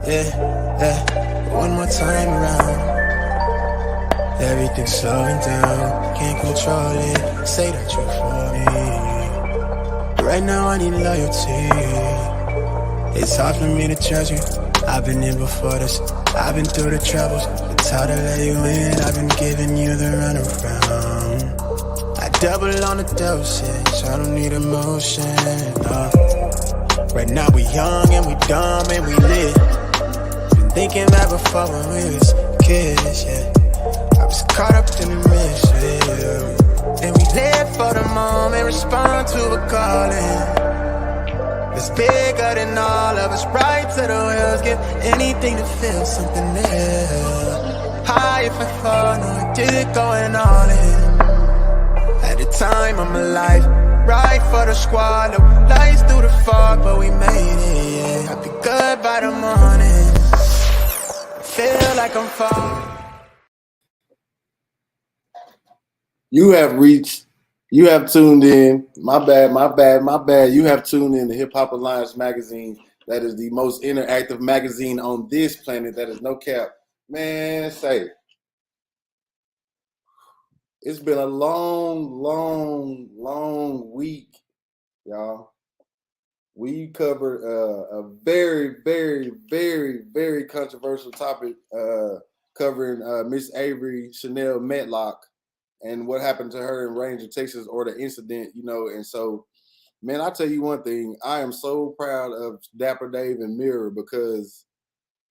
yeah. One more time around. Everything's slowing down, can't control it. Say that you're for me. Right now I need loyalty. It's hard for me to trust you. I've been in before this, I've been through the troubles. It's hard to let you in, I've been giving you the runaround. I double on the dosage, I don't need emotion, no. Right now we young and we dumb and we lit. Been thinking back before when we was kids, yeah. I was caught up in the mission, and we live for the moment, respond to a calling. It's bigger than all of us, right to the wheels, give anything to feel something there. High if I fall, no I did it going all in. At the time I'm alive, right for the squad, no lights through the fog, but we made it, yeah. I'll be good by the morning, feel like I'm falling. You have tuned in. My bad. You have tuned in to Hip Hop Alliance magazine. That is the most interactive magazine on this planet. That is no cap. Man, say. It's been a long week, y'all. We covered a very controversial topic covering Miss Avery Chanel Medlock and what happened to her in Ranger, Texas, or the incident, you know. And so, man, I'll tell you one thing. I am so proud of Dapper Dave and Mirror because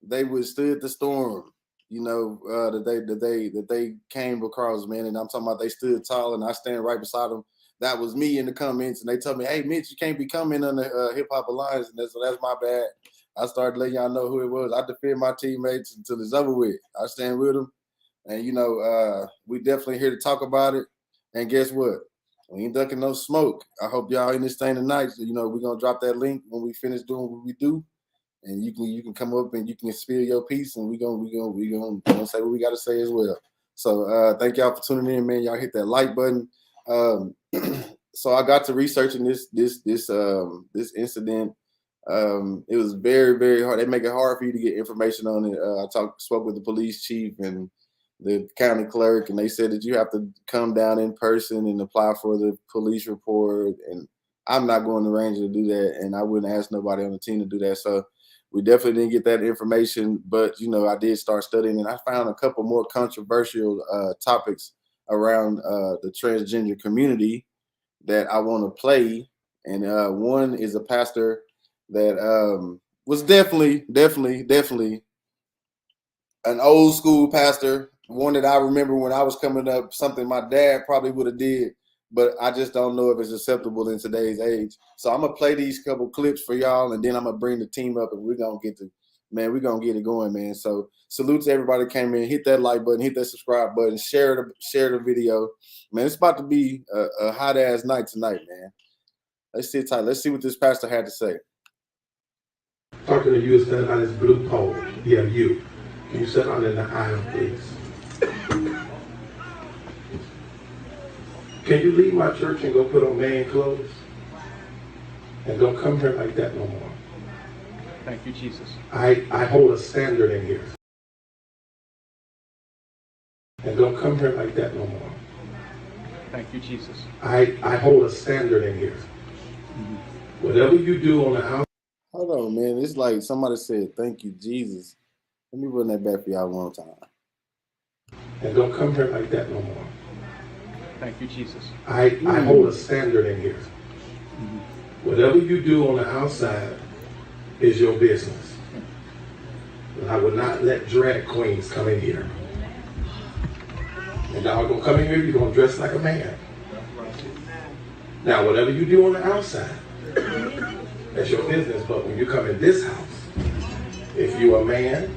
they withstood the storm, you know, that they came across, man. And I'm talking about they stood tall, and I stand right beside them. That was me in the comments, and they told me, "Hey, Mitch, you can't be coming on the Hip Hop Alliance," and so that's my bad. I started letting y'all know who it was. I defend my teammates until it's over with. I stand with them. And, you know, we definitely here to talk about it. And guess what? We ain't ducking no smoke. I hope y'all in this thing tonight. So, you know, we're going to drop that link when we finish doing what we do. And you can come up and you can spill your piece, and we're gonna say what we got to say as well. So thank y'all for tuning in, man. Y'all hit that like button. So I got to researching this incident. It was very hard. They make it hard for you to get information on it. I spoke with the police chief and the county clerk, and they said that you have to come down in person and apply for the police report. And I'm not going to Ranger to do that, and I wouldn't ask nobody on the team to do that. So we definitely didn't get that information, but, you know, I did start studying, and I found a couple more controversial topics around the transgender community that I want to play. And one is a pastor that was definitely an old school pastor, one that I remember when I was coming up, something my dad probably would have did, but I just don't know if it's acceptable in today's age. So I'm gonna play these couple clips for y'all, and then I'm gonna bring the team up, and we're gonna get it going, man. So salute to everybody that came in. Hit that like button, hit that subscribe button, share the video, man. It's about to be a hot ass night tonight, man. Let's sit tight. Let's see what this pastor had to say. Talking to you is standing on this blue pole. Yeah, you. Can you sit down in the aisle, please? Can you leave my church and go put on man clothes? And don't come here like that no more. Thank you, Jesus. I hold a standard in here. And don't come here like that no more. Thank you, Jesus. I hold a standard in here. Whatever you do on the outside. Hold on, man. It's like somebody said, "Thank you, Jesus." Let me run that back for y'all one time. And don't come here like that no more. Thank you, Jesus. I hold a standard in here. Whatever you do on the outside is your business. And I will not let drag queens come in here. And y'all gonna come in here, you're gonna dress like a man. Now, whatever you do on the outside, that's your business. But when you come in this house, if you're a man,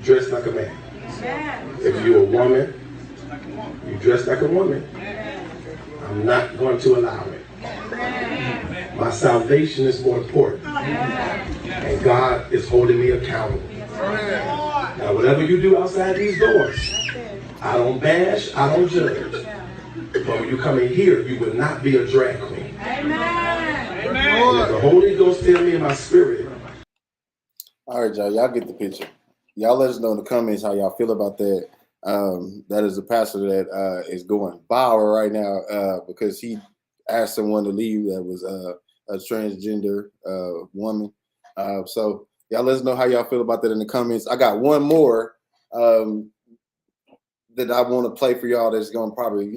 dress like a man. If you're a woman, you dress like a woman. I'm not going to allow it. My salvation is more important. And God is holding me accountable. Now, whatever you do outside these doors, I don't bash, I don't judge. But when you come in here, you will not be a drag queen. Amen. The Holy Ghost tell me in my spirit. All right, y'all get the picture. Y'all let us know in the comments how y'all feel about that. That is a pastor that is going viral right now because he asked someone to leave that was a transgender woman. So y'all let us know how y'all feel about that in the comments. I got one more that I want to play for y'all that's going to probably,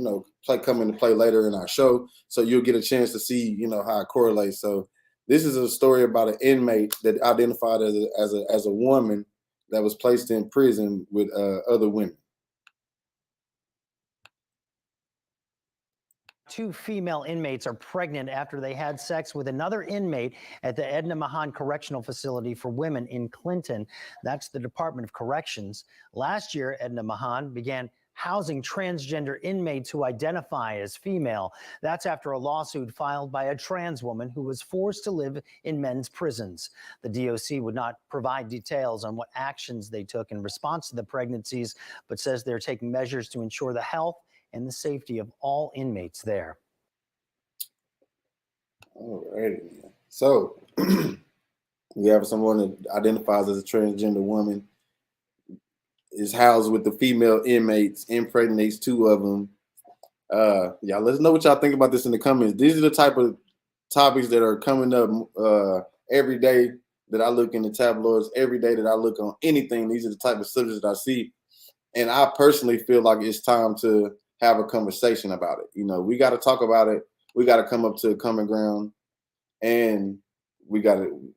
come into play later in our show. So you'll get a chance to see, how it correlates. So this is a story about an inmate that identified as a woman that was placed in prison with other women. 2 female inmates are pregnant after they had sex with another inmate at the Edna Mahan Correctional Facility for Women in Clinton. That's the Department of Corrections. Last year, Edna Mahan began housing transgender inmates who identify as female. That's after a lawsuit filed by a trans woman who was forced to live in men's prisons. The DOC would not provide details on what actions they took in response to the pregnancies, but says they're taking measures to ensure the health and the safety of all inmates there. All righty. So we have someone that identifies as a transgender woman, is housed with the female inmates, impregnates 2 of them. Y'all let us know what y'all think about this in the comments. These are the type of topics that are coming up every day that I look in the tabloids, every day that I look on anything. These are the type of subjects that I see. And I personally feel like it's time to have a conversation about it. We got to talk about it. We got to come up to a common ground, and we got to,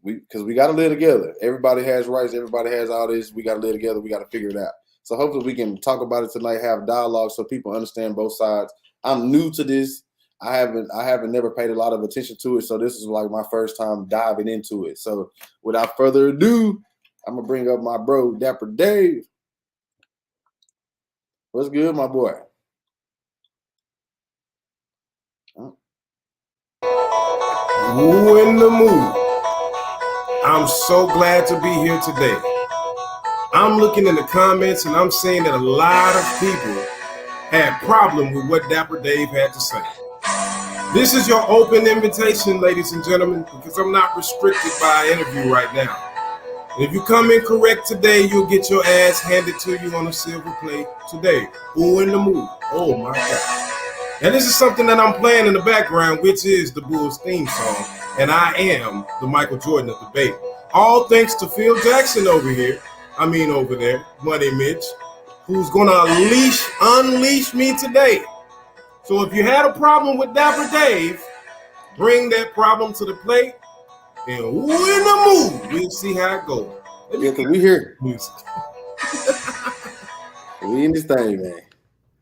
because we got to live together. Everybody has rights. Everybody has all this. We got to live together. We got to figure it out. So hopefully we can talk about it tonight, have dialogue so people understand both sides. I'm new to this. I haven't never paid a lot of attention to it. So this is like my first time diving into it. So without further ado, I'm gonna bring up my bro, Dapper Dave. What's good, my boy? Who in the mood? I'm so glad to be here today. I'm looking in the comments and I'm seeing that a lot of people had problem with what Dapper Dave had to say. This is your open invitation, ladies and gentlemen, because I'm not restricted by an interview right now. And if you come in correct today, you'll get your ass handed to you on a silver plate today. Who in the mood? Oh my God. And this is something that I'm playing in the background, which is the Bulls theme song. And I am the Michael Jordan of debate. All thanks to Phil Jackson over there, Money Mitch, who's going to unleash me today. So if you had a problem with Dapper Dave, bring that problem to the plate, and who in the mood? We'll see how it goes. Yeah, because we here. We in this thing, man.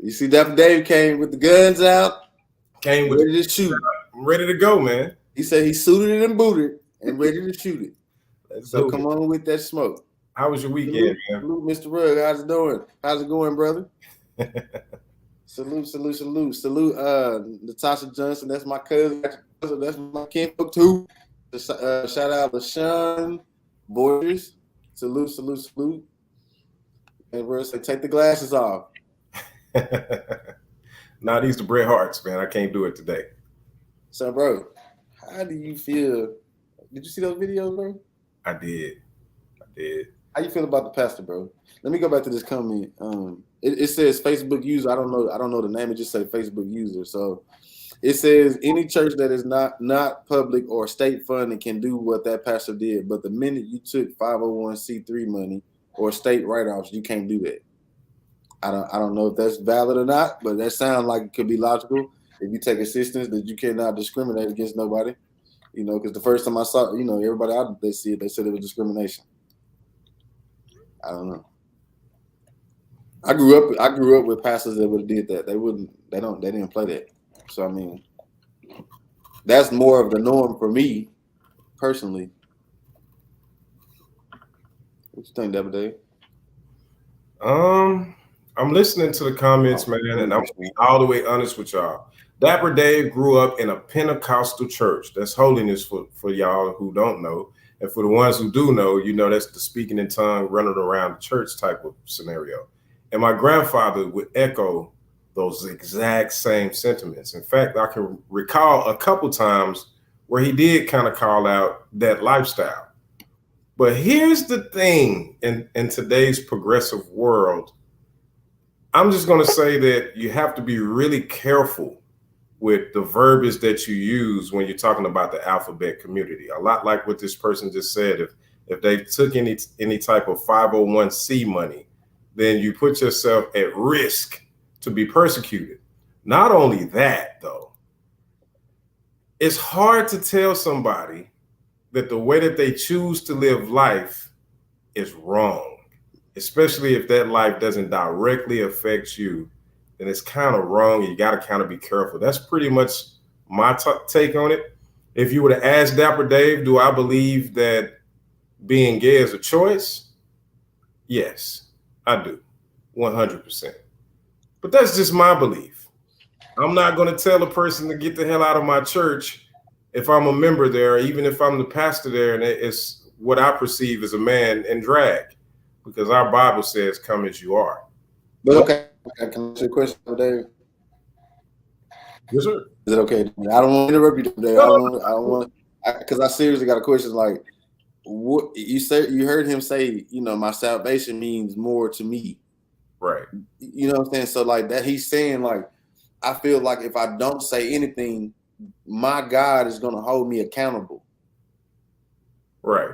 You see Dapper Dave came with the guns out. Came with ready to shoot. I'm ready to go, man. He said he suited it and booted and ready to shoot it. So come on with that smoke. How was your weekend, man? Salute, Mr. Rugg. How's it doing? How's it going, brother? Salute, Natasha Johnson. That's my cousin. That's my kinfolk too. Shout out to Sean Borders. Salute. And we're say take the glasses off. Nah, these the Bret Harts, man. I can't do it today. So, bro, how do you feel? Did you see those videos, bro? I did. How you feel about the pastor, bro? Let me go back to this comment. It says Facebook user. I don't know the name. It just say Facebook user. So it says any church that is not public or state funded can do what that pastor did. But the minute you took 501c3 money or state write-offs, you can't do that. I don't know if that's valid or not, but that sounds like it could be logical. If you take assistance, that you cannot discriminate against nobody. Because the first time I saw, everybody out they said it was discrimination. I don't know. I grew up with pastors that would have did that. They didn't play that. So I mean, that's more of the norm for me personally. What you think, Dapper Dave? I'm listening to the comments, man, and I'm being all the way honest with y'all. Dapper Dave grew up in a Pentecostal church. That's holiness for y'all who don't know. And for the ones who do know, that's the speaking in tongue, running around the church type of scenario. And my grandfather would echo those exact same sentiments. In fact, I can recall a couple times where he did kind of call out that lifestyle. But here's the thing in today's progressive world, I'm just going to say that you have to be really careful with the verbiage that you use when you're talking about the alphabet community. A lot like what this person just said, if they took any type of 501c money, then you put yourself at risk to be persecuted. Not only that, though, it's hard to tell somebody that the way that they choose to live life is wrong, especially if that life doesn't directly affect you. Then it's kind of wrong. You got to kind of be careful. That's pretty much my take on it. If you were to ask Dapper Dave, do I believe that being gay is a choice? Yes, I do, 100%. But that's just my belief. I'm not going to tell a person to get the hell out of my church if I'm a member there, even if I'm the pastor there, and it's what I perceive as a man in drag, because our Bible says, "Come as you are." But okay, can I ask you a question, Dave? Yes, sir. Is it okay? I don't want to interrupt you today. I don't want, because I seriously got a question. Like, what you said, you heard him say, you know, my salvation means more to me. Right. You know what I'm saying? So like that, he's saying like, I feel like if I don't say anything, my God is going to hold me accountable. Right.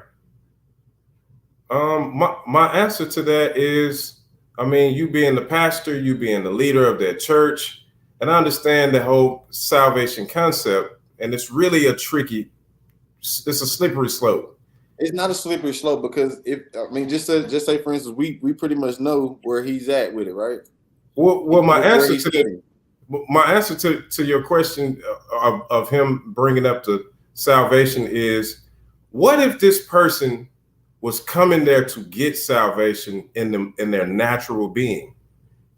My answer to that is, I mean, you being the pastor, you being the leader of that church, and I understand the whole salvation concept, and it's really it's a slippery slope. It's not a slippery slope because just say for instance, we pretty much know where he's at with it, right? Well, my answer to your question of him bringing up the salvation is, what if this person was coming there to get salvation in their natural being,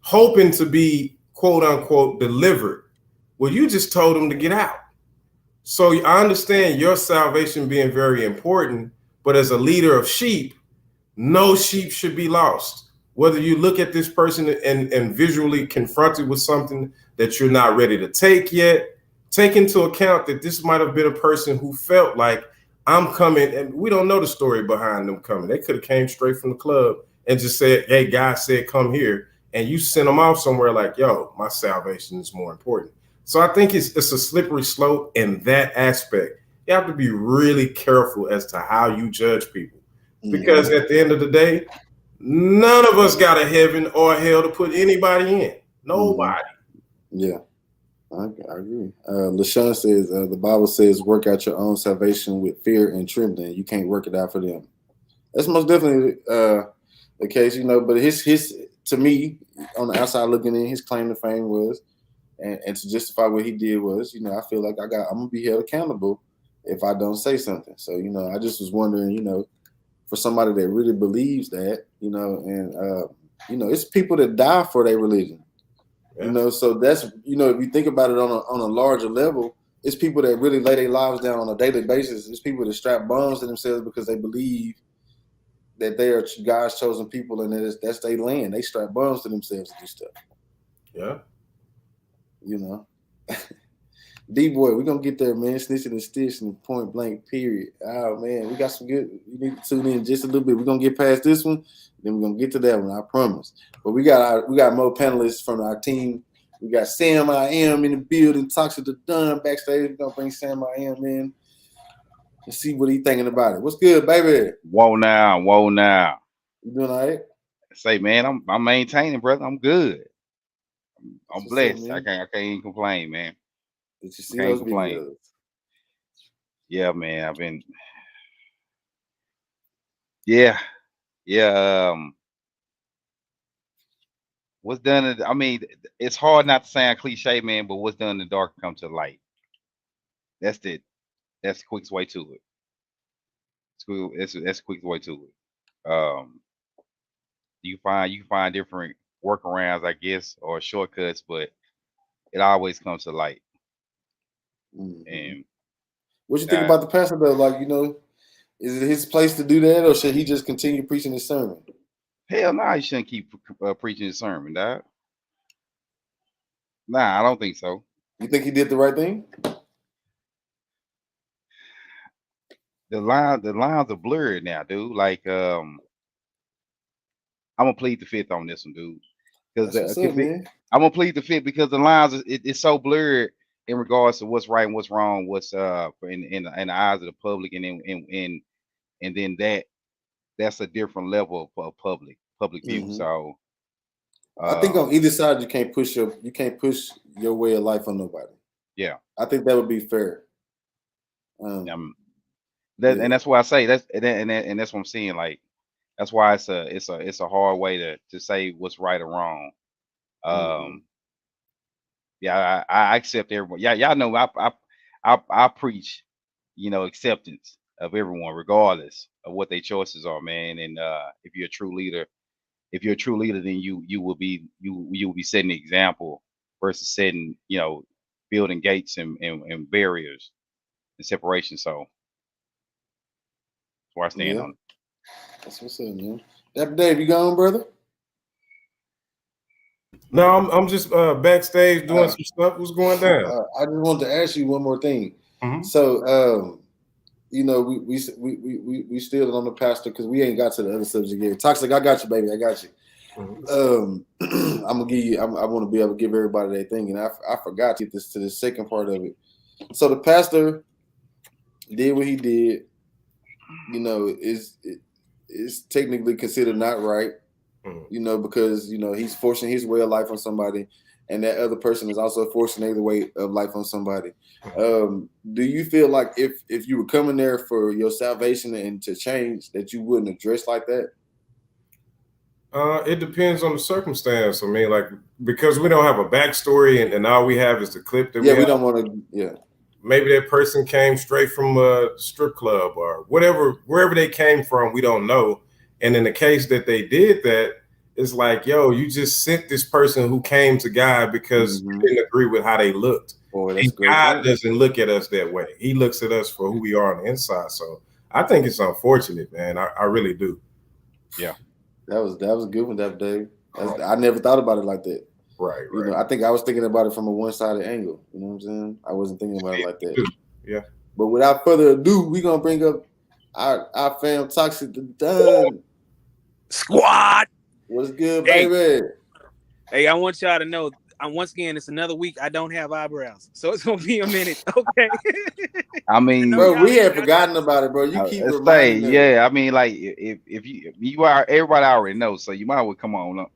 hoping to be quote unquote delivered? Well, you just told them to get out. So I understand your salvation being very important, but as a leader of sheep, no sheep should be lost. Whether you look at this person and visually confronted with something that you're not ready to take yet, take into account that this might have been a person who felt like, I'm coming, and we don't know the story behind them coming. They could have came straight from the club and just said, hey, God said, come here. And you sent them off somewhere like, yo, my salvation is more important. So I think it's a slippery slope in that aspect. You have to be really careful as to how you judge people. Because at the end of the day, none of us got a heaven or a hell to put anybody in. Nobody. Yeah, I agree. LaShawn says, the Bible says, work out your own salvation with fear and trembling. You can't work it out for them. That's most definitely the case, you know, but his to me, on the outside looking in, his claim to fame was, and to justify what he did was, you know, I feel like I'm going to be held accountable if I don't say something. So, you know, I just was wondering, you know, for somebody that really believes that, you know, and, you know, it's people that die for their religion, you know, so that's, you know, if you think about it on a larger level, it's people that really lay their lives down on a daily basis. It's people that strap bombs to themselves because they believe that they are God's chosen people and that's their land. They strap bombs to themselves to do stuff. Yeah. You know. D-boy, we're gonna get there, man. Snitching and stitching, point blank, period. Oh man, we got some good. You need to tune in just a little bit. We're gonna get past this one, then we're gonna get to that one, I promise. But we got more panelists from our team. We got Sam I Am in the building, talks to the Dunn backstage. We're gonna bring Sam I Am in and see what he's thinking about it. What's good, baby? Whoa now. You doing all right? Say, man, I'm maintaining, brother. I'm good. I'm blessed. Up, I can't even complain, man. Did you see those videos? Yeah, man. I've been. Yeah. What's done? I mean, it's hard not to sound cliche, man. But what's done in the dark comes to light. That's the quickest way to it. That's the quickest way to it. You find different workarounds, I guess, or shortcuts, but it always comes to light. And what you think about the pastor though? Like, you know, is it his place to do that, or should he just continue preaching his sermon? Hell no, he shouldn't keep preaching his sermon, dog. Nah, I don't think so. You think he did the right thing? the lines are blurred now, dude. Like I'm gonna plead the fifth on this one, dude. Because That's what's up, man. I'm gonna plead the fifth because the lines it's so blurred in regards to what's right and what's wrong, what's in the eyes of the public, and then that's a different level of public view. Mm-hmm. So I think on either side you can't push your way of life on nobody. yeah, I think that would be fair. and Yeah. that's why I say and that's what I'm saying. Like that's why it's a hard way to say what's right or wrong. Yeah, I accept everyone. Yeah, y'all know I preach, acceptance of everyone, regardless of what their choices are, man. And if you're a true leader, then you will be setting the example versus setting, building gates and barriers and separation. So that's where I stand Yeah. on it. That's what's up, man. That Dave, you gone, brother? No, I'm just backstage doing some stuff. What's going down? I just wanted to ask you one more thing. Mhm. So, we still on the pastor because we ain't got to the other subject yet. Toxic, I got you, baby. I got you. I'm gonna give you. I want to be able to give everybody that thing, and I forgot to get this to the second part of it. So the pastor did what he did. Is technically considered not right. Because he's forcing his way of life on somebody, and that other person is also forcing their way of life on somebody. Do you feel like if you were coming there for your salvation and to change, that you wouldn't address like that? It depends on the circumstance. I mean, like, because we don't have a backstory and all we have is the clip that we don't want to. Yeah, maybe that person came straight from a strip club or wherever they came from, we don't know. And in the case that they did that, it's like, yo, you just sent this person who came to God because you didn't agree with how they looked. And God doesn't look at us that way. He looks at us for who we are on the inside. So I think it's unfortunate, man. I really do. Yeah. That was a good one, that Dave. I never thought about it like that. Right. I think I was thinking about it from a one-sided angle. You know what I'm saying? I wasn't thinking about it like that. Yeah. But without further ado, we're gonna bring up our fam Toxic the Done Squad. What's good, baby? Hey, I want y'all to know. Once again, it's another week. I don't have eyebrows, so it's gonna be a minute. Okay. I mean, bro, we had forgotten about it, bro. You keep reminding them. Yeah. I mean, like if you are, everybody already knows, so you might as well come on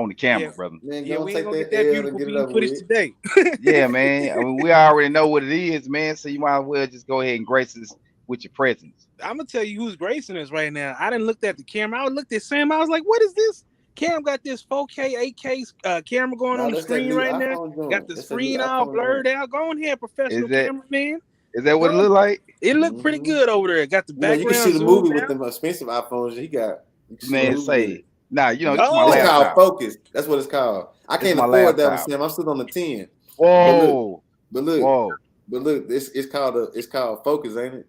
the camera, brother. Man, yeah, we ain't gonna take get that beautiful bean footage today. Yeah, man. I mean, we already know what it is, man. So you might as well just go ahead and grace us with your presence. I'm gonna tell you who's gracing us right now. I didn't look at the camera. I looked at Sam. I was like, "What is this?" Cam got this 4K, 8K camera going on the screen right now. Got the screen all blurred out. Go on here, professional cameraman. Is that what it look like? It looked pretty good over there. Got the background. You can see the movie with them expensive iPhones he got. Man, say nah, this is my it's laptop. called Focus. That's what it's called. I can't afford that one, Sam. I'm still on the 10. Whoa. But look, it's called Focus, ain't it?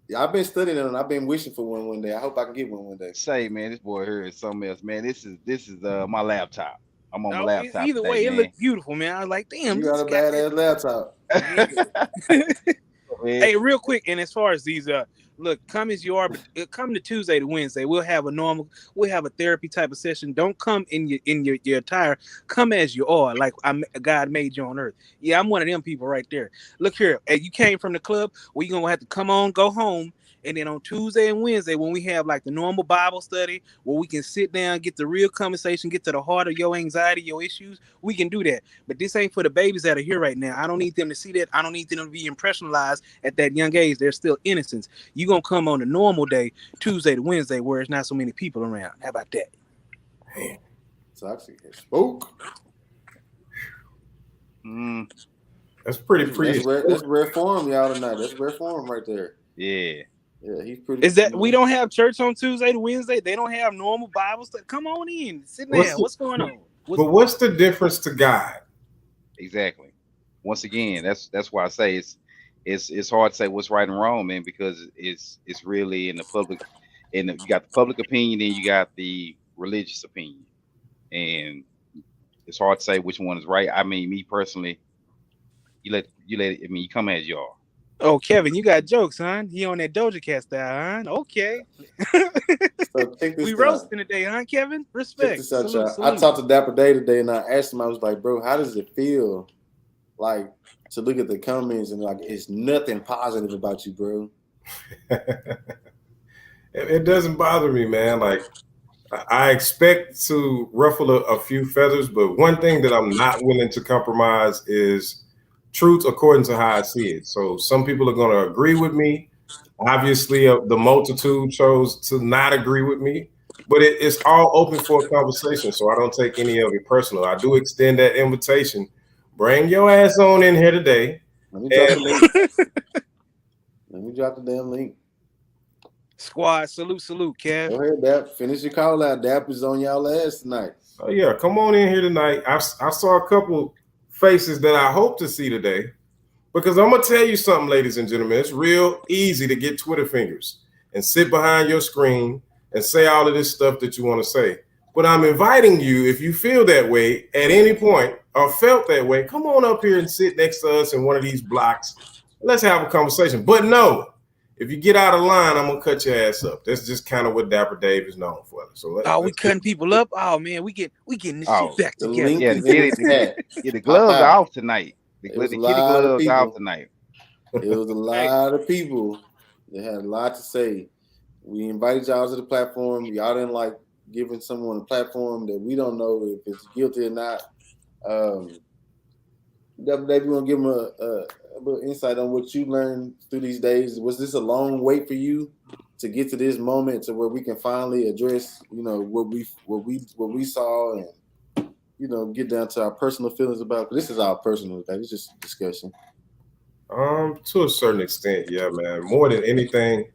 Yeah, I've been studying it and I've been wishing for one day. I hope I can get one day. Say, man, this boy here is something else, man. This is my laptop. I'm on my laptop. Either way, it looked beautiful, man. I was like, damn, you got a badass laptop. Hey, real quick, and as far as these, look, come as you are, but come to Tuesday to Wednesday. We'll have a therapy type of session. Don't come in your attire. Come as you are, like God made you on earth. Yeah, I'm one of them people right there. Look here, hey, you came from the club. Well, you're gonna have to come on, go home. And then on Tuesday and Wednesday, when we have like the normal Bible study, where we can sit down, get the real conversation, get to the heart of your anxiety, your issues, we can do that. But this ain't for the babies that are here right now. I don't need them to see that. I don't need them to be impressionized at that young age. They're still innocents. You're going to come on a normal day, Tuesday to Wednesday, where it's not so many people around. How about that? Man, Toxic spoke. That's pretty. That's rare form, y'all, tonight. That's rare form right there. Yeah. Yeah, he's pretty. Is that we don't have church on Tuesday to Wednesday? They don't have normal Bible study. Come on in, sit down. What's going on? What's the difference to God? Exactly. Once again, that's why I say it's hard to say what's right and wrong, man, because it's really in the public, and you got the public opinion, and you got the religious opinion, and it's hard to say which one is right. I mean, me personally, you come as you are. Oh, Kevin, you got jokes, huh? He on that Doja Cat style, huh? Okay. So check this We out. roasting today, huh, Kevin? Check Respect. this out, Salute, y'all. I salute. talked to Dapper Day today, and I asked him. I was like, "Bro, how does it feel, like, to look at the comments and like it's nothing positive about you, bro?" It doesn't bother me, man. Like I expect to ruffle a few feathers, but one thing that I'm not willing to compromise is truth according to how I see it. So some people are going to agree with me. Obviously, the multitude chose to not agree with me, but it's all open for a conversation. So I don't take any of it personal. I do extend that invitation. Bring your ass on in here today. Let me drop And the link. Let me drop the damn link. Squad, salute, salute, Kev. Go ahead, Dap. Finish your call out. Dap is on y'all ass tonight. oh yeah, come on in here tonight. I saw a couple faces that I hope to see today. Because I'm going to tell you something, ladies and gentlemen. It's real easy to get Twitter fingers and sit behind your screen and say all of this stuff that you want to say. But I'm inviting you, if you feel that way at any point or felt that way, come on up here and sit next to us in one of these blocks. Let's have a conversation. But no, if you get out of line, I'm going to cut your ass up. That's just kind of what Dapper Dave is known for. So we cutting people up. Oh man, we getting this shit back The together. link Yeah, is in the chat. yeah, the gloves are off tonight. The It was a kitty lot of gloves are off people. tonight. It was a lot of people that had a lot to say. We invited y'all to the platform. Y'all didn't like giving someone a platform that we don't know if it's guilty or not. Dapper Dave, you want to give them a little insight on what you learned through these days? Was this a long wait for you to get to this moment to where we can finally address, what we saw and get down to our personal feelings about? This is our personal thing. It's just a discussion. To a certain extent, yeah, man. More than anything,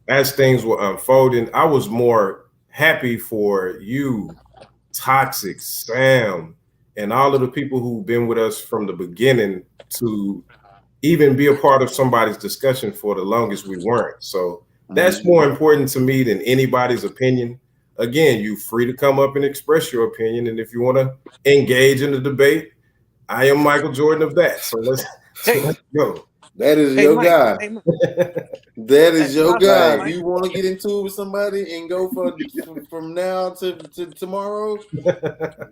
as things were unfolding, I was more happy for you, Toxic, Sam, and all of the people who've been with us from the beginning to even be a part of somebody's discussion for the longest we weren't. So that's more important to me than anybody's opinion. Again, you're free to come up and express your opinion. And if you want to engage in the debate, I am Michael Jordan of that. So let's go. That is your Mike, guy. That is your guy. Mike. If you want to get into it with somebody and go from now to tomorrow,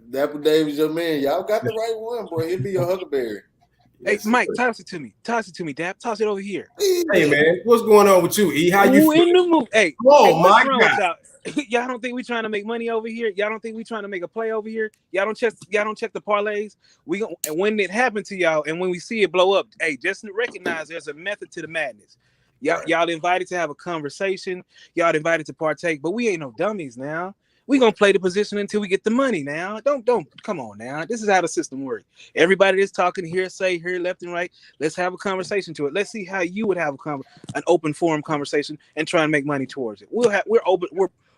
Dapper Dave is your man. Y'all got the right one, boy. He'll be your Huckleberry. Hey, Mike, toss it to me. Toss it to me, Dap. Toss it over here. Hey, man, what's going on with you, E? How you in the mood? Hey, what's wrong with y'all? Y'all don't think we trying to make money over here? Y'all don't think we trying to make a play over here? Y'all don't check the parlays? And when it happened to y'all and when we see it blow up, hey, just recognize there's a method to the madness. Y'all invited to have a conversation. Y'all invited to partake, but we ain't no dummies now. We gonna play the position until we get the money now. Don't come on now. This is how the system works. Everybody that's talking here, say here, left and right. Let's have a conversation to it. Let's see how you would have an open forum conversation and try and make money towards it.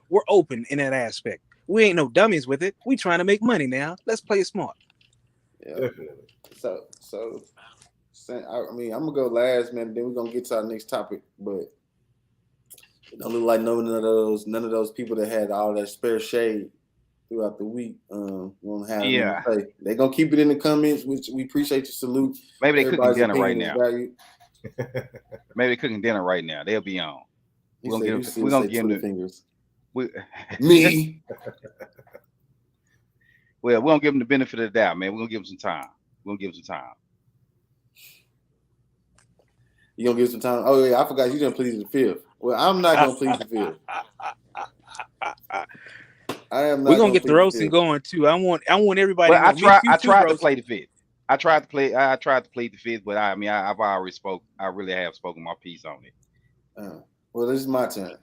We're open in that aspect. We ain't no dummies with it. We trying to make money now. Let's play it smart. Yeah. Definitely. So I mean, I'm gonna go last, man. Then we're gonna get to our next topic, but it don't look like none of those people that had all that spare shade throughout the week won't have anything to say. They're gonna keep it in the comments, which we appreciate your salute. Maybe they cooking dinner right now. Maybe they cooking dinner right now. They'll be on. We're gonna give them fingers. Me. Well, we're gonna give them the benefit of the doubt, man. We're gonna give them some time. You gonna give some time? Oh yeah, I forgot you didn't plead the fifth. Well, I'm not gonna plead the fifth. I am not. We're gonna get the roasting going too. I want everybody. Well, I tried to play the fifth. I tried to plead the fifth, but I've already spoke. I really have spoken my piece on it. Well, this is my turn.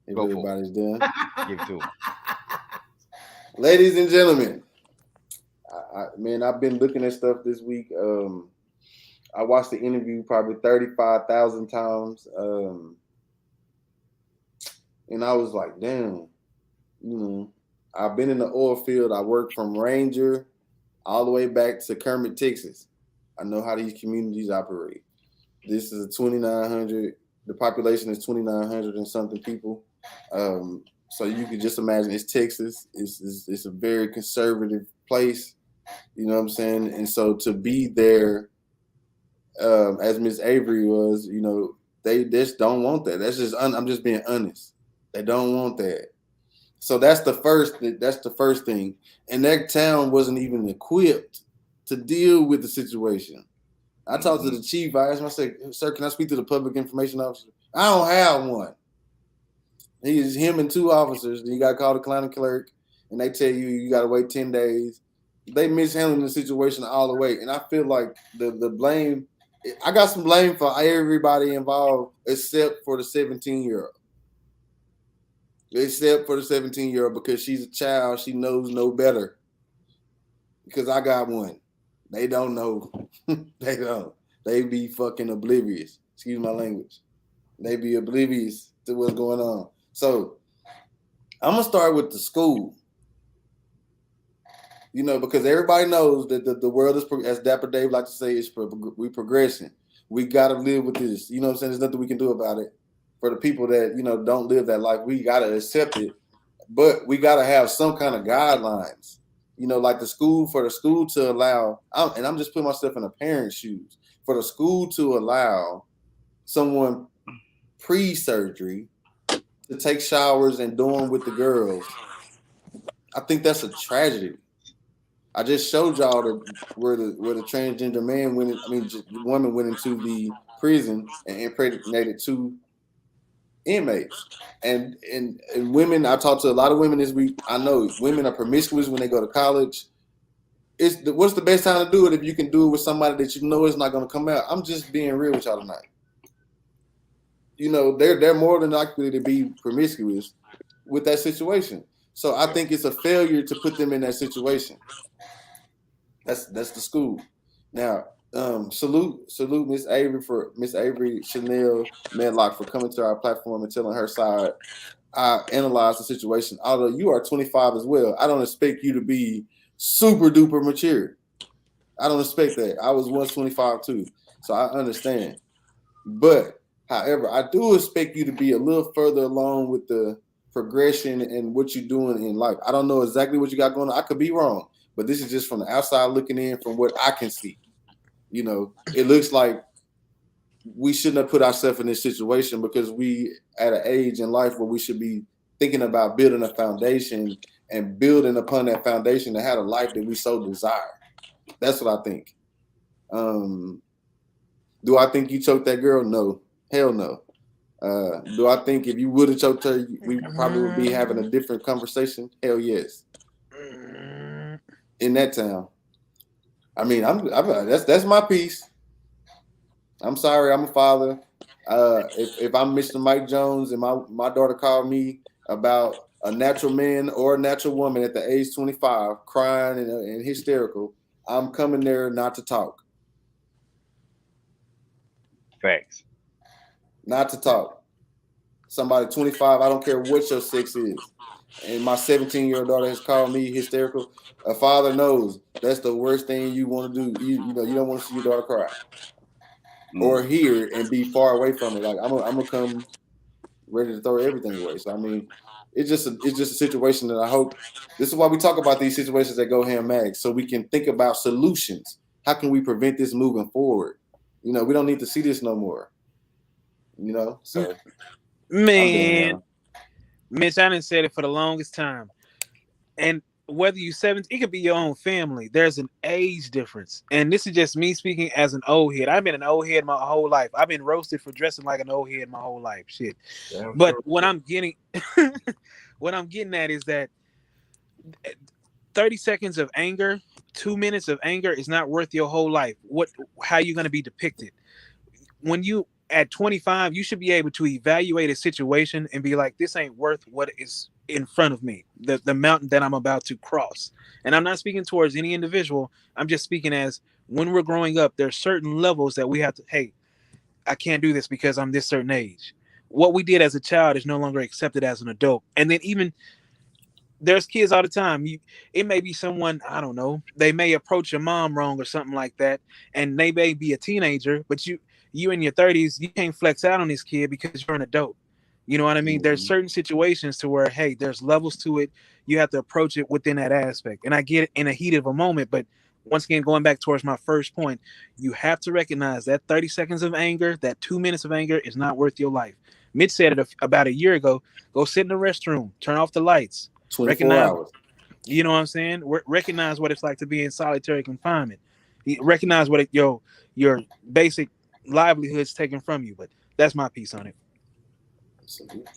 If everybody's done, give it to them. Ladies and gentlemen, I've been looking at stuff this week. I watched the interview probably 35,000 times. And I was like, damn, I've been in the oil field. I worked from Ranger all the way back to Kermit, Texas. I know how these communities operate. This is a 2,900. The population is 2,900 and something people. So you can just imagine it's Texas. It's a very conservative place. You know what I'm saying? And so to be there as Miss Avery was, you know, they just don't want that. That's just I'm just being honest. They don't want that. So that's the first thing. And that town wasn't even equipped to deal with the situation. I talked to the chief. I asked him, I said, "Sir, can I speak to the public information officer?" I don't have one. He's him and 2 officers. Then you got to call the county clerk, and they tell you got to wait 10 days. They mishandling the situation all the way, and I feel like the blame. I got some blame for everybody involved except for the 17-year-old. Except for the 17-year-old, because she's a child, she knows no better. Because I got one. They don't know. They don't. They be fucking oblivious. Excuse my language. They be oblivious to what's going on. So I'm gonna start with the school. You know, because everybody knows that the world is, as Dapper Dave like to say, we progressing. We gotta live with this. You know what I'm saying? There's nothing we can do about it. For the people that, you know, don't live that life, we gotta accept it. But we gotta have some kind of guidelines. You know, like for the school to allow, and I'm just putting myself in a parent's shoes, for the school to allow someone pre-surgery to take showers and dorm with the girls, I think that's a tragedy. I just showed y'all where the transgender man woman went into the prison and impregnated 2 inmates. And women, I talked to a lot of women this week. I know women are promiscuous when they go to college. What's the best time to do it if you can do it with somebody that you know is not going to come out? I'm just being real with y'all tonight. You know, they're more than likely to be promiscuous with that situation. So I think it's a failure to put them in that situation. That's the school. Now, salute Miss Avery Chanel Medlock for coming to our platform and telling her side. I analyzed the situation. Although you are 25 as well, I don't expect you to be super duper mature. I don't expect that. I was once 25 too, so I understand. But however, I do expect you to be a little further along with the progression and what you're doing in life. I don't know exactly what you got going on. I could be wrong, but this is just from the outside looking in, from what I can see. You know, it looks like we shouldn't have put ourselves in this situation, because we at an age in life where we should be thinking about building a foundation and building upon that foundation to have a life that we so desire. That's what I think. Do I think you choked that girl? No. Hell no. Do I think if you would have choked her, we probably would be having a different conversation? Hell yes. In that town. I mean, that's my piece. I'm sorry, I'm a father. If I'm Mr. Mike Jones and my daughter called me about a natural man or a natural woman at the age 25 crying and hysterical, I'm coming there not to talk. Facts. Not to talk. Somebody 25, I don't care what your sex is. And my 17-year-old daughter has called me hysterical. A father knows that's the worst thing you want to do. You know, you don't want to see your daughter cry or hear and be far away from it. Like I'm gonna come ready to throw everything away. So I mean, it's just a situation that I hope. This is why we talk about these situations at GoHamMag, so we can think about solutions. How can we prevent this moving forward? You know, we don't need to see this no more. You know, so man, Mitch, I done said it for the longest time. And whether you 17, it could be your own family. There's an age difference. And this is just me speaking as an old head. I've been an old head my whole life. I've been roasted for dressing like an old head my whole life. Shit. But what I'm getting what I'm getting at is that 30 seconds of anger, 2 minutes of anger is not worth your whole life. How you going to be depicted? When you at 25, you should be able to evaluate a situation and be like, this ain't worth what is in front of me, the mountain that I'm about to cross. And I'm not speaking towards any individual. I'm just speaking as when we're growing up, there's certain levels that we have to, hey, I can't do this because I'm this certain age. What we did as a child is no longer accepted as an adult. And then even there's kids all the time. It may be someone, I don't know, they may approach your mom wrong or something like that. And they may be a teenager, but you in your 30s, you can't flex out on this kid because you're an adult. You know what I mean? There's certain situations to where, hey, there's levels to it. You have to approach it within that aspect. And I get it in a heat of a moment, but once again, going back towards my first point, you have to recognize that 30 seconds of anger, that 2 minutes of anger is not worth your life. Mitch said it about a year ago. Go sit in the restroom, turn off the lights, 24 recognize, hours. you know what I'm saying? Recognize what it's like to be in solitary confinement. Recognize what your basic livelihood's taken from you. But that's my piece on it. Salute.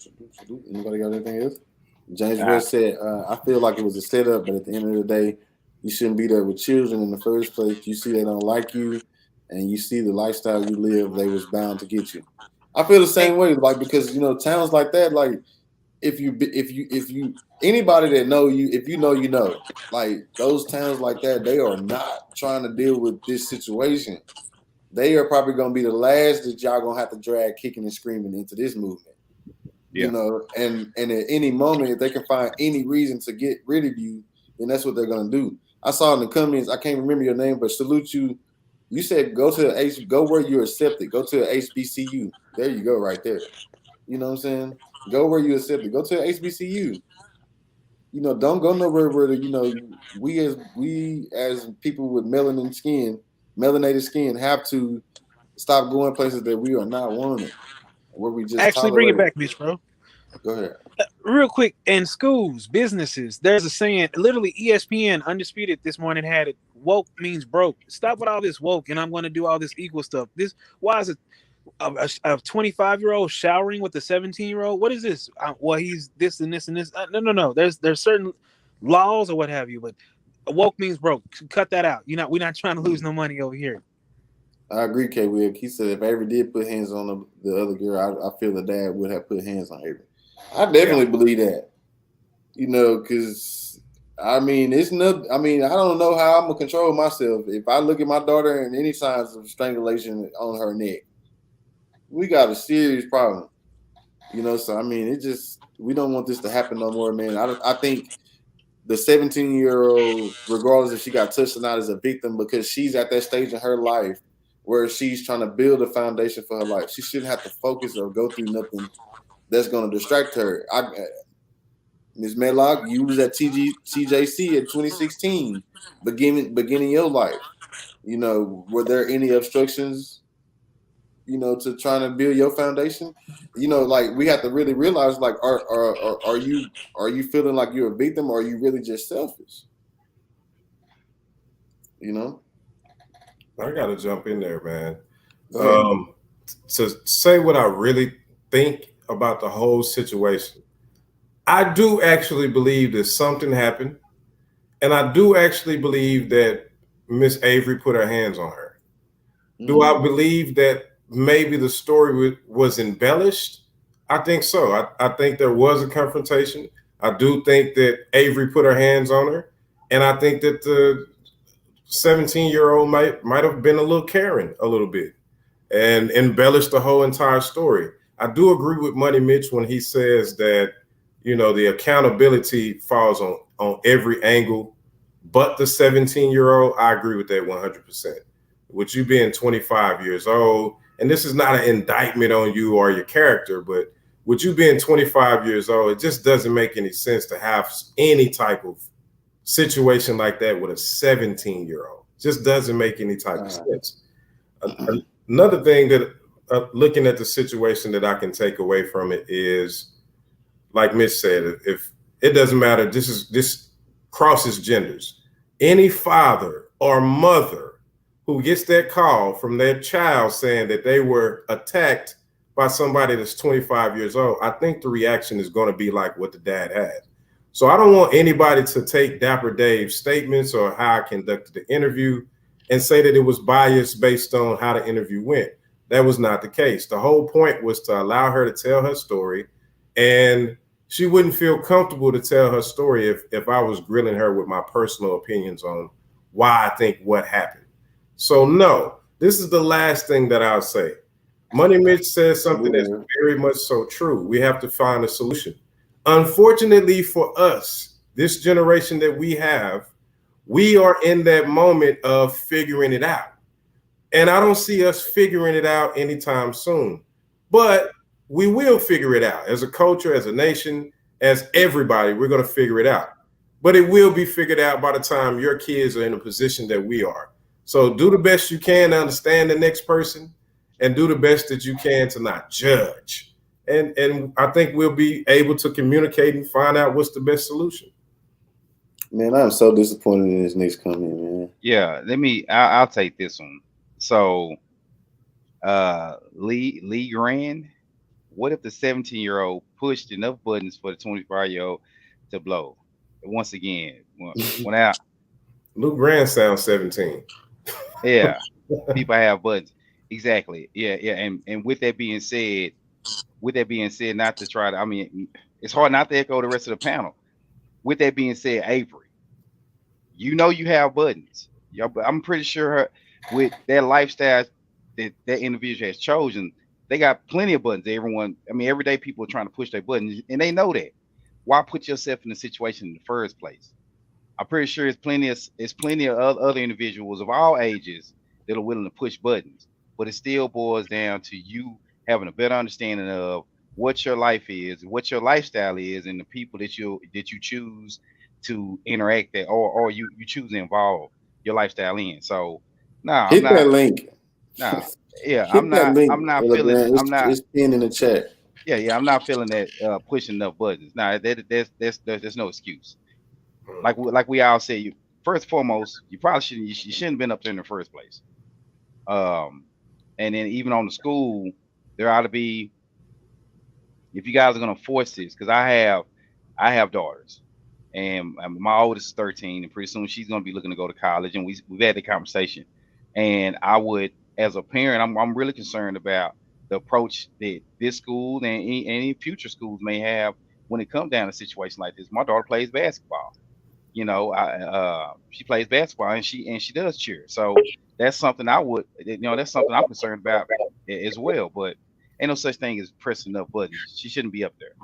Anybody got anything else? James West said, I feel like it was a setup, but at the end of the day, you shouldn't be there with children in the first place. You see they don't like you, and you see the lifestyle you live, they was bound to get you. I feel the same way, like, because towns like that, like if you anybody that know you, if you know, like those towns like that, they are not trying to deal with this situation. They are probably gonna be the last that y'all gonna have to drag kicking and screaming into this movement. Yeah. And at any moment, if they can find any reason to get rid of you, then that's what they're gonna do. I saw in the comments, I can't remember your name, but salute you. You said go where you're accepted. Go to a HBCU. There you go, right there. You know what I'm saying? Go where you're accepted. Go to a HBCU. Don't go nowhere where we as people with melanated skin have to stop going places that we are not wanted, where we just Actually, bring it tolerate. back, Mitch, bro. Go ahead. Real quick, in schools, businesses, there's a saying, literally ESPN Undisputed this morning had it, woke means broke. Stop with all this woke and I'm going to do all this equal stuff. Why is it a 25-year-old showering with a 17-year-old? What is this? Well, he's this and this and this. No. There's certain laws or what have you, but woke means broke. Cut that out. We're not trying to lose no money over here. I agree, K. Will. He said if Avery did put hands on the other girl, I feel the dad would have put hands on Avery. I definitely believe that. Because it's not. I don't know how I'm gonna control myself if I look at my daughter and any signs of strangulation on her neck. We got a serious problem. So it just, we don't want this to happen no more, man. I think the 17-year-old, regardless if she got touched or not, is a victim because she's at that stage in her life where she's trying to build a foundation for her life. She shouldn't have to focus or go through nothing that's going to distract her. Ms. Medlock, you was at TJC in 2016, beginning your life. Were there any obstructions, to trying to build your foundation? Like we have to really realize, like, are you feeling like you're a victim, or are you really just selfish? I gotta jump in there, man. To say what I really think about the whole situation, I do actually believe that something happened, and I do actually believe that Miss Avery put her hands on her. Do I believe that maybe the story was embellished? I think so. I think there was a confrontation. I do think that Avery put her hands on her, and I think that the 17-year-old might have been a little caring a little bit and embellished the whole entire story. I do agree with Money Mitch when he says that, the accountability falls on every angle, but the 17-year-old, I agree with that 100%. With you being 25 years old, and this is not an indictment on you or your character, but with you being 25 years old, it just doesn't make any sense to have any type of situation like that with a 17-year-old. Just doesn't make any type of sense. Another thing that looking at the situation that I can take away from it is, like Mitch said, if it doesn't matter, this crosses genders. Any father or mother who gets that call from their child saying that they were attacked by somebody that's 25 years old, I think the reaction is going to be like what the dad had. So I don't want anybody to take Dapper Dave's statements or how I conducted the interview and say that it was biased based on how the interview went. That was not the case. The whole point was to allow her to tell her story, and she wouldn't feel comfortable to tell her story if I was grilling her with my personal opinions on why I think what happened. So no, this is the last thing that I'll say. Money Mitch says something that's very much so true. We have to find a solution. Unfortunately for us, this generation that we have, we are in that moment of figuring it out. And I don't see us figuring it out anytime soon. But we will figure it out. As a culture, as a nation, as everybody, we're going to figure it out. but it will be figured out by the time your kids are in a position that we are. So do the best you can to understand the next person, and do the best that you can to not judge. And I think we'll be able to communicate and find out what's the best solution. Man, I'm so disappointed in this next comment, man. Yeah, I'll take this one. So Lee Grand, what if the 17-year-old pushed enough buttons for the 25-year-old to blow? Once again, when I Luke Grant sounds 17. yeah, people have buttons. Exactly. Yeah. And with that being said, not to try to, I mean, it's hard not to echo the rest of the panel. With that being said, Avery, you know you have buttons. I'm pretty sure with that lifestyle that individual has chosen, they got plenty of buttons. Everyday people are trying to push their buttons, and they know that. Why put yourself in a situation in the first place? I'm pretty sure it's plenty of other individuals of all ages that are willing to push buttons, but it still boils down to you having a better understanding of what your life is, what your lifestyle is, and the people that you choose to interact that, or you choose to involve your lifestyle in. So, Hit that link. I'm that link, not feeling. It's pinned in the chat. Yeah, I'm not feeling that pushing enough buttons. There's no excuse. Like we all say, you first and foremost, you probably shouldn't have been up there in the first place. And then even on the school, there ought to be, if you guys are gonna force this, because I have daughters, and my oldest is 13, and pretty soon she's gonna be looking to go to college, and we've had the conversation, and I would, as a parent, I'm really concerned about the approach that this school and any future schools may have when it comes down to a situation like this. My daughter plays basketball. She plays basketball and she does cheer. So that's something that's something I'm concerned about as well. But ain't no such thing as pressing enough buttons. She shouldn't be up there.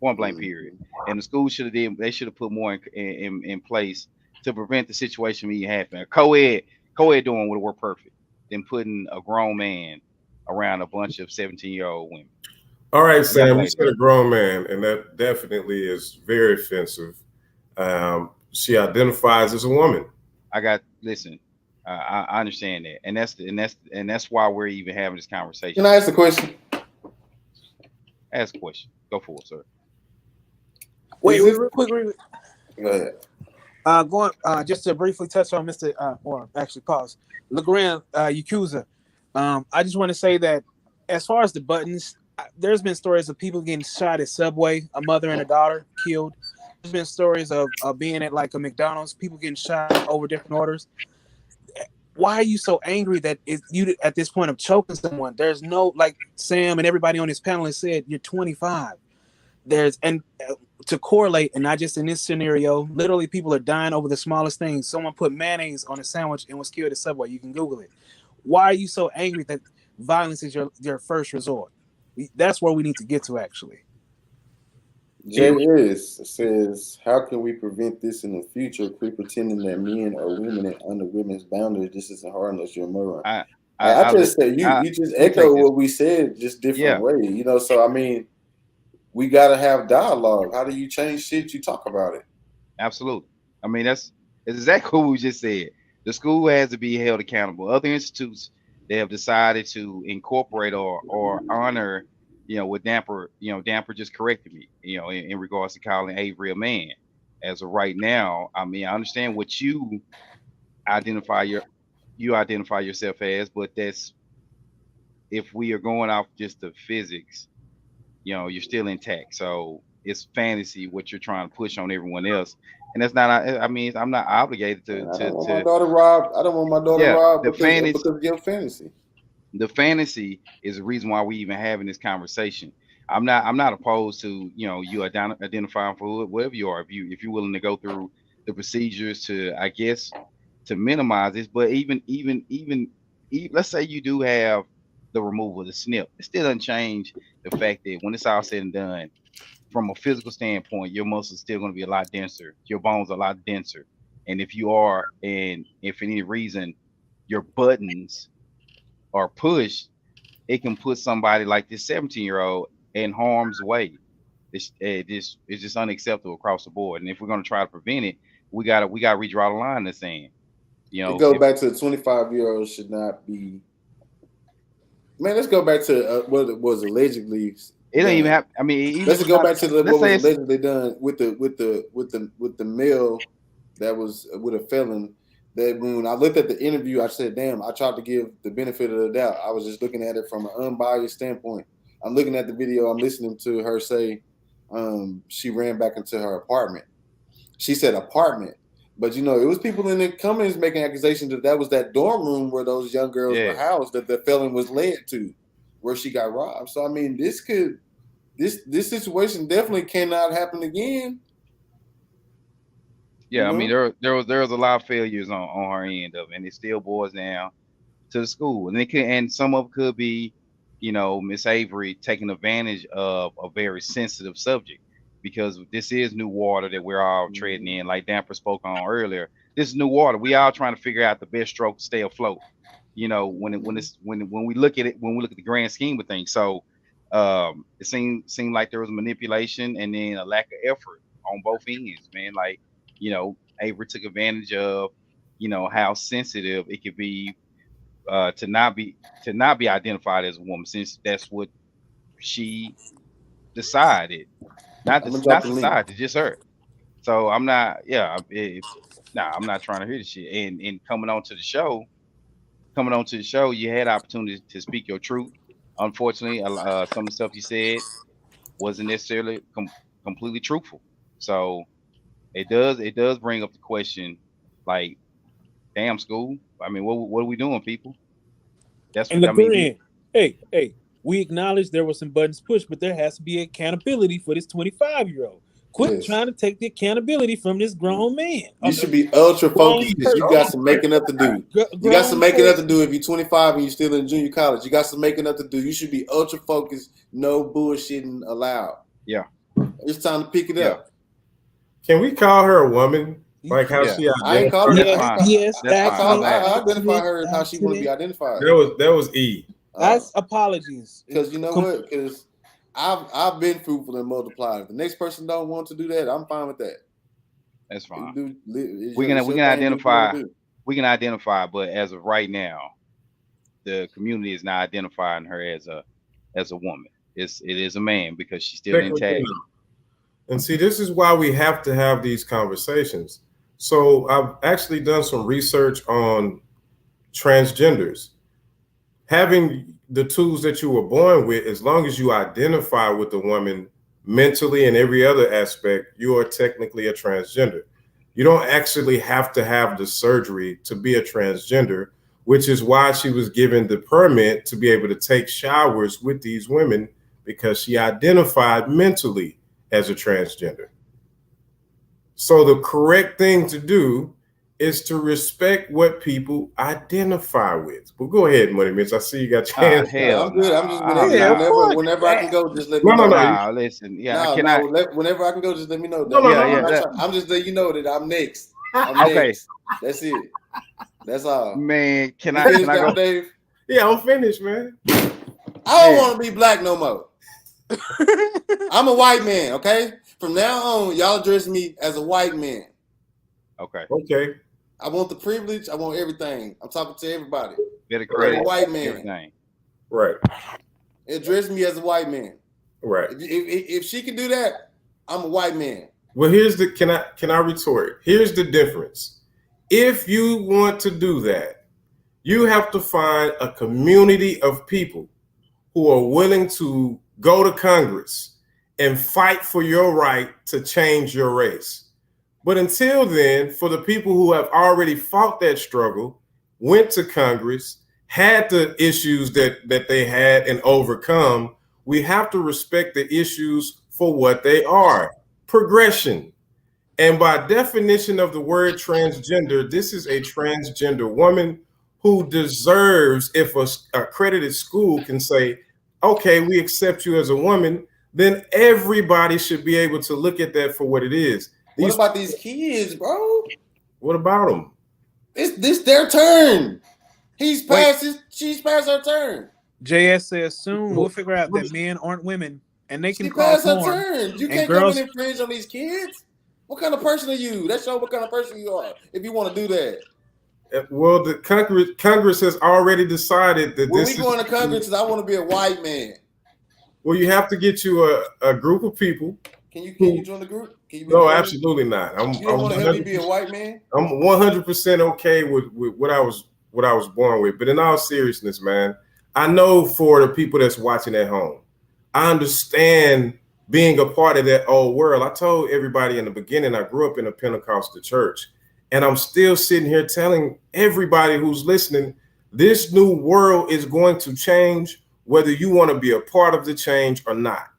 Point blank period. And the school should have put more in place to prevent the situation from even happening. Co-ed doing would work perfect than putting a grown man around a bunch of 17-year-old women. All right, Sam, you said a grown man, and that definitely is very offensive. She identifies as a woman. I understand that, and that's why we're even having this conversation. Can I ask a question? Ask a question. Go for it, sir. Wait, real quick. Go ahead. Just to briefly touch on Mr. Or actually pause. LeGrand Yakuza. I just want to say that as far as the buttons, there's been stories of people getting shot at Subway, a mother and a daughter killed. There's been stories of being at like a McDonald's, people getting shot over different orders. Why are you so angry that you at this point of choking someone? There's no, like Sam and everybody on this panel has said, you're 25. To correlate, and not just in this scenario, literally people are dying over the smallest things. Someone put mayonnaise on a sandwich and was killed at Subway. You can Google it. Why are you so angry that violence is your first resort? That's where we need to get to, actually. Jay says, how can we prevent this in the future? Quit pretending that men are women and under women's boundaries. This isn't hard unless you're a moron. I just said you just echo what we said, just different way. So I mean, we gotta have dialogue. How do you change shit? You talk about it. Absolutely. I mean, that's exactly what we just said. The school has to be held accountable. Other institutes, they have decided to incorporate or honor, what Damper just corrected me, in regards to calling Avery a man. As of right now, I mean, I understand what you identify yourself as, but that's, if we are going off just the physics, you're still intact. So it's fantasy what you're trying to push on everyone else. And that's not, I mean, I'm not obligated to. I don't want my daughter robbed. I don't want my daughter robbed because of your fantasy. The fantasy is the reason why we even having this conversation. I'm not opposed to, you identifying for whatever you are. If you're willing to go through the procedures to, I guess, to minimize this, but even let's say you do have the removal of the snip, it still doesn't change the fact that when it's all said and done, from a physical standpoint, your muscles still going to be a lot denser. Your bones are a lot denser. And if for any reason your buttons are pushed, it can put somebody like this 17-year-old in harm's way. it's just unacceptable across the board. And if we're going to try to prevent it, we got to redraw the line in the sand. You know, it go back to the 25-year-olds should not be. Man, let's go back to what it was allegedly. It don't even have. I mean, let's go back to what was allegedly done with the male that was with a felon. That when I looked at the interview, I said, "Damn!" I tried to give the benefit of the doubt. I was just looking at it from an unbiased standpoint. I'm looking at the video. I'm listening to her say she ran back into her apartment. She said apartment. But, you know, it was people in the comments making accusations that was that dorm room where those young girls were housed that the felon was led to, where she got robbed. So, I mean, this situation definitely cannot happen again. Yeah, I mean, there was a lot of failures on her end of it, and it still boils down to the school. And some of it could be, you know, Miss Avery taking advantage of a very sensitive subject. Because this is new water that we're all treading in, like Damper spoke on earlier. This is new water. We all trying to figure out the best stroke to stay afloat. You know, when we look at it, when we look at the grand scheme of things. So it seemed like there was manipulation and then a lack of effort on both ends, man. Like, you know, Avery took advantage of, you know, how sensitive it could be to not be identified as a woman, since that's what she decided. Not society, just her. So I'm not, I'm not trying to hear this shit. And coming on to the show, you had opportunity to speak your truth. Unfortunately, some of the stuff you said wasn't necessarily completely truthful. So it does bring up the question, like, damn, school. I mean, what are we doing, people? That's what I mean. Hey. We acknowledge there were some buttons pushed, but there has to be accountability for this 25-year-old. Quit trying to take the accountability from this grown man. You should be ultra focused. You got some making up to do. You got some making up to do. If you're 25 and you're still in junior college, you got some making up to do. You should be ultra focused. No bullshitting allowed. Yeah. It's time to pick it up. Can we call her a woman? Like how she identified? I ain't calling her. Yes, I identify her how she want to be identified. That was E. That's apologies. Because you know what? Because I've been fruitful and multiplied. If the next person don't want to do that, I'm fine with that. That's fine. We can identify. We can identify, but as of right now, the community is not identifying her as a woman. It is a man because she's still intact. And see, this is why we have to have these conversations. So I've actually done some research on transgenders. Having the tools that you were born with, as long as you identify with the woman mentally and every other aspect, you are technically a transgender. You don't actually have to have the surgery to be a transgender, which is why she was given the permit to be able to take showers with these women, because she identified mentally as a transgender. So the correct thing to do is to respect what people identify with. But go ahead, Money Mitch. I see you got your hands. I'm good. I'm just whenever I can go, just let me know. No, listen. Whenever I can go, just let me know. I'm just letting you know that I'm next. Next. That's it. That's all. Man, can I go, Dave? Yeah, I'm finished, man. I don't want to be black no more. I'm a white man, okay? From now on, y'all address me as a white man. Okay. I want the privilege. I want everything. I'm talking to everybody. Bit of credit. I'm a white man. Everything. Right. Address me as a white man. Right. If she can do that, I'm a white man. Well, can I retort? Here's the difference. If you want to do that, you have to find a community of people who are willing to go to Congress and fight for your right to change your race. But until then, for the people who have already fought that struggle, went to Congress, had the issues that they had and overcome, we have to respect the issues for what they are. Progression. And by definition of the word transgender, this is a transgender woman who deserves, if a accredited school can say, okay, we accept you as a woman, then everybody should be able to look at that for what it is. What about these kids, bro? What about them? This their turn. She's past her turn. JS says soon we'll figure out that men aren't women. and they She can call passed her porn. turn. You And can't girls, come in and infringe on these kids. What kind of person are you? That show what kind of person you are if you want to do that. Well, the Congress has already decided that When this we go is. into Congress, I want to be a white man. Well, you have to get you a group of people. Can you join the group? Can you be No, part of it? absolutely not. You don't want to help me be a white man? I'm 100% okay with what I was born with. But in all seriousness, man, I know for the people that's watching at home, I understand being a part of that old world. I told everybody in the beginning, I grew up in a Pentecostal church, and I'm still sitting here telling everybody who's listening, this new world is going to change whether you want to be a part of the change or not.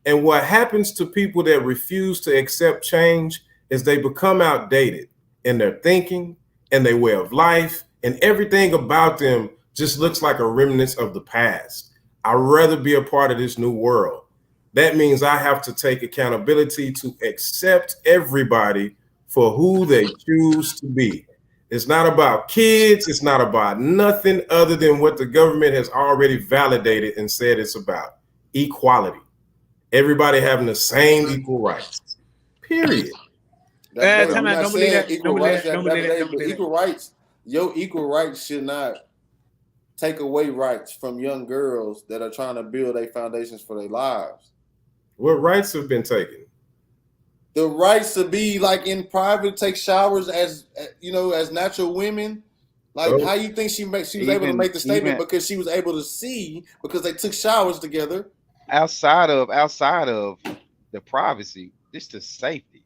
And what happens to people that refuse to accept change is they become outdated in their thinking and their way of life, and everything about them just looks like a remnant of the past. I'd rather be a part of this new world. That means I have to take accountability to accept everybody for who they choose to be. It's not about kids. It's not about nothing other than what the government has already validated and said it's about: equality. Everybody having the same equal rights. Period. That's time I'm out. not Don't believe saying that. equal Don't believe rights that. Don't every believe that. day, Don't but believe that. equal rights, your equal rights should not take away rights from young girls that are trying to build their foundations for their lives. What rights have been taken? The rights to be like in private, take showers as as natural women. Like how you think she was able to make the statement because she was able to see because they took showers together. Outside of the privacy, it's the safety.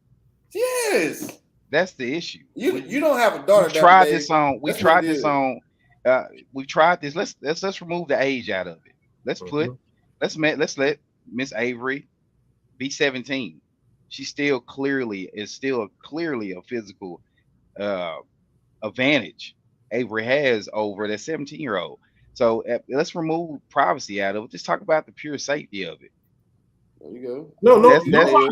Yes. That's the issue. You don't have a daughter. We tried this on. We tried this. Let's remove the age out of it. Let's let Miss Avery be 17. She still clearly a physical advantage Avery has over that 17-year-old. So let's remove privacy out of it. Just talk about the pure safety of it. There you go.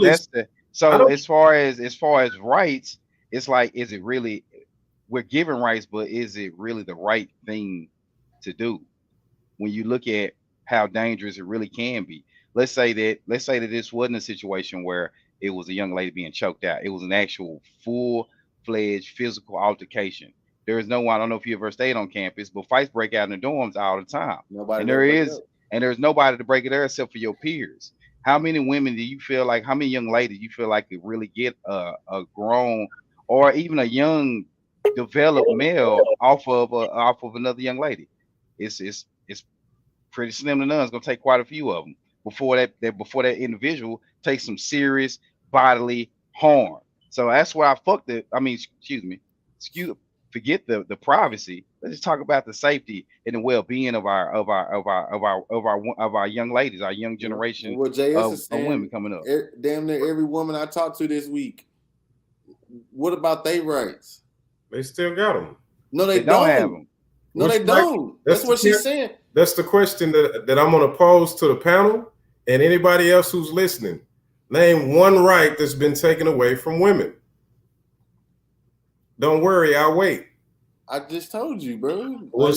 That's the. So as far as rights, it's like, is it really? We're given rights, but is it really the right thing to do? When you look at how dangerous it really can be. Let's say that this wasn't a situation where it was a young lady being choked out. It was an actual full-fledged physical altercation. There is no one. I don't know if you ever stayed on campus, but fights break out in the dorms all the time. There's nobody to break it there except for your peers. How many women do you feel like? How many young ladies do you feel like could really get a grown or even a young developed male off of another young lady? It's pretty slim to none. It's gonna take quite a few of them before that individual takes some serious bodily harm. So that's why forget the privacy. Let's just talk about the safety and the well-being of our young ladies, our young generation of women coming up. Damn near every woman I talked to this week. What about their rights? They still got them. No, they don't have them. No, they don't. That's what she's saying. That's the question that I'm going to pose to the panel and anybody else who's listening. Name one right that's been taken away from women. Don't worry, I'll wait. I just told you, bro. Will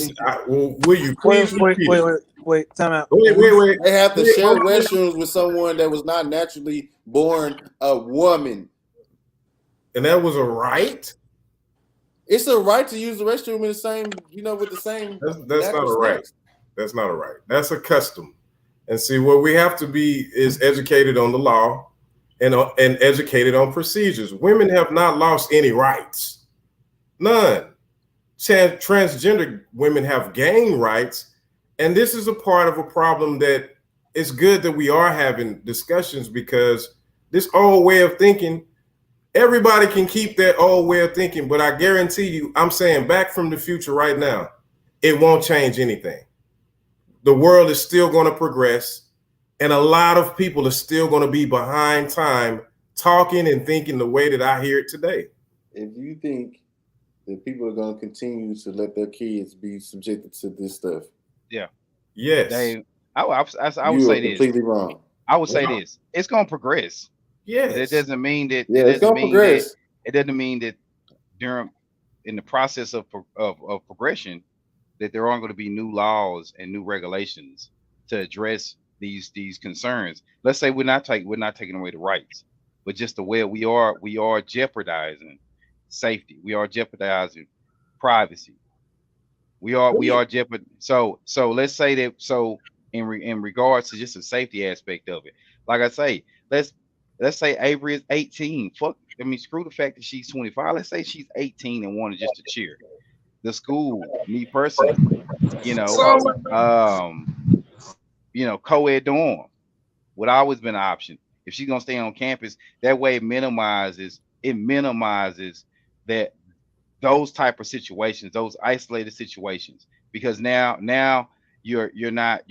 you please wait, time out. Wait. They have to share restrooms with someone that was not naturally born a woman. And that was a right? It's a right to use the restroom in the same, with the same. That's not a right. That's not a right. That's a custom. And see, what we have to be is educated on the law and educated on procedures. Women have not lost any rights. None. Transgender women have gained rights. And this is a part of a problem that it's good that we are having discussions, because this old way of thinking, everybody can keep that old way of thinking, but I guarantee you, I'm saying back from the future right now, it won't change anything. The world is still going to progress, and a lot of people are still going to be behind time talking and thinking the way that I hear it today. If you think that people are going to continue to let their kids be subjected to this stuff, yes, I would say this. Completely wrong. I would say this. It's going to progress. Yes. It doesn't mean that. It's going to progress. It doesn't mean that in the process of progression, that there aren't going to be new laws and new regulations to address these concerns. Let's say we're not taking away the rights, but just the way we are jeopardizing safety. We are jeopardizing privacy. We are jeopard. So let's say that. So in regards to just the safety aspect of it, like I say, let's say Avery is 18. Fuck, I mean, screw the fact that she's 25. Let's say she's 18 and wanted just to cheer. The school, me personally, you know, um, co-ed dorm would always been an option. If she's gonna stay on campus, that way it minimizes that those type of situations, those isolated situations, because now you're not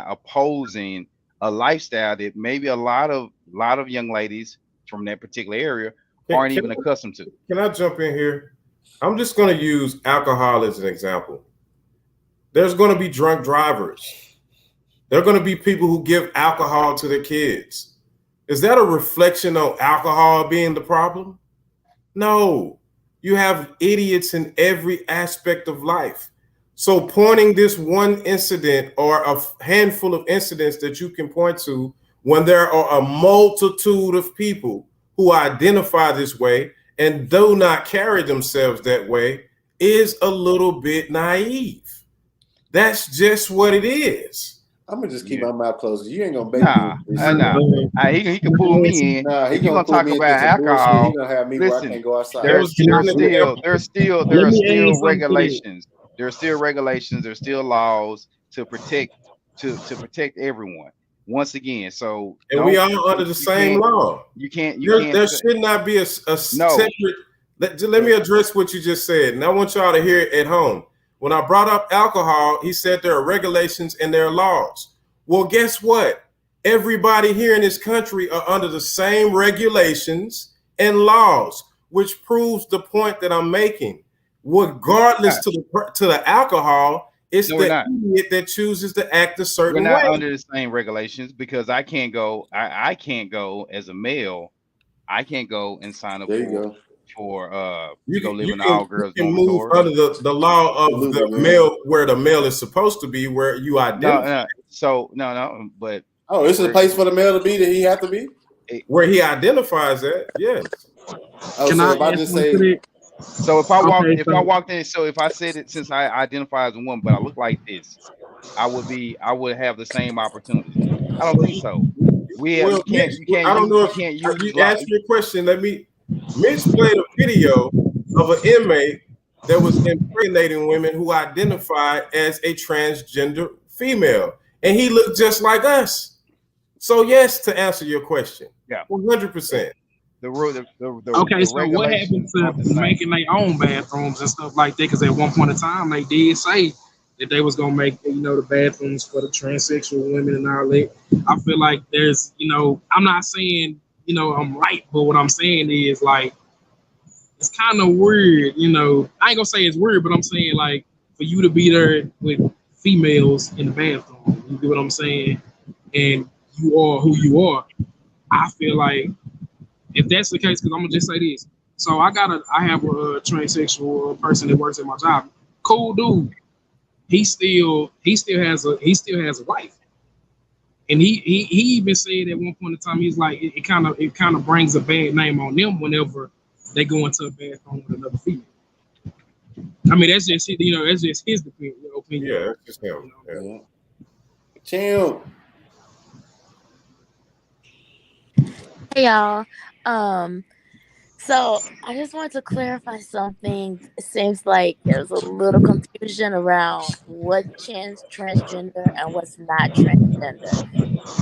opposing a lifestyle that maybe a lot of young ladies from that particular area Can, aren't can, even accustomed to. can I jump in here? I'm just going to use alcohol as an example. There's going to be drunk drivers. There are going to be people who give alcohol to their kids. Is that a reflection on alcohol being the problem? No. You have idiots in every aspect of life. So pointing this one incident or a handful of incidents that you can point to when there are a multitude of people who identify this way and do not carry themselves that way is a little bit naive. That's just what it is. I'm gonna just keep Yeah. my mouth closed. You ain't gonna bait Nah, me. nah. He can pull me in. Nah, he If you're gonna gonna pull talk me into about some bullshit. He alcohol, gonna have me where I listen, can't go outside. It was there's just an still example. there are Let me still add something to that. regulations, there's still laws to protect everyone. Once again, so And we don't all under the you same can't law. you can't you There, can't there say should not be a no. separate. Let me address what you just said, and I want y'all to hear it at home. When I brought up alcohol, he said there are regulations and there are laws. Well, guess what? Everybody here in this country are under the same regulations and laws, which proves the point that I'm making. Regardless to the alcohol, it's No, we're the not. idiot that chooses to act a We're certain not way. under the same regulations because I can't go as a male. I can't go and sign up There you go. You to go can live you in an can all you girls can move dormitory. under the law of the Absolutely, man. male where the male is supposed to be, where you identify No, so no, but Oh, this is a place for the male to be that he have to be. where he identifies at. Yes. Oh, Can so I if I add just something to say, that? so if I Okay, so walked in, so if I said it, since I identify as a woman, but I look like this, I would have the same opportunity. I don't think so. Well, You Mitch, can't you can't I don't use know you if can't you use asked me a question. Mitch played a video of an inmate that was impregnating women who identified as a transgender female, and he looked just like us. So yes, to answer your question, yeah 100%. the rule okay, the so what happened regulations to aren't the same. making their own bathrooms and stuff like that? Because at one point in time, they did say that they was gonna make the bathrooms for the transsexual women and all that. I feel like there's I'm not saying I'm right, but what I'm saying is like it's kind of weird. I ain't gonna say it's weird, but I'm saying like for you to be there with females in the bathroom, you get what I'm saying, and you are who you are. I feel like if that's the case, because I'm gonna just say this. So I have a transsexual person that works at my job. Cool dude. He still has a wife, and he even said at one point in time he's like it kind of brings a bad name on them whenever they go into a bathroom with another female. I mean that's just his opinion. Yeah, that's just him. Yeah. yeah. Chill. Hey y'all. So I just wanted to clarify something. It seems like there's a little confusion around what's transgender and what's not transgender.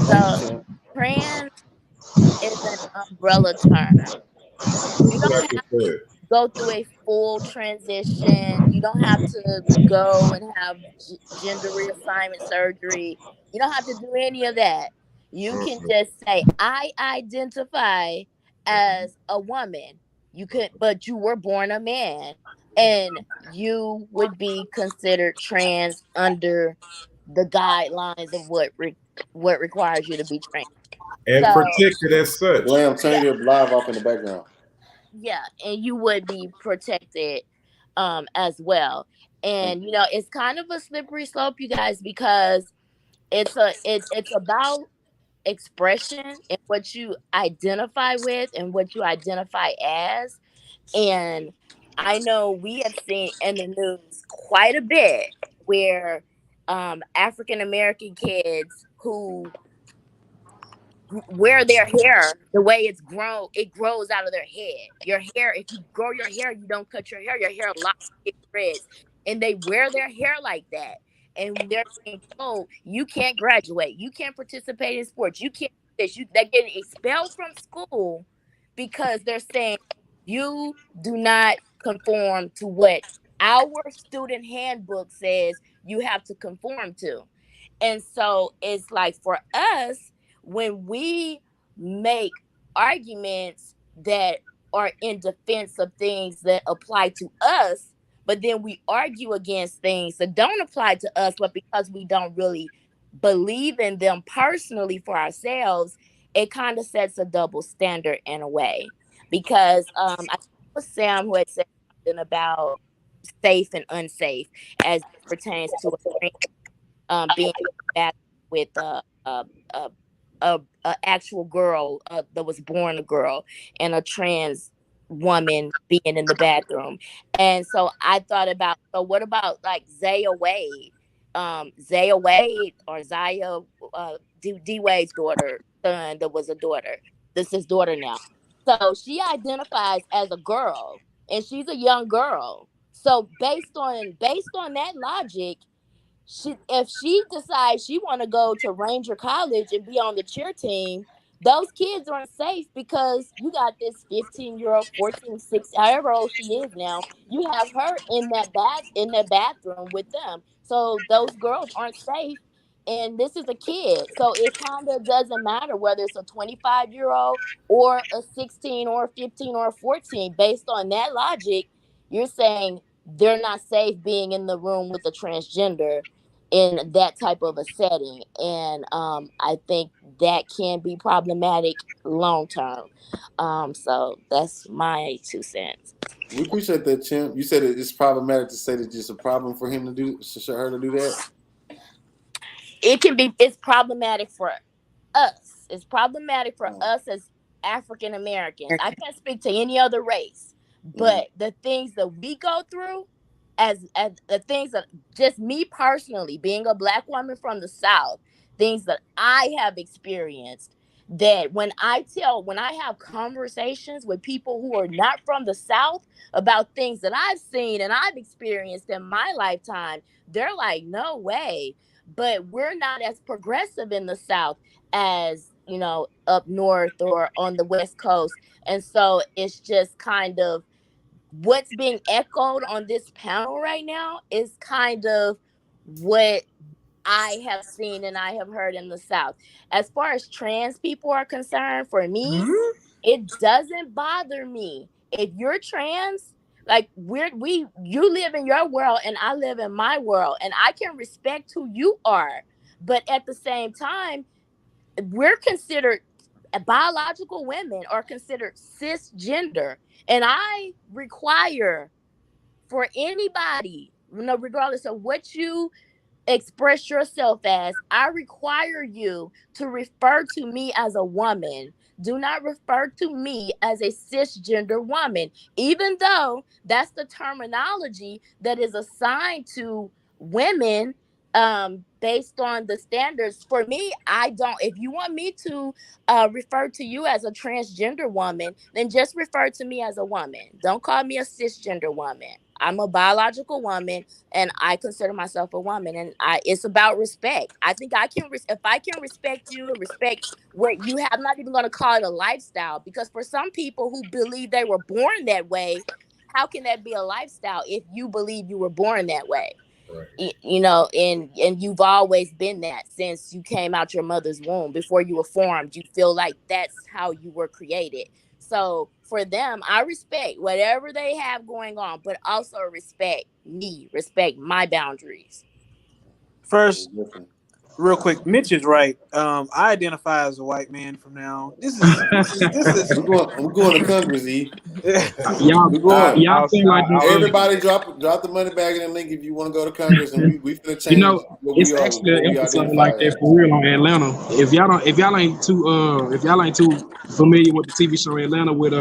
So trans is an umbrella term. You don't Like have I said. to go through a full transition. You don't have to go and have gender reassignment surgery. You don't have to do any of that. You can Mhm. just say, I identify as a woman. You could, but you were born a man, and you would be considered trans under the guidelines of what requires you to be trans. And So protected as such. Lamb, turn yeah, your live off in the background. yeah, and you would be protected as well. Thank And it's kind of a slippery slope, you guys, because it's about expression and what you identify with and what you identify as. And I know we have seen in the news quite a bit where African American kids who wear their hair the way it's grown, it grows out of their head. Your hair, if you grow your hair, you don't cut your hair locks, it dreads, and they wear their hair like that. And they're being told you can't graduate, you can't participate in sports, you can't do this. They're getting expelled from school because they're saying you do not conform to what our student handbook says you have to conform to. And so it's like for us, when we make arguments that are in defense of things that apply to us, but then we argue against things that don't apply to us, but because we don't really believe in them personally for ourselves, it kind of sets a double standard in a way. Because I think it was Sam who had said something about safe and unsafe as it pertains to a being back with a, a actual girl that was born a girl and a trans woman being in the bathroom. And so I thought about, so what about like Zaya Wade? Zaya Wade or Zaya D Wade's daughter, son that was a daughter. This is daughter now. So she identifies as a girl and she's a young girl. So based on that logic, if she decides she want to go to Ranger College and be on the cheer team, those kids aren't safe because you got this 15-year-old, 14, 16, however old she is now. You have her in that bathroom with them. So those girls aren't safe. And this is a kid. So it kind of doesn't matter whether it's a 25-year-old or a 16 or a 15 or a 14. Based on that logic, you're saying they're not safe being in the room with a transgender in that type of a setting. And I think that can be problematic long term. So that's my 2 cents. We appreciate that, Chimp. You said it's problematic to say that it's a problem for him to do, for her to do that. It's problematic for us. It's problematic for us as African Americans. I can't speak to any other race, but the things that we go through as the things that just me personally, being a Black woman from the South, things that I have experienced, that when I have conversations with people who are not from the South about things that I've seen and I've experienced in my lifetime, they're like, no way. But we're not as progressive in the South as, up north or on the West Coast. And so it's just kind of what's being echoed on this panel right now is kind of what I have seen and I have heard in the South. As far as trans people are concerned, for me, it doesn't bother me. If you're trans, like you live in your world and I live in my world, and I can respect who you are. But at the same time, we're considered biological women are considered cisgender. And I require for anybody, regardless of what you express yourself as, I require you to refer to me as a woman. Do not refer to me as a cisgender woman, even though that's the terminology that is assigned to women based on the standards. For me, I don't. If you want me to refer to you as a transgender woman, then just refer to me as a woman. Don't call me a cisgender woman. I'm a biological woman and I consider myself a woman, and it's about respect. I think if I can respect you and respect what you have, I'm not even going to call it a lifestyle, because for some people who believe they were born that way, how can that be a lifestyle if you believe you were born that way? Right. And you've always been that since you came out your mother's womb. Before you were formed, you feel like that's how you were created. So for them, I respect whatever they have going on, but also respect me, respect my boundaries. First, Real quick, Mitch is right. I identify as a white man from now on. This is. We're going to Congress, E. Y'all, We're going. y'all seem like Everybody drop the money bag in the link if you want to go to Congress, and we finna change you know, what it's we are. actually What an we episode identify like that as. for real on Atlanta. If y'all ain't too familiar with the TV show Atlanta with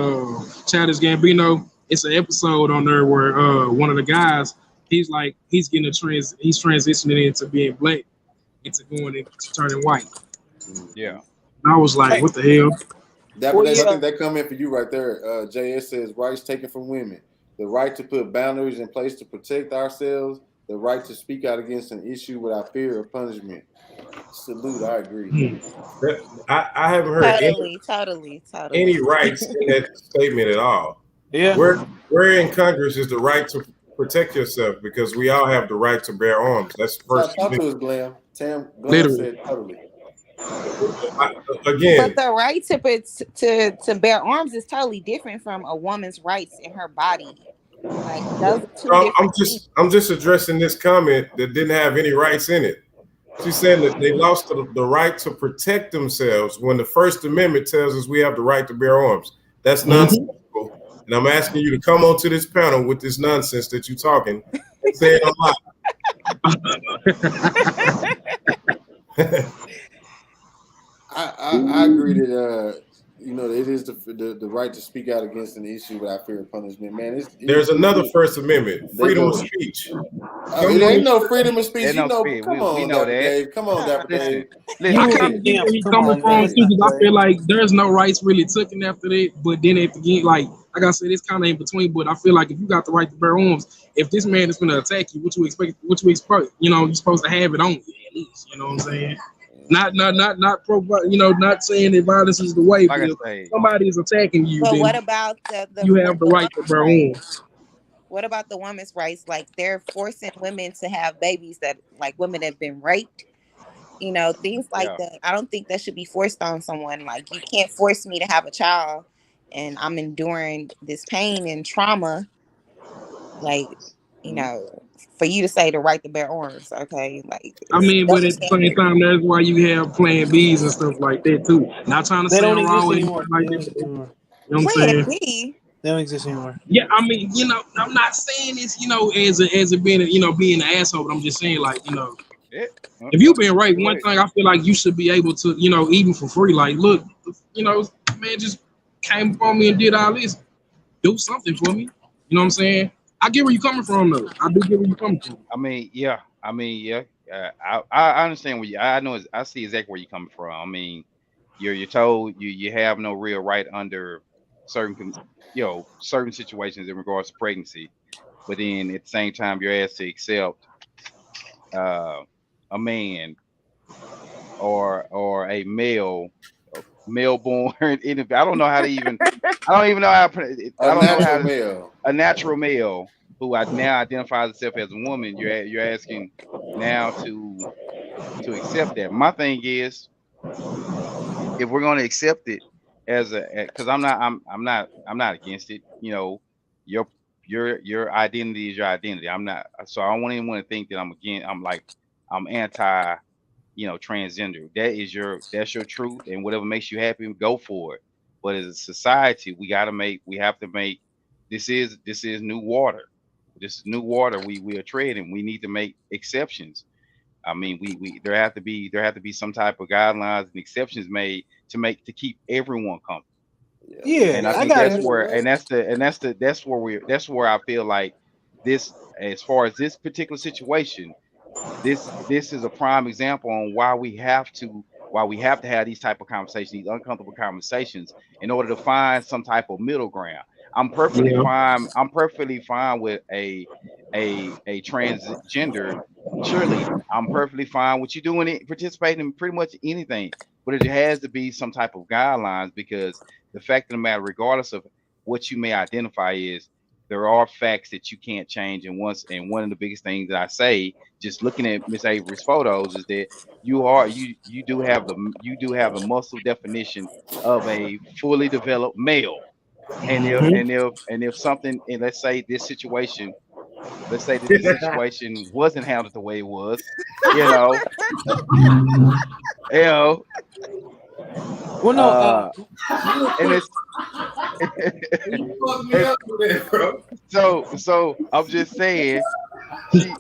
Childish Gambino, it's an episode on there where one of the guys he's transitioning into being black, into going into turning white. Yeah. And I was like, what the hell? Dapper Dave, I think that comment for you right there. JS says rights taken from women, the right to put boundaries in place to protect ourselves, the right to speak out against an issue without fear of punishment. Salute, I agree. I haven't heard Totally. any rights in that statement at all. Yeah. Where in Congress is the right to protect yourself, because we all have the right to bear arms. That's the first. Talk to us, Glam. Glam Literally. said totally. Again, But the right to bear arms is totally different from a woman's rights in her body. Like those are two different I'm just addressing this comment that didn't have any rights in it. She's saying that they lost the right to protect themselves when the First Amendment tells us we have the right to bear arms. That's nonsensical. And I'm asking you to come onto this panel with this nonsense that you're talking and say it online. I agree that it is the right to speak out against an issue without fear of punishment. Man, there's another First Amendment, freedom of speech. It ain't no freedom of speech. Come on, Dapper Dave. Come on, Dapper Dave. I kind of get where he's coming from too, because I feel like there's no rights really taken after that. But then at the end, like I said, it's kind of in between. But I feel like if you got the right to bear arms, if this man is going to attack you, what you expect? You're supposed to have it on you at least. You know what I'm saying? Not not saying that violence is the way, but if somebody is attacking you, But then what about the you have the right to bear arms. What about the women's rights? Like they're forcing women to have babies that like women have been raped. Things like that. I don't think that should be forced on someone. Like you can't force me to have a child and I'm enduring this pain and trauma. Like, for you to say the right to bear arms, okay? Like but at the same time, that's why you have Plan Bs and stuff like that too. Not trying to say I'm wrong with anything like that. You know what I'm saying? B? They don't exist anymore. Yeah, I'm not saying this, as a being, being an asshole, but I'm just saying, like, if you've been raped, one thing I feel like you should be able to, even for free, like, look, man just came upon me and did all this. Do something for me. You know what I'm saying? I get where you're coming from, though. I do get where you're coming from. I understand where I see exactly where you're coming from. You're told you have no real right under certain situations in regards to pregnancy, but then at the same time you're asked to accept a man or a male born I don't know how to even a natural male who now identifies himself as a woman. You're asking now to accept that. My thing is, if we're going to accept it as because I'm not against it. Your identity is your identity. I'm not. So I don't want anyone to think that I'm anti, transgender. That's your truth, and whatever makes you happy, go for it. But as a society, we have to make this is new water. This is new water we are treading. We need to make exceptions. There have to be some type of guidelines and exceptions made to keep everyone comfortable. Yeah, and I think that's where I feel like this, as far as this particular situation, this is a prime example on why we have to have these type of conversations, these uncomfortable conversations, in order to find some type of middle ground. I'm perfectly fine with a transgender cheerleader. I'm perfectly fine with you doing it, participating in pretty much anything, but it has to be some type of guidelines, because the fact of the matter, regardless of what you may identify is, there are facts that you can't change. And one of the biggest things that I say, just looking at Miss Avery's photos, is that you do have the muscle definition of a fully developed male. And if something, and let's say this situation let's say that the situation wasn't handled the way it was, you know, you know, Well, no, and it's You fucked me and up with that, bro. so I'm just saying, she,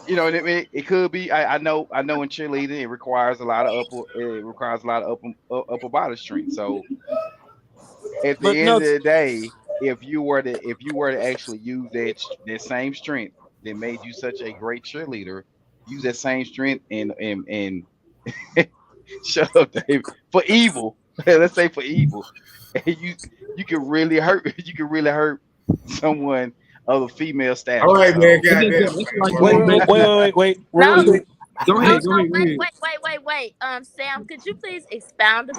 you know, and it could be. I know in cheerleading it requires a lot of upper body strength. So at but the no, end of the day, if you were to actually use that same strength that made you such a great cheerleader, use that same strength and shut up, Dave, for evil. Let's say for evil, and you can really hurt you can really hurt someone of a female All stature. right, man. So Goddamn. That's like wait, going wait, back wait, to. wait, wait, wait, real No, quick. Go oh ahead, go no, ahead, go wait, ahead. wait, wait, wait, wait. Sam, could you please expound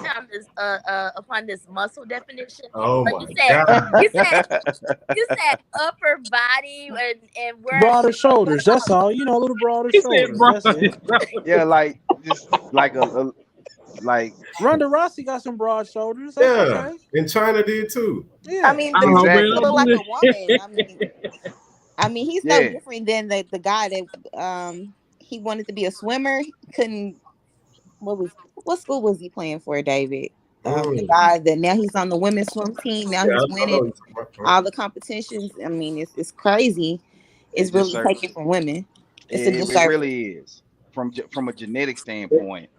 upon this muscle definition? Oh Like my God. you said, you said upper body and where Broader shoulders. That's all. You know, a little broader He said, shoulders. bro, That's it. yeah, like just like a like Ronda Rousey got some broad shoulders. That's Yeah. okay. And China did too. I Yeah. mean, but oh, he man, still exactly. look don't like do a woman. that. I mean, he's no Yeah. different than the guy that he wanted to be a swimmer. He couldn't. What school was he playing for, David? The Mm. guy that now he's on the women's swim team. Now Yeah, he's I know winning what you're talking about. all the competitions. I mean, it's crazy. It It's just really taken from women. It's a it disservice. really is from a genetic standpoint.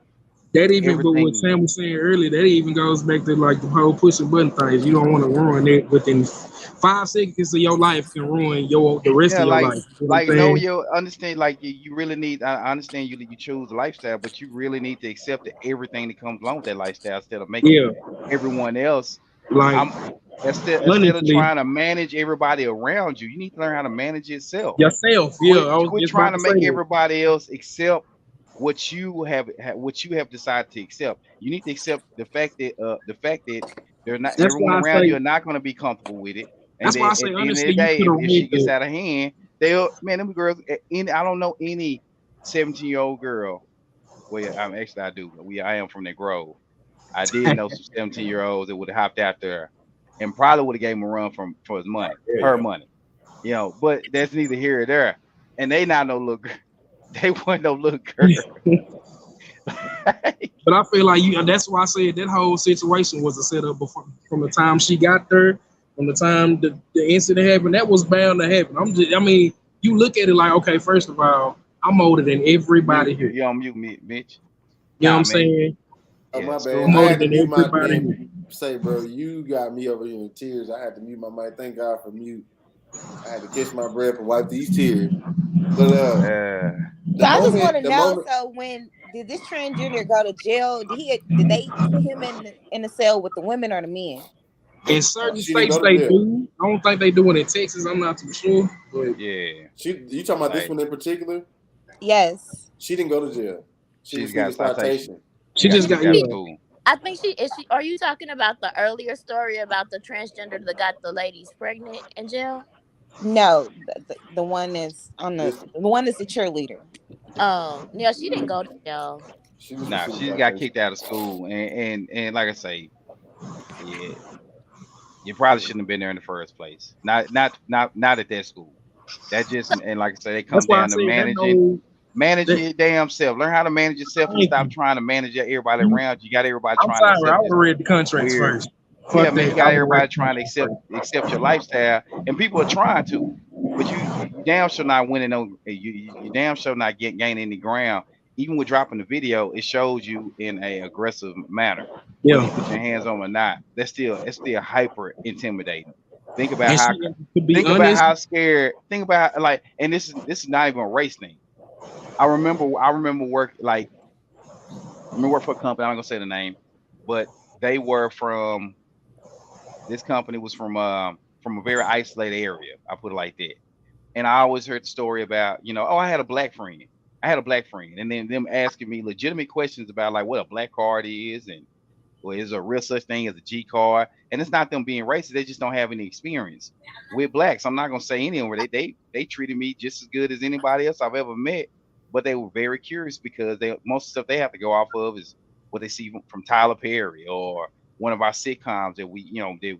That even, but what Everything, Sam was saying earlier, that even goes back to like the whole pushing button things. You don't want to ruin it within 5 seconds of your life can ruin the rest yeah, of your life. You know what like I'm know saying? your understand. Like you really need. I understand you choose a lifestyle, but you really need to accept that everything that comes along with that lifestyle instead of making Yeah, everyone else. like I'm instead of honestly, trying to manage everybody around you, you need to learn how to manage yourself. yourself. Yeah, I was Quit just trying about to to say make that. everybody else accept what you have decided to accept. You need to accept the fact that they're not That's everyone why I around you say. are not going to be comfortable with it. And That's why then I say at the end of the honestly, you day, could have if read she gets the. out of hand, they'll man them girls. I don't know any 17-year-old girl. Well, I do. I am from that grove. I did know some 17-year-olds that would have hopped out there and probably would have gave him a run for his money, Yeah, her yeah. money. You know, but that's neither here or there. And they not no little girl. They weren't no little girl. But I feel like you. That's why I said that whole situation was a setup before, from the time she got there, from the time the incident happened. That was bound to happen. I mean, you look at it like, okay, first of all, I'm older than everybody here. You on mute, Mitch. You know what Nah, I'm man. saying? Oh, Yeah, my school bad. I'm I older had to than mute my everybody here. man. Say, bro, you got me over here in tears. I had to mute my mic. Thank God for mute. I had to catch my breath and wipe these tears. But Uh, So I just want to the know. moment, So when did this transgender go to jail? Did they put him in the cell with the women or the men? In certain she didn't states, go to they jail. do. I don't think they do it in Texas. I'm not too sure, but yeah. You talking about this Like one in particular? Yes. She didn't go to jail. She she's received got a citation. citation. she just did got She's out of she? yeah. school. I think she is. She are you talking about the earlier story about the transgender that got the ladies pregnant in jail? No, the one that's This the one that's the cheerleader. Yeah, she didn't go to jail. she was Nah, receiving a she's got citation. kicked out of school, and like I say, yeah, you probably shouldn't have been there in the first place. Not at that school. That just and like I say, they That's come why I down to said that whole. manage That, your damn self. Learn how to manage yourself and thank stop you. trying to manage everybody around you. You got everybody I'm trying to sorry. I accept would this have read the contracts weird. first. Yeah, Fuck man, you that. I got would have read everybody the trying to contracts first. accept your lifestyle, and people are trying to, but you damn sure not winning. No, you damn sure not gaining any ground. Even with dropping the video, it shows you in a aggressive manner, whether you Yeah, put your hands on or not. It's still hyper intimidating. Think about and how she, to be honest, scared. Think about like, and this is not even a race thing. I remember work for a company. I'm not gonna say the name, but they were from this company was from a very isolated area. I put it like that. And I always heard the story about, oh, I had a black friend. I had a black friend, and then them asking me legitimate questions about like what a black card is, and well, is there a real such thing as a G card? And it's not them being racist; they just don't have any experience with blacks. I'm not gonna say any of them. They treated me just as good as anybody else I've ever met, but they were very curious because most of the stuff they have to go off of is what they see from Tyler Perry or one of our sitcoms that we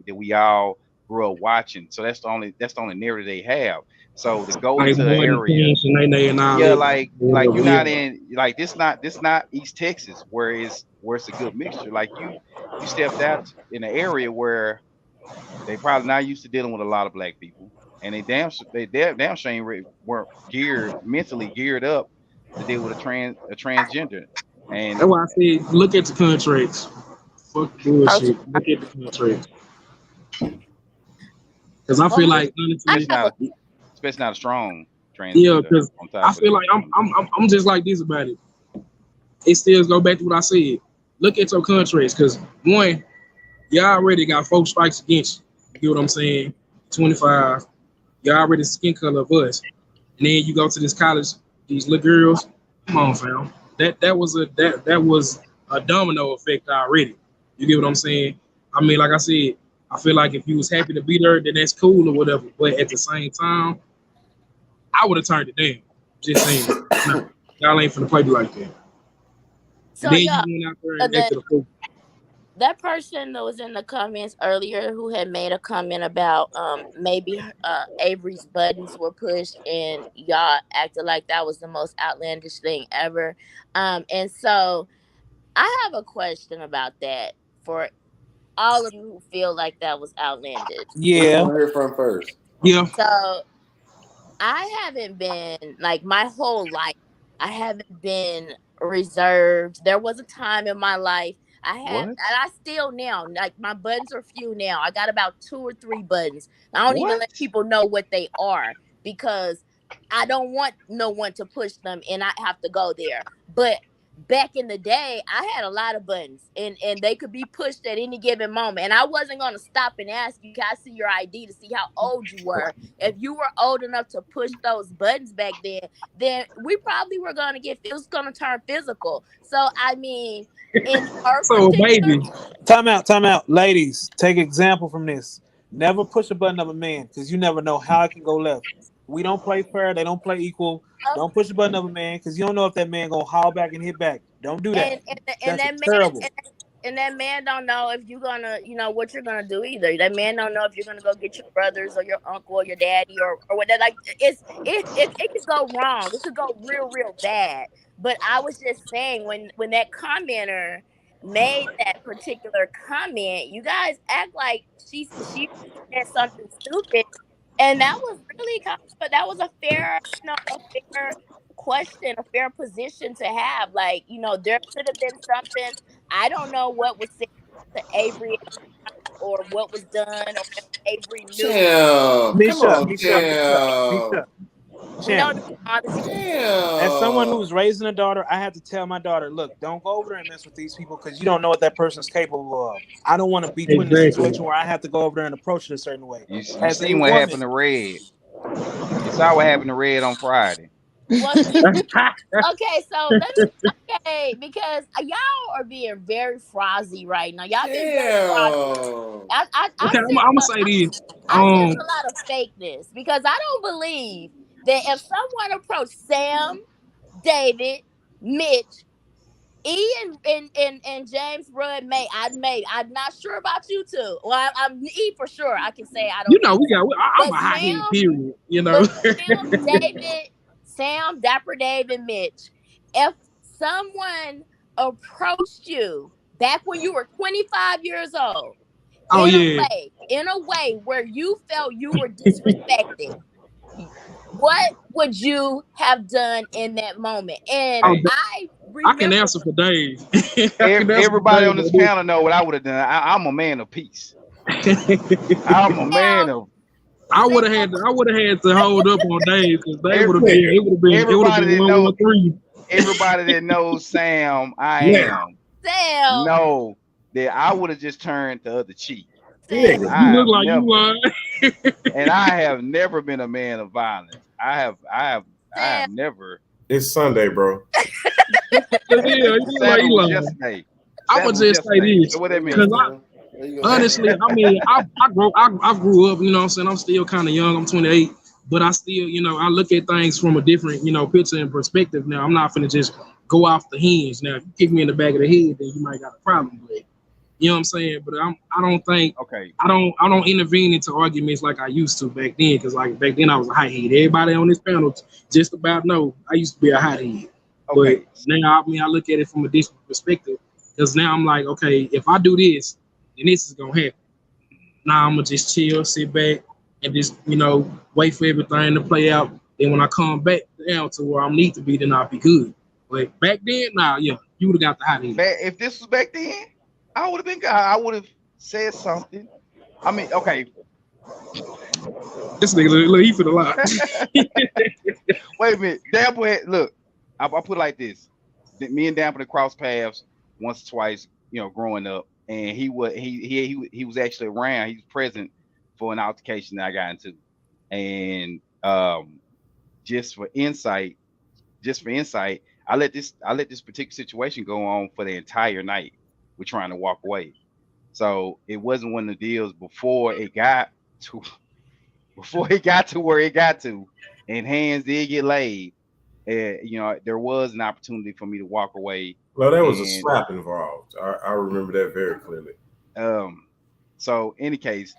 that we all grew up watching. So that's the only narrative they have. So to go Like into an boy and area, Terrance and Nene and all yeah, that. like you're Yeah. not in like this not East Texas where it's a good mixture. Like you stepped out in an area where they probably not used to dealing with a lot of black people, and they damn shame weren't mentally geared up to deal with a transgender. That's And why I said, look at the contracts. Fuck Coach, bullshit. Look at the contracts. Because I feel well, like I especially honestly, have a not a strong yeah. transgender Because on I top of feel that. like I'm just like this about it. It still go back to what I said. Look at your contracts. Because one, you already got 4 strikes against you. You get what I'm saying? 25. You already skin color of us. And then you go to this college, these little girls. Come on, fam. That was a domino effect already. You get what I'm saying? I mean, like I said, I feel like if you was happy to be there, then that's cool or whatever. But at the same time, I would have turned it down. Just saying. No, y'all ain't finna play me like that. And so then yeah. you went out there and The acted a fool. that person that was in the comments earlier who had made a comment about maybe Avery's buttons were pushed and y'all acted like that was the most outlandish thing ever. And so I have a question about that for all of you who feel like that was outlandish. Who you Yeah. want to hear from first? Yeah. So I haven't been like my whole life. I haven't been reserved. There was a time in my life I had, What? and I still now like my buttons are few now. I got about 2 or 3 buttons. I don't even What? let people know what they are because I don't want no one to push them and I have to go there. But back in the day, I had a lot of buttons and they could be pushed at any given moment. And I wasn't gonna stop and ask you, can I see your ID to see how old you were? If you were old enough to push those buttons back then we probably were gonna it was gonna turn physical. So I mean, in her So particular, baby, Time out. Ladies, take example from this. Never push a button of a man because you never know how it can go left. We don't play fair. They don't play equal. uh, Don't push a button of a man because you don't know if that man gonna haul back and hit back. Don't do that. and That's that man terrible. and that man don't know if you're gonna, what you're gonna do either. That man don't know if you're gonna go get your brothers or your uncle or your daddy or whatever. Like it could go wrong. It could go real bad. But I was just saying when that commenter made that particular comment, you guys act like she said something stupid, and that was really kind of that was a fair, a fair question, a fair position to have. Like, there could have been something. I don't know what was said to Avery or what was done or if Avery knew. Champ, come Misha, on, Misha, Misha, Champ. Misha, No, champ. no, honestly, As someone Damn. who's raising a daughter, I have to tell my daughter, look, don't go over there and mess with these people because you don't know what that person's capable of. I don't want to be put in a exactly. situation where I have to go over there and approach it a certain way. You As a seen what happened woman, to Red? You saw what happened to Red on Friday. well, okay, so let me, okay, because y'all are being very frosy right now. Y'all being very frosy. Damn. I Okay, I'm gonna say this. I sense a lot of fakeness because I don't believe that if someone approached Sam, David, Mitch, and James Rudd I'm not sure about you two. Well, I'm E for sure. I can say I You don't know, know. I'm But a hot head, Sam, period. You know. but Sam, Dapper Dave, and Mitch, if someone approached you back when you were 25 years old Oh yeah. in a way where you felt you were disrespected, what would you have done in that moment? And Oh, Hey, I I can remember answer for days. I can answer for everybody days on this on this. panel know what I would have done. I'm a man of peace. I'm a man Sam, of I would have had to hold up on Dave because they would have every, been it would have everybody been that know 1-1-3. everybody that knows Sam, I Now, am Sam, know that I would have just turned the other cheek. Sam, And you look like you I have never been a man of violence. I Sam. have never. It's Sunday, bro. yeah, you look like Sabbath was Eli. yesterday. I'm Sabbath gonna was just say yesterday. this So what There that you go, because mean? Sam. There you go, Sam. honestly, I mean, I grew up. You know, what I'm saying I'm still kind of young. I'm 28, but I still, I look at things from a different, picture and perspective. Now, I'm not finna just go off the hinge. Now, if you kick me in the back of the head, then you might got a problem. But You know what I'm saying? But I don't think Okay. I don't intervene into arguments like I used to back then, because like back then I was a hothead. Everybody on this panel just about know I used to be a hothead. But Okay. now I look at it from a different perspective, because now I'm like, okay, if I do this, then this is gonna happen. Now I'm gonna just chill, sit back, and just wait for everything to play out. Then when I come back down to where I need to be, then I'll be good. But back then, yeah, you would have got the hothead. If this was back then, I would have been. I would have said something. I mean, okay. This nigga, look, he finna lie. Wait a minute, Dample had, look. I'll put it like this: me and Dample had crossed paths once or twice, growing up, and he was actually around. He was present for an altercation that I got into, and just for insight, I let this particular situation go on for the entire night. We're trying to walk away, so it wasn't one of the deals before it got to where it got to, and hands did get laid. There was an opportunity for me to walk away. Well, there was a slap involved. I remember that very clearly. So in any case,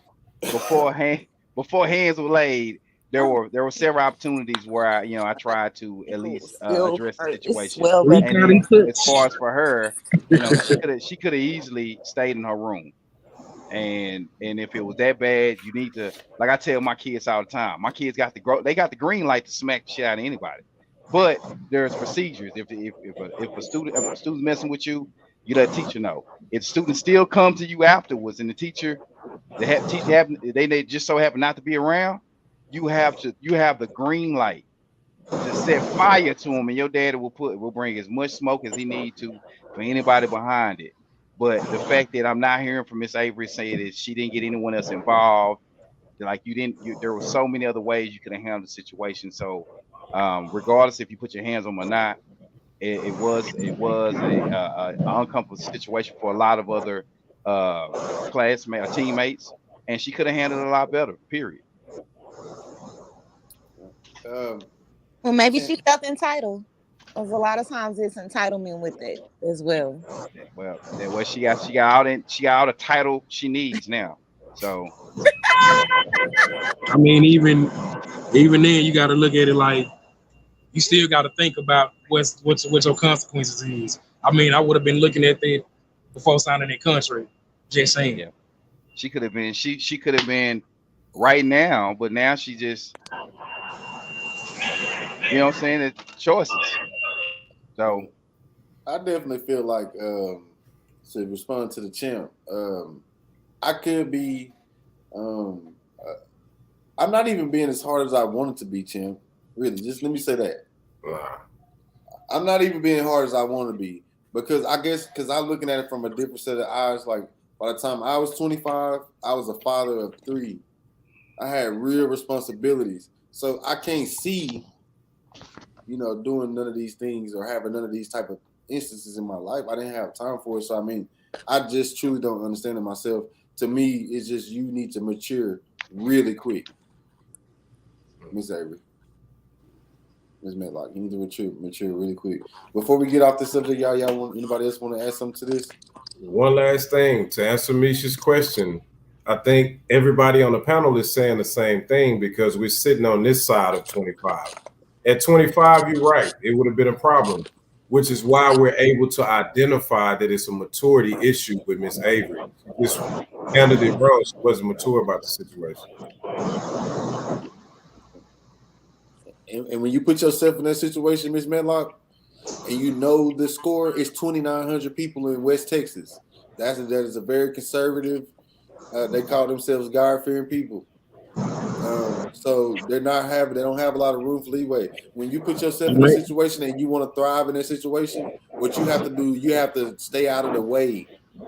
before hands were laid, there were several opportunities where I tried to at least address the situation. And then, as far as for her, she could have easily stayed in her room. And if it was that bad, you need to, like I tell my kids all the time, my kids got the green light to smack the shit out of anybody. But there's procedures. If a student's messing with you, you let the teacher know. If students still come to you afterwards, and the teacher they just so happen not to be around, you have the green light to set fire to them, and your daddy will bring as much smoke as he need to for anybody behind it. But the fact that I'm not hearing from Miss Avery saying that she didn't get anyone else involved, like there were so many other ways you could have handled the situation. So regardless if you put your hands on them or not, it was a uncomfortable situation for a lot of other classmates or teammates, and she could have handled it a lot better. Period. Well, maybe she felt entitled. Because a lot of times it's entitlement with it as well. Well, she got all the title she needs now. So I mean, even then, you got to look at it like you still got to think about what your consequences is. I mean, I would have been looking at that before signing that contract. Just saying. Yeah, she could have been. She could have been right now, but now she just, you know what I'm saying? It's choices. So I definitely feel like to respond to the champ, I could be. I'm not even being as hard as I wanted to be, champ. Really, just let me say that. I'm not even being hard as I want to be, because I guess I'm looking at it from a different set of eyes. Like, by the time I was 25, I was a father of 3. I had real responsibilities, so I can't see, doing none of these things or having none of these type of instances in my life. I didn't have time for it. So I mean, I just truly don't understand it myself. To me, it's just you need to mature really quick. Miss Avery. Ms. Medlock, you need to mature really quick. Before we get off this subject, anybody else want to add something to this? One last thing to answer Misha's question. I think everybody on the panel is saying the same thing, because we're sitting on this side of 25. At 25, you're right, it would have been a problem, which is why we're able to identify that it's a maturity issue with Miss Avery. This handled it wrong. She wasn't mature about the situation. And when you put yourself in that situation, Miss Medlock, and you know the score is 2,900 people in West Texas, that is a very conservative. They call themselves God-fearing people. So they don't have a lot of room for leeway. When you put yourself in a situation and you want to thrive in that situation, what you have to do, you have to stay out of the way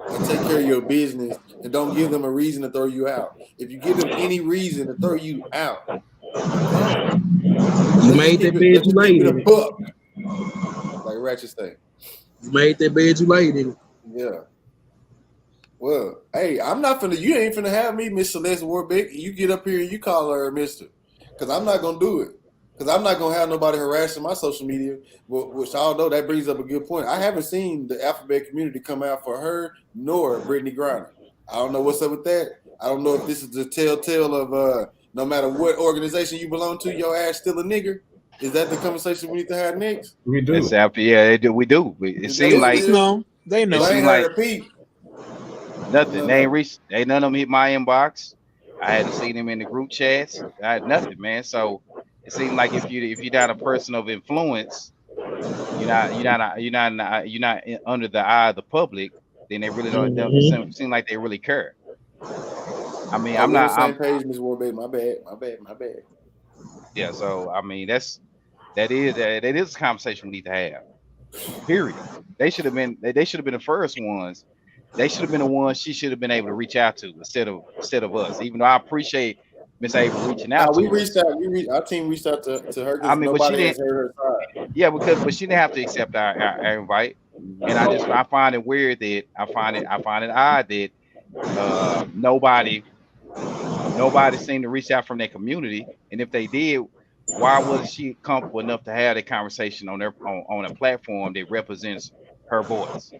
and take care of your business, and don't give them a reason to throw you out. If you give them any reason to throw you out, you made that bed, you laid in it. Like Ratchet say. You made that bed, you laid in it. Yeah. Well, hey, you ain't finna have me, Miss Celeste Warbeck. You get up here and you call her Mister. Because I'm not going to do it. because I'm not gonna have nobody harassing my social media. Which although that brings up a good point, I haven't seen the alphabet community come out for her nor Brittany Griner. I don't know what's up with that. I don't know if this is the telltale of no matter what organization you belong to, your ass still a nigger. Is that the conversation we need to have next? We do. It's after, yeah, we do. It Is that seemed what like it is? No, they it know. I seemed ain't like heard a peep. nothing. None They of ain't it. reached. Ain't none of them hit my inbox. I hadn't seen them in the group chats. I had nothing, man. So it seemed like if you're not a person of influence, you're not under the eye of the public, then they really don't seem like they really care. I mean, Oh, I'm we on the not. same page, Miss Warbeck. My bad. Yeah. So I mean, that is a conversation we need to have. Period. They should have been the first ones. They should have been the ones she should have been able to reach out to instead of us. Even though I appreciate Miss Avery reaching Now out we to reached us. out. Our team reached out to her I because mean, but she nobody didn't. has heard her side. Yeah, but she didn't have to accept our invite. And I find it weird that I find it odd that nobody seemed to reach out from their community. And if they did, why wasn't she comfortable enough to have that conversation on a platform that represents her voice?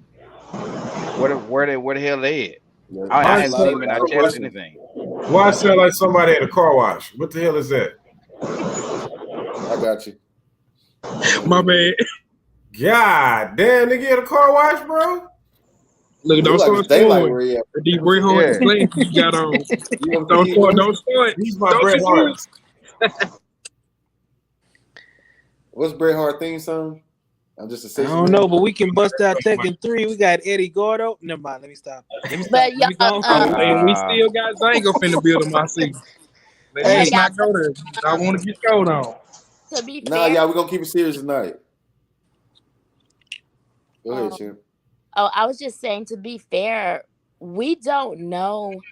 Where the hell they at? Yeah, I that's a hadn't lot seen of, them in our lot of chats or questions. anything. Why it sound like somebody at a car wash? What the hell is that? I got you. My bad. God damn, nigga at a car wash, bro. Look, don't Look like start it's daylight spoiling. where he at. The deep Bret Hart Yeah. glasses you got on. You Don't start. Don't start. He's my Don't Bret you Hart. do it. What's Bret Hart theme song? I'm just a I sexy don't man. know, but we can bust out Tekken 3. We got Eddie Gordo. Never mind. Let me stop. But Let me go on. Oh, and we Uh, still got Zango finna build him. I see. Let's Hey, just not go there. I want to get showed on. to be Nah, fair, y'all, we're gonna keep it serious tonight. Go ahead, um, Chip. I was just saying, to be fair, we don't know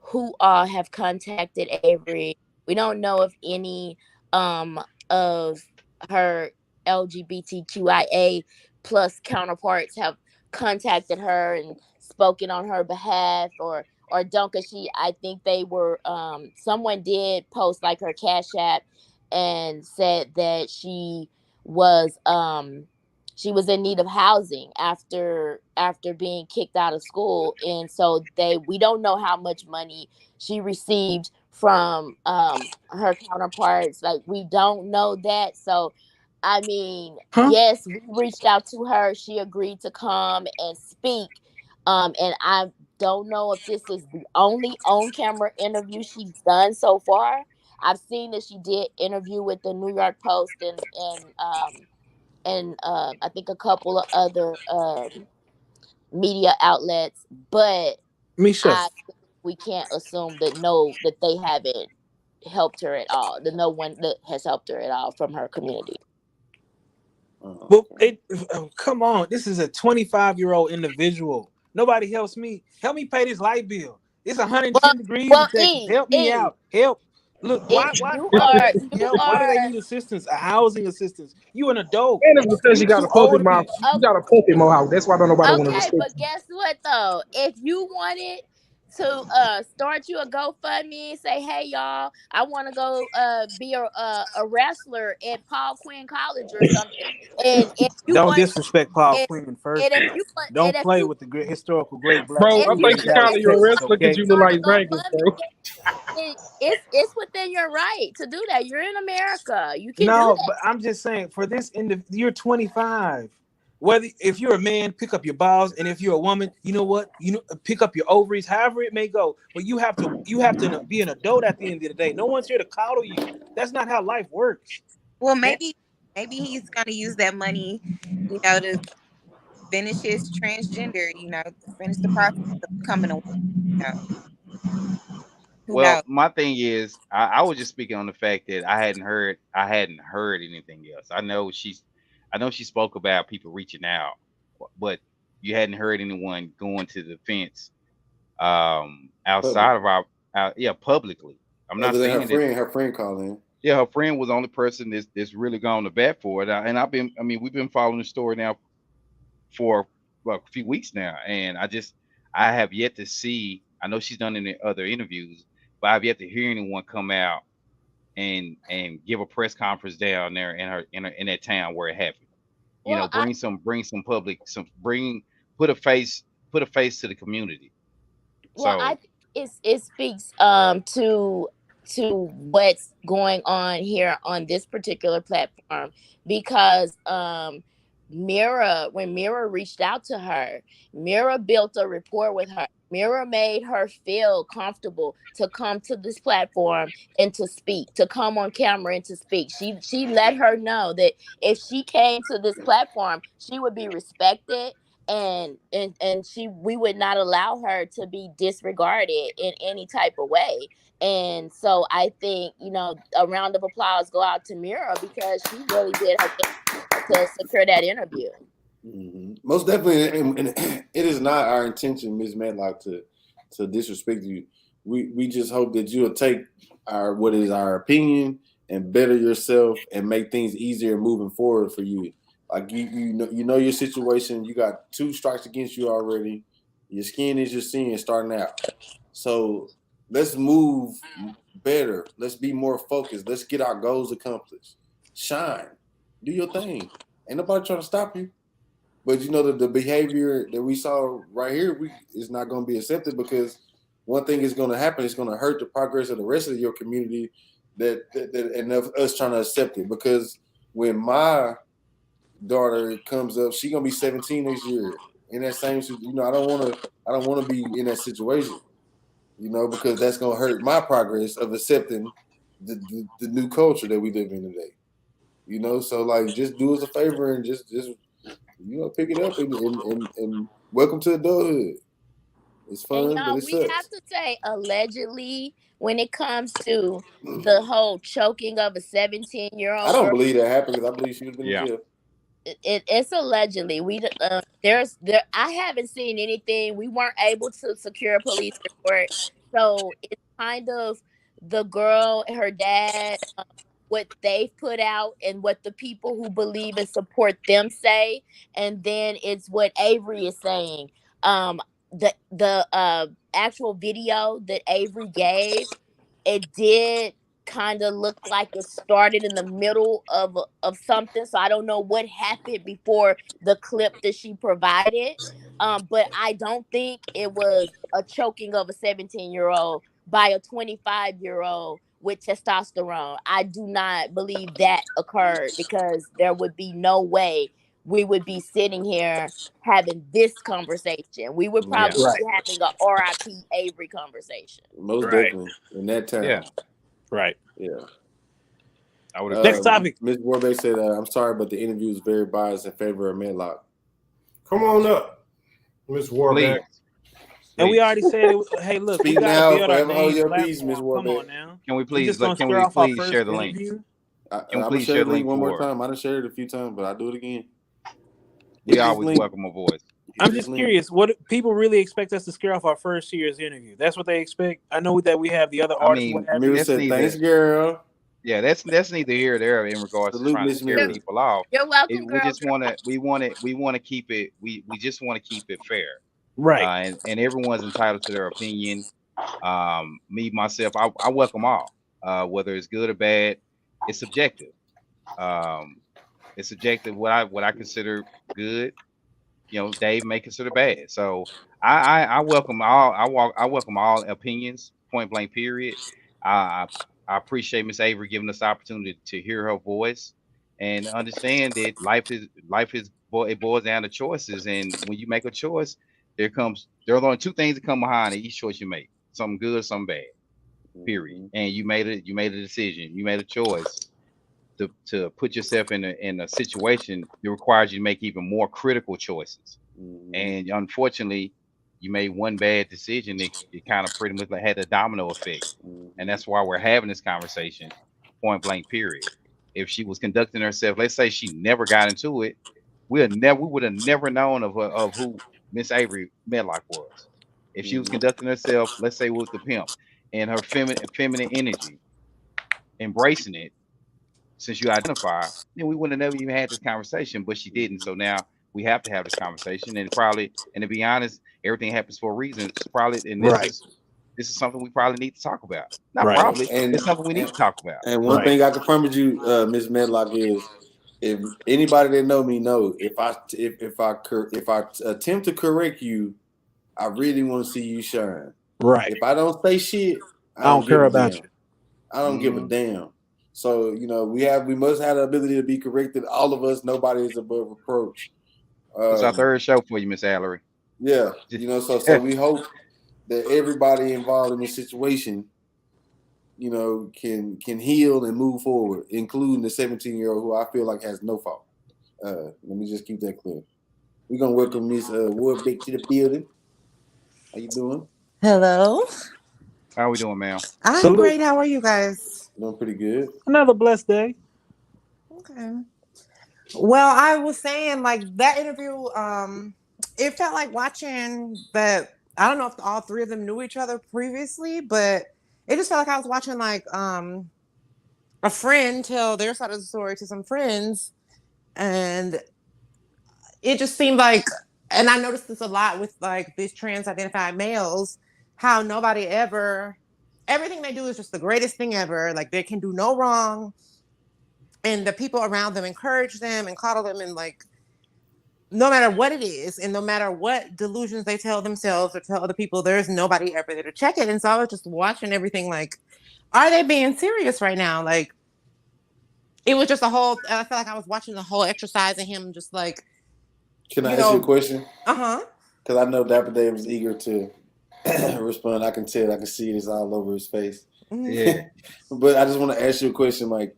who all have contacted Avery. We don't know if any of her LGBTQIA plus counterparts have contacted her and spoken on her behalf or don't, because I think they were someone did post like her Cash App and said that she was in need of housing after being kicked out of school, and so we don't know how much money she received from her counterparts. Like, we don't know that. So I mean, huh? yes, we reached out to her. She agreed to come and speak. And I don't know if this is the only on camera interview she's done so far. I've seen that she did interview with the New York Post and I think a couple of other media outlets, but Misha. we can't assume that they haven't helped her at all. That no one that has helped her at all from her community. Oh, But okay. come on, this is a 25-year-old individual. Nobody helps me. Help me pay this light bill. It's 110 degrees in Well, Texas. Help me out. Help. Look, if why do they need help? Why do they need assistance? A housing assistance. You an adult. And it's because You you got a too old puppet to mouth. be. You got a puppet mohawk. That's why don't nobody want to okay, respect but you. guess what though? If you wanted to start you a GoFundMe and say, "Hey y'all, I want to go be a wrestler at Paul Quinn College or something," and if you Don't want disrespect Paul and, Quinn first. and if you want and Don't if play you with the great historical great black Bro, if I school you think in she Dallas, calling if you a you Texas. wrestler because Okay. you look start a like Zangus, GoFundMe, bro. it's within your right to do that. You're in America. You can do No, that. but I'm just saying, for this you're 25. Whether if you're a man, pick up your balls, and if you're a woman, you know what? Pick up your ovaries, however it may go. But you have to be an adult at the end of the day. No one's here to coddle you. That's not how life works. Well, Man, maybe he's gonna use that money, to finish his transgender, to finish the process of becoming a woman. You know, who well, knows? my thing is, I was just speaking on the fact that I hadn't heard anything else. I know she spoke about people reaching out, but you hadn't heard anyone going to the fence outside of Publicly. yeah, publicly. I'm not Other than saying that. her friend calling. Yeah, her friend was the only person that's really gone to bat for it. And we've been following the story now for a few weeks now, and I have yet to see. I know she's done in the other interviews, but I've yet to hear anyone come out and give a press conference down there in that town where it happened. You know, Well, bring some public, put a face to the community. Well, So I think it speaks to what's going on here on this particular platform because when Mira reached out to her, Mira built a rapport with her. Mira made her feel comfortable to come to this platform and to speak, to come on camera and to speak. She let her know that if she came to this platform, she would be respected, and we would not allow her to be disregarded in any type of way. And so I think, a round of applause go out to Mira because she really did her best to secure that interview. Most definitely, and it is not our intention, Ms. Medlock, to disrespect you. We just hope that you'll take what is our opinion and better yourself and make things easier moving forward for you. Like you know your situation. You got 2 strikes against you already. Your skin is your sin starting out. So let's move better. Let's be more focused. Let's get our goals accomplished. Shine. Do your thing. Ain't nobody trying to stop you. But the behavior that we saw right here is not going to be accepted because one thing is going to happen. It's going to hurt the progress of the rest of your community that and of us trying to accept it. Because when my daughter comes up, she's gonna be 17 next year. In that same, I don't want to be in that situation, because that's gonna hurt my progress of accepting the new culture that we live in today. So like, just do us a favor and just pick it up and welcome to adulthood. It's And fun, but y'all, it we have sucks. to say allegedly when it comes to the whole choking of a 17-year-old I don't girl. believe that happened because I believe she was in jail. It's allegedly. I haven't seen anything. We weren't able to secure a police report, so it's kind of the girl and her dad, what they've put out and what the people who believe and support them say, and then it's what Avery is saying. The actual video that Avery gave, it did kind of look like it started in the middle of something. So I don't know what happened before the clip that she provided. But I don't think it was a choking of a 17-year-old by a 25-year-old with testosterone. I do not believe that occurred because there would be no way we would be sitting here having this conversation. We would probably be having a RIP Avery conversation. Most definitely in that time. Yeah. Right. Yeah. I would. Next topic. Ms. Warbeck said, "I'm sorry, but the interview is very biased in favor of Medlock." Come on up, Ms. Warbeck. And we already said it. Hey, look, Speak we gotta now, build our forever hold name your platform. peace, Ms. Come Warbeck. on now. Can we please share the link? interview? I'm gonna share the link one more time. I done shared it a few times, but I'll do it again. We always welcome a voice. I'm just curious, what people really expect us to scare off our first year's interview? That's what they expect. I know that we have the other artists. Mira said, "Thanks, girl." Yeah, that's neither here or there in regards to trying to scare people off. You're welcome, girl. We want to keep it. We just want to keep it fair, right? And everyone's entitled to their opinion. Me myself, I welcome all. Whether it's good or bad, it's subjective. It's subjective. What I consider good, Dave may consider bad. So I welcome all. I welcome all opinions. Point blank. Period. I appreciate Miss Avery giving us the opportunity to hear her voice and understand that it boils down to choices. And when you make a choice, there are only 2 things that come behind each choice you make: something good, something bad. Period. And you made a decision. You made a choice to put yourself in a situation that requires you to make even more critical choices. And unfortunately, you made one bad decision. It kind of pretty much had a domino effect. And that's why we're having this conversation, point blank, period. If she was conducting herself, let's say she never got into it, we would have never known of who Miss Avery Medlock was. If she was conducting herself, let's say with the pimp and her feminine energy, embracing it, since you identify, then we would have never even had this conversation, but she didn't. So now we have to have this conversation, and to be honest, everything happens for a reason. It's probably, and this is this is something we probably need to talk about. Not Right. probably, And it's something we need to talk about. and one thing I can promise you, Miss Medlock, is if anybody that know me know if I attempt to correct you, I really want to see you shine. Right. If I don't say shit, I don't give care a about damn. you. I don't give a damn. So we must have the ability to be corrected. All of us, nobody is above reproach. It's our third show for you, Miss Allery. Yeah, so we hope that everybody involved in this situation, can heal and move forward, including the 17-year-old who I feel like has no fault. Let me just keep that clear. We're gonna welcome Miss Warbeck to the building. How you doing? Hello. How are we doing, ma'am? I'm great. How are you guys? Doing pretty good. Another blessed day. Okay. Well, I was saying like that interview, it felt like watching that. I don't know if all three of them knew each other previously, but it just felt like I was watching like a friend tell their side of the story to some friends, and it just seemed like, and I noticed this a lot with like these trans-identified males, how everything they do is just the greatest thing ever. Like they can do no wrong, and the people around them encourage them and coddle them, and like no matter what it is, and no matter what delusions they tell themselves or tell other people, there's nobody ever there to check it. And so I was just watching everything like, are they being serious right now? Like, it was just I felt like I was watching the whole exercise of him just like. Can I ask you a question? Uh-huh. Because I know Dapper Dave was eager to respond. I can tell. I can see this all over his face. Yeah. But I just want to ask you a question. Like,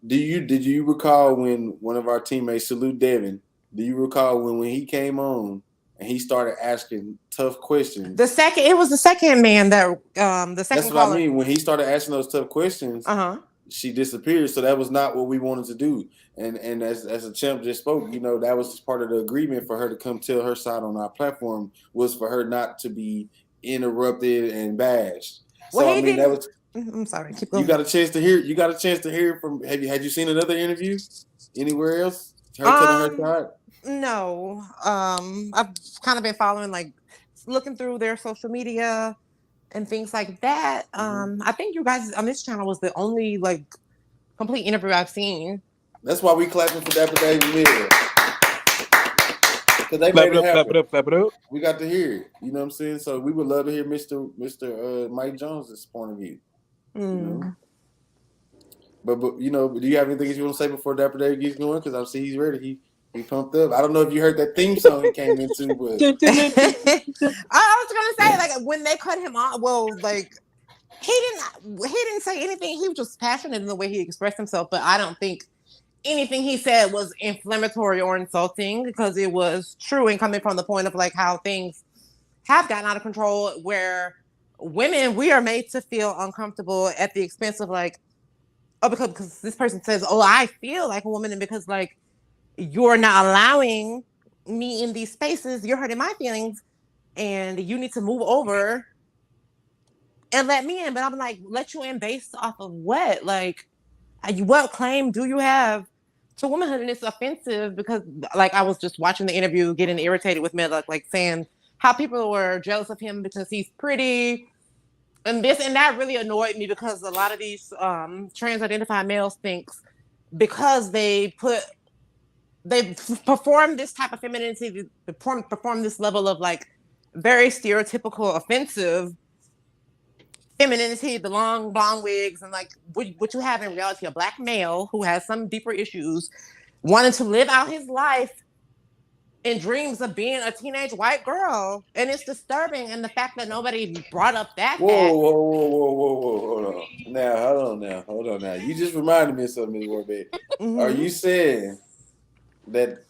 did you recall when one of our teammates, Salute Devin, do you recall when he came on and he started asking tough questions? It was the second man that the second. That's what I mean. When he started asking those tough questions, she disappeared. So that was not what we wanted to do. And as a champ just spoke, that was part of the agreement for her to come tell her side on our platform, was for her not to be interrupted and bashed. Well, so I mean that was. I'm sorry. Keep going. You got a chance to hear. You got a chance to hear from. Had you seen another interview anywhere else? Her telling her side. No. I've kind of been following, like, looking through their social media and things like that. I think you guys on this channel was the only like complete interview I've seen. That's why we clapping for Dapper Dave and Mill. Because they made it happen. Clap it up. We got to hear it. You know what I'm saying? So we would love to hear Mr. Mike Jones's point of view. But do you have anything you want to say before Dapper Dave gets going? Because I see he's ready. He pumped up. I don't know if you heard that theme song he came into, but I was gonna say, like, when they cut him off, well, like he didn't say anything. He was just passionate in the way he expressed himself, but I don't think anything he said was inflammatory or insulting, because it was true and coming from the point of like how things have gotten out of control, where women, we are made to feel uncomfortable at the expense of like, because this person says, oh, I feel like a woman, and because like you're not allowing me in these spaces, you're hurting my feelings, and you need to move over and let me in. But I'm like, let you in based off of what? Like, what claim do you have to womanhood? And it's offensive because, like, I was just watching the interview, getting irritated with Medlock, like saying how people were jealous of him because he's pretty, and this and that really annoyed me, because a lot of these trans-identified males thinks because they perform this type of femininity, perform this level of like very stereotypical, offensive femininity, the long blonde wigs, and like what you have in reality, a black male who has some deeper issues, wanting to live out his life and dreams of being a teenage white girl. And it's disturbing. And the fact that nobody brought up that. Whoa. Hold on now. You just reminded me of something, Ms. Warbeck. Are you saying that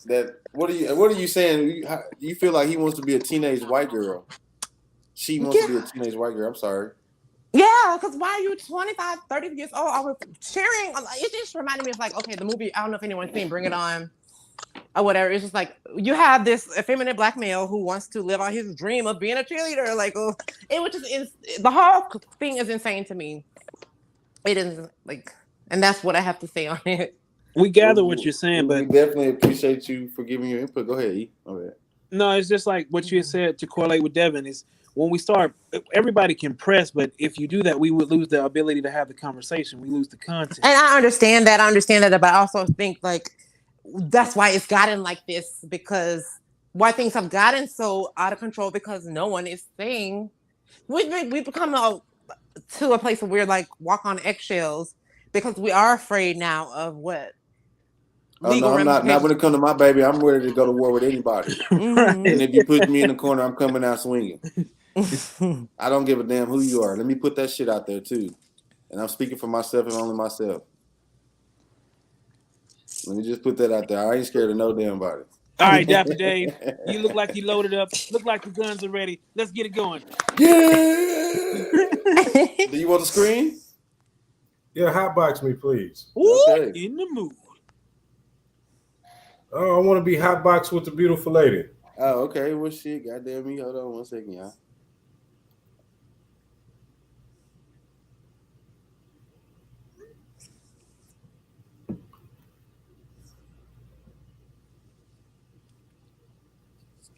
what are you saying? You feel like he wants to be a teenage white girl? She wants to be a teenage white girl. I'm sorry. Yeah, because why are you 25, 30 years old? I was cheering. It just reminded me of like, okay, the movie, I don't know if anyone's seen Bring It On or whatever. It's just like, you have this effeminate black male who wants to live out his dream of being a cheerleader. Like, it was just, the whole thing is insane to me. It is like, and that's what I have to say on it. We gather what you're saying, but we definitely appreciate you for giving your input. Go ahead, E. All right. No, it's just like what you had said to correlate with Devin is when we start, everybody can press, but if you do that, we would lose the ability to have the conversation. We lose the content. And I understand that. But I also think like that's why it's gotten like this, because why things have gotten so out of control, because no one is saying we've become to a place where we're like walk on eggshells because we are afraid now of what legal I'm not when it comes to my baby. I'm ready to go to war with anybody. Right. And if you put me in the corner, I'm coming out swinging. I don't give a damn who you are. Let me put that shit out there too. And I'm speaking for myself and only myself. Let me just put that out there. I ain't scared of no damn body. All right, Dapper Dave, you look like you loaded up. Look like the guns are ready. Let's get it going. Yeah. Do you want the screen? Yeah, hotbox me, please. Ooh, okay. In the mood. Oh, I want to be hotboxed with the beautiful lady. Oh, okay. Well, shit. Goddamn me. Hold on 1 second, y'all.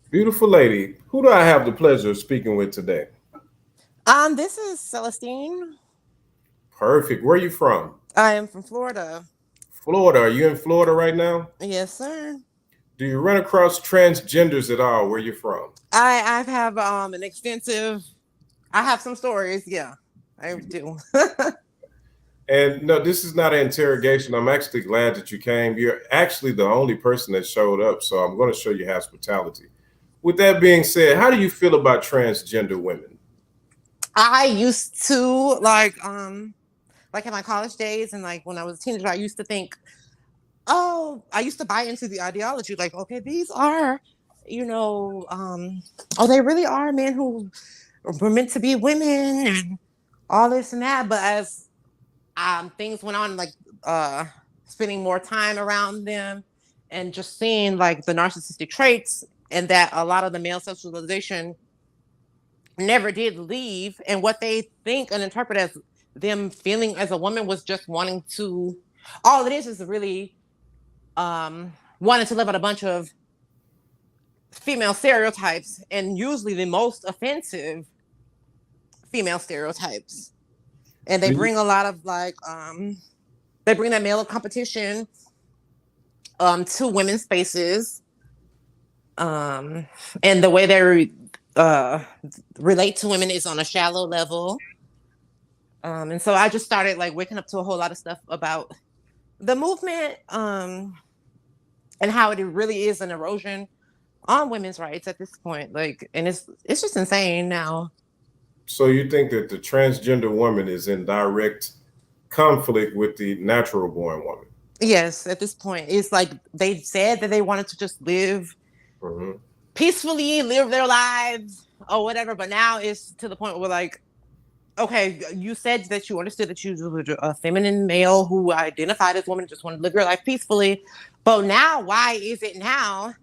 Beautiful lady, who do I have the pleasure of speaking with today? This is Celestine. Perfect. Where are you from? I am from Florida. Florida. Are you in Florida right now? Yes, sir. Do you run across transgenders at all where you're from? I have an extensive. I have some stories. Yeah, I do. And no, this is not an interrogation. I'm actually glad that you came. You're actually the only person that showed up, so I'm going to show you hospitality. With that being said, how do you feel about transgender women? I used to like in my college days and like when I was a teenager, I used to think, I used to buy into the ideology, like, okay, these are, they really are men who were meant to be women and all this and that. But as things went on, like spending more time around them and just seeing like the narcissistic traits and that a lot of the male socialization never did leave, and what they think and interpret as them feeling as a woman was just wanting to, all it is really wanting to live out a bunch of female stereotypes, and usually the most offensive female stereotypes. And they bring a lot of like they bring that male competition to women's spaces, and the way they relate to women is on a shallow level, and so I just started like waking up to a whole lot of stuff about the movement, and how it really is an erosion on women's rights at this point. Like, and it's just insane now. So you think that the transgender woman is in direct conflict with the natural born woman? Yes, at this point, it's like they said that they wanted to just live peacefully, live their lives or whatever, but now it's to the point where like, okay, you said that you understood that you were a feminine male who identified as woman, just wanted to live your life peacefully, but now why is it now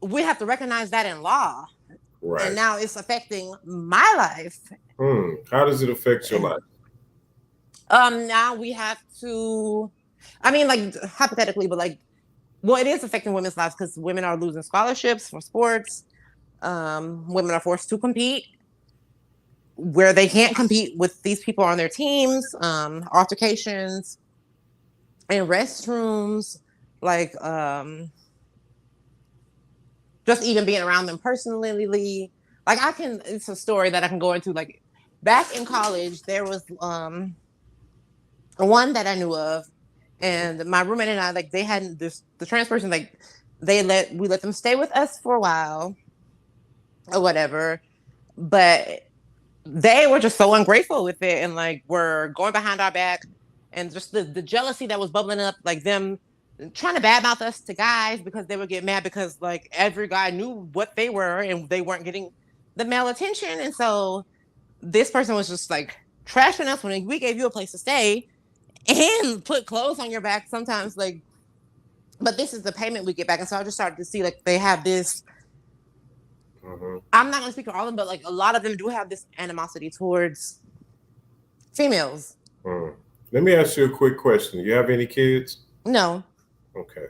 we have to recognize that in law? Right. And now it's affecting my life. How does it affect your life? Now we have to, I mean, like hypothetically, but like, well, it is affecting women's lives because women are losing scholarships for sports. Women are forced to compete where they can't compete with these people on their teams. Altercations in restrooms, like just even being around them personally. Like it's a story that I can go into. Like back in college, there was one that I knew of, and my roommate and I, like they had the trans person, like we let them stay with us for a while or whatever, but they were just so ungrateful with it and like were going behind our back, and just the jealousy that was bubbling up, like them trying to badmouth us to guys because they would get mad because like every guy knew what they were and they weren't getting the male attention. And so this person was just like trashing us when we gave you a place to stay and put clothes on your back sometimes, like, but this is the payment we get back. And so I just started to see like they have this, I'm not gonna speak for all of them, but like a lot of them do have this animosity towards females. Let me ask you a quick question. You have any kids? No. Okay.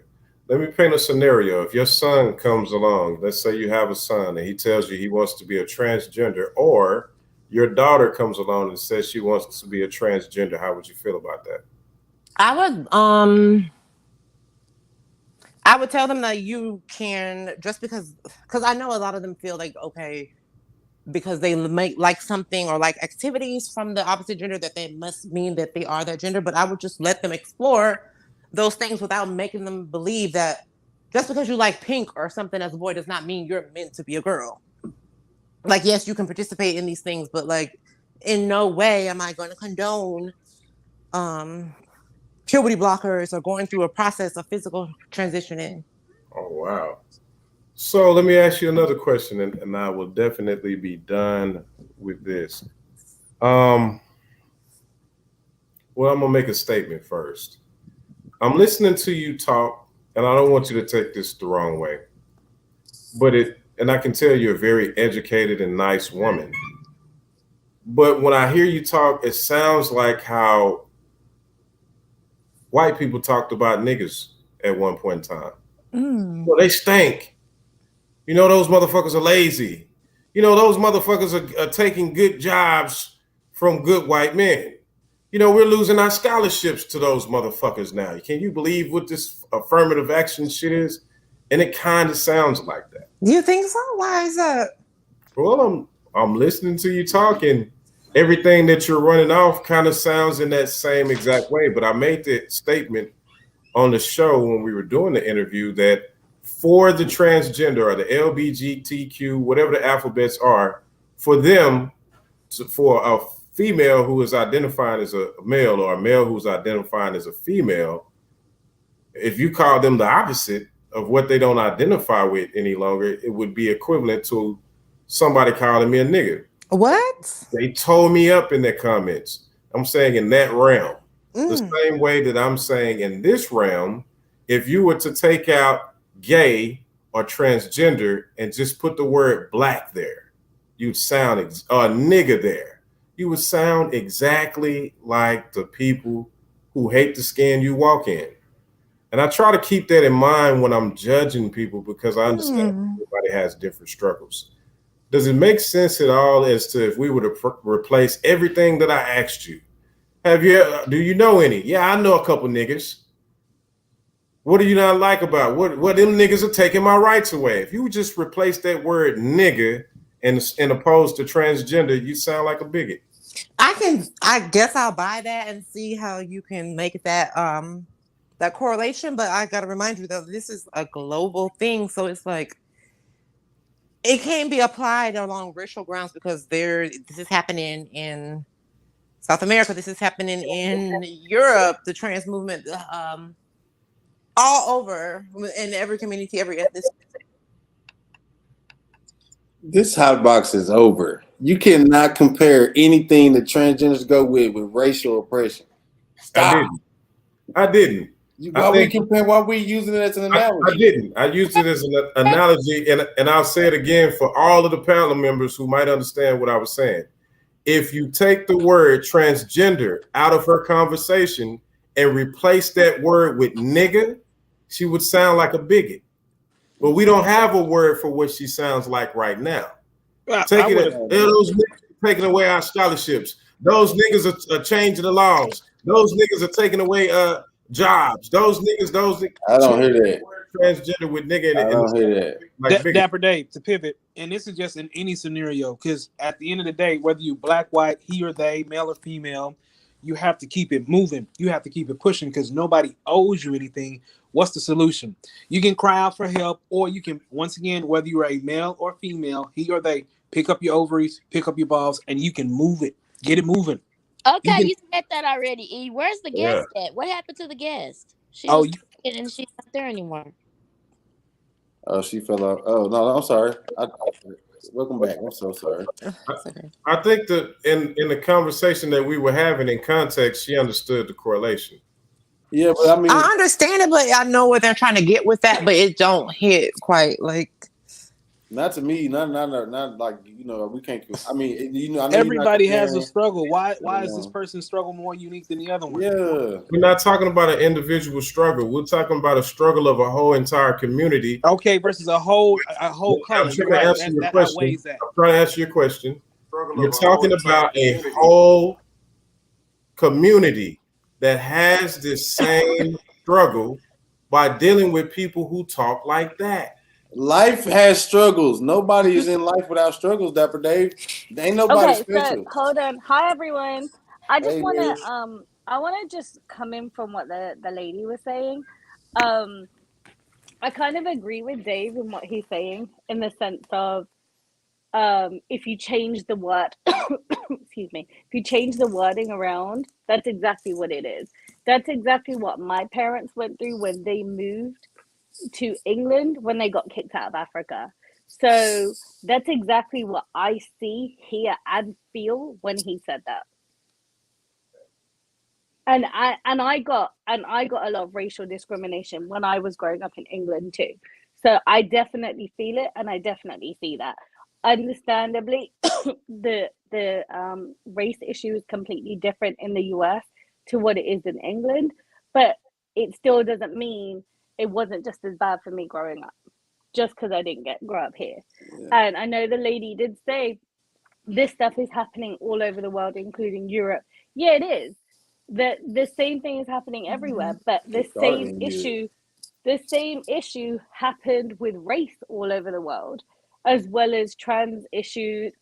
let me paint a scenario. If your son comes along, let's say you have a son and he tells you he wants to be a transgender, or your daughter comes along and says she wants to be a transgender, how would you feel about that? I would tell them that you can, just because I know a lot of them feel like, okay, because they make like something or like activities from the opposite gender, that they must mean that they are that gender. But I would just let them explore those things without making them believe that just because you like pink or something as a boy does not mean you're meant to be a girl. Like, yes, you can participate in these things, but like in no way am I going to condone puberty blockers or going through a process of physical transitioning. Oh, wow. So let me ask you another question, and I will definitely be done with this. Well, I'm gonna make a statement first. I'm listening to you talk, and I don't want you to take this the wrong way, and I can tell you're a very educated and nice woman. But when I hear you talk, it sounds like how white people talked about niggas at one point in time. Well, they stink. You know, those motherfuckers are lazy. You know, those motherfuckers are taking good jobs from good white men. You know, we're losing our scholarships to those motherfuckers now. Can you believe what this affirmative action shit is? And it kind of sounds like that. You think so? Why is that? Well, I'm listening to you talking. Everything that you're running off kind of sounds in that same exact way. But I made the statement on the show when we were doing the interview that for the transgender or the LGBTQ, whatever the alphabets are, for them, for a female who is identifying as a male or a male who's identifying as a female, if you call them the opposite of what they don't identify with any longer, it would be equivalent to somebody calling me a nigger. What? They told me up in their comments. I'm saying in that realm. The same way that I'm saying in this realm, if you were to take out gay or transgender and just put the word black there, you'd sound nigger there. You would sound exactly like the people who hate the skin you walk in. And I try to keep that in mind when I'm judging people, because I understand everybody has different struggles. Does it make sense at all as to if we were to replace everything that I asked you? Do you know any? Yeah, I know a couple niggas. What do you not like about what them niggas are taking my rights away? If you would just replace that word nigga and opposed to transgender, you sound like a bigot. I guess I'll buy that and see how you can make that that correlation. But I gotta remind you though, this is a global thing, so it's like it can't be applied along racial grounds, because this is happening in South America, this is happening in Europe, the trans movement, all over, in every community, every ethnicity. This hot box is over. You cannot compare anything that transgenders go with racial oppression. Stop. I didn't. Why we using it as an analogy? I didn't. I used it as an analogy, and I'll say it again for all of the panel members who might understand what I was saying. If you take the word transgender out of her conversation and replace that word with nigga, she would sound like a bigot. But we don't have a word for what she sounds like right now. Those niggas are taking away our scholarships. Those niggas are changing the laws. Those niggas are taking away jobs. Those niggas. I don't hear that. Transgender with nigga. I don't hear that. Dapper Dave, to pivot, and this is just in any scenario, because at the end of the day, whether you black, white, he or they, male or female, you have to keep it moving. You have to keep it pushing, because nobody owes you anything. What's the solution? You can cry out for help, or you can, once again, whether you're a male or female, he or they, pick up your ovaries, pick up your balls, and you can move it. Get it moving. Okay, you said that already, E. Where's the guest at? What happened to the guest? She's not there anymore. Oh, she fell out. Oh, no, I'm sorry. Welcome back. I'm so sorry. I think that in the conversation that we were having in context, she understood the correlation. Yeah, but I mean, I understand it, but I know what they're trying to get with that, but it don't hit quite like. Not to me, not like we can't. I mean, I know you're not Everybody has a comparing. struggle. Why is this person's struggle more unique than the other one? Yeah, we're not talking about an individual struggle. We're talking about a struggle of a whole entire community. Okay, versus a whole color. I'm You're trying to right. answer your That question. outweighs that. I'm trying to answer your question. struggle You're of a whole talking entire about a community. whole community that has this same struggle by dealing with people who talk like that. Life has struggles. Nobody is in life without struggles, Dapper Dave. Ain't nobody Okay, so special. hold on. Hi everyone. I just Hey, want Liz. to I want to just come in from what the lady was saying. Um I kind of agree with Dave in what he's saying in the sense of if you change the word excuse me, if you change the wording around, that's exactly what it is. That's exactly what my parents went through when they moved to England when they got kicked out of Africa. So that's exactly what I see, hear, and feel when he said that. And I got a lot of racial discrimination when I was growing up in England too. So I definitely feel it, and I definitely see that. Understandably, the race issue is completely different in the US to what it is in England, but it still doesn't mean it wasn't just as bad for me growing up, just because I didn't get grow up here. Yeah. And I know the lady did say this stuff is happening all over the world, including Europe. Yeah, it is. The same thing is happening everywhere, but It's starting here. the same issue happened with race all over the world, as well as trans issues,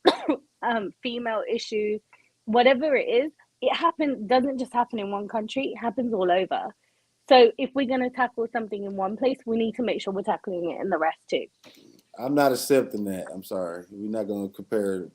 female issues, whatever it is. It happens doesn't just happen in one country; it happens all over. So if we're going to tackle something in one place, we need to make sure we're tackling it in the rest too. I'm not accepting that. I'm sorry. We're not going to compare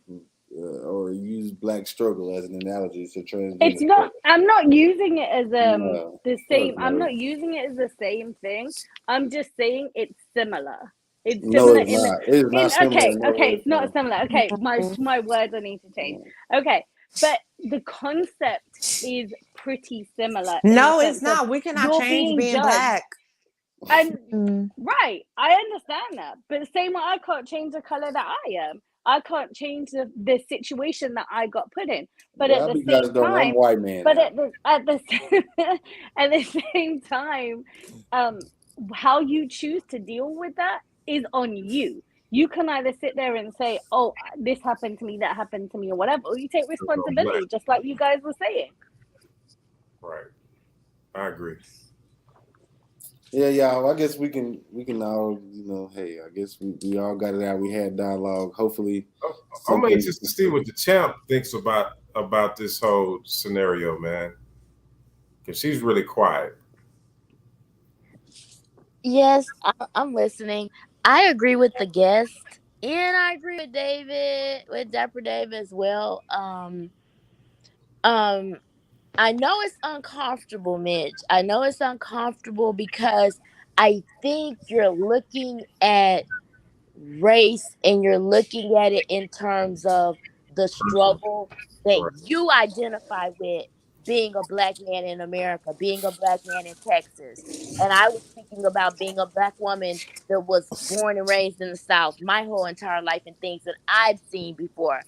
or use black struggle as an analogy to It's transgender not. struggle. I'm not using it as No, the fuck same. I'm no. not using it as the same thing. I'm just saying it's similar. It's No, similar it's in the not. It is not similar okay, in no okay, way. it's not similar. Okay, my words I need to change. Okay, but the concept is pretty similar in the No, it's sense of not. We cannot you're change being being judged. black. And Mm. right, I understand that. But the same way I can't change the color that I am. I can't change the situation that I got put in. But at Well, I the be same honest, though. I'm a time, white man but now. at the at the same time, um, how you choose to deal with that is on you. You can either sit there and say, "Oh, this happened to me, that happened to me," or whatever, or you take Black. responsibility, just like you guys were saying. Right. I agree. Yeah, y'all. I guess we can all, hey, I guess we all got it out. We had dialogue. Hopefully, I'm something. anxious to see what the champ thinks about this whole scenario, man. Because she's really quiet. Yes, I'm listening. I agree with the guest, and I agree with David, with Dapper Dave as well. Um, I know it's uncomfortable, Mitch. I know it's uncomfortable because I think you're looking at race and you're looking at it in terms of the struggle that Right. you identify with being a black man in America, being a black man in Texas. And I was speaking about being a black woman that was born and raised in the South my whole entire life and things that I've seen before.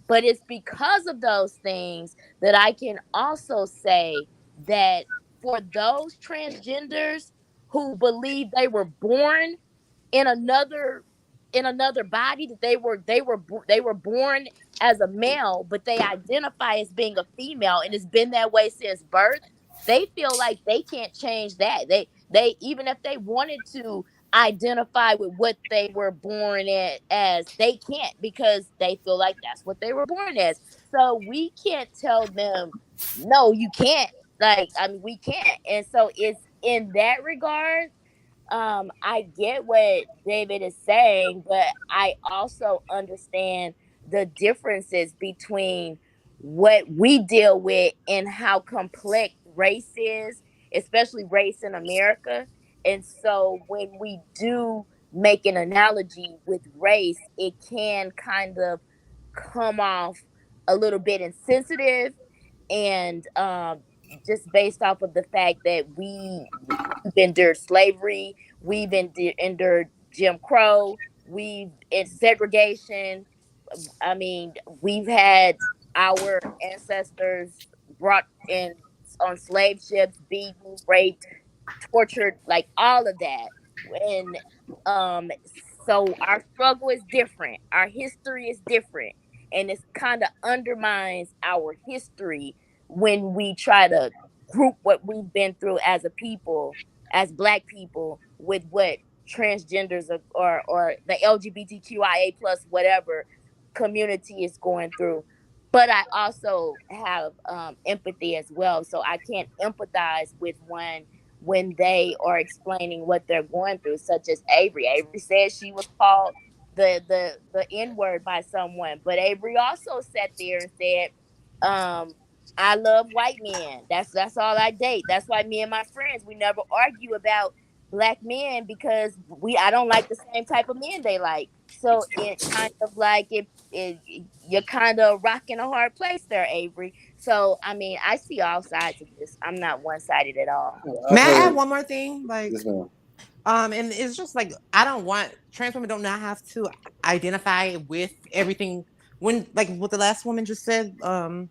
But it's because of those things that I can also say that for those transgenders who believe they were born in another body, that they were born as a male but they identify as being a female and it's been that way since birth, they feel like they can't change that. They even if they wanted to identify with what they were born as, they can't, because they feel like that's what they were born as. So we can't tell them no, you can't. Like, I mean, we can't. And so it's in that regard, I get what David is saying, but I also understand the differences between what we deal with and how complex race is, especially race in America. And so when we do make an analogy with race, it can kind of come off a little bit insensitive, and just based off of the fact that we've endured slavery, we've endured Jim Crow, we've in segregation. I mean, we've had our ancestors brought in on slave ships, beaten, raped, tortured, like all of that. And um so our struggle is different. Our history is different. And it's kind of undermines our history when we try to group what we've been through as a people, as black people, with what transgenders or the LGBTQIA plus whatever community is going through. But I also have empathy as well. So I can't empathize with one when they are explaining what they're going through, such as Avery. Avery said she was called the N word by someone, but Avery also sat there and said, "I love white men. That's all I date. That's why me and my friends we never argue about black men because I don't like the same type of men they like." So it kind of like you're kind of rocking a hard place there, Avery. So I mean, I see all sides of this. I'm not one sided at all. May I've I add heard. one more thing? Like, Yes, ma'am. and it's just like I don't want trans women don't not have to identify with everything. When like what the last woman just said, Yeah.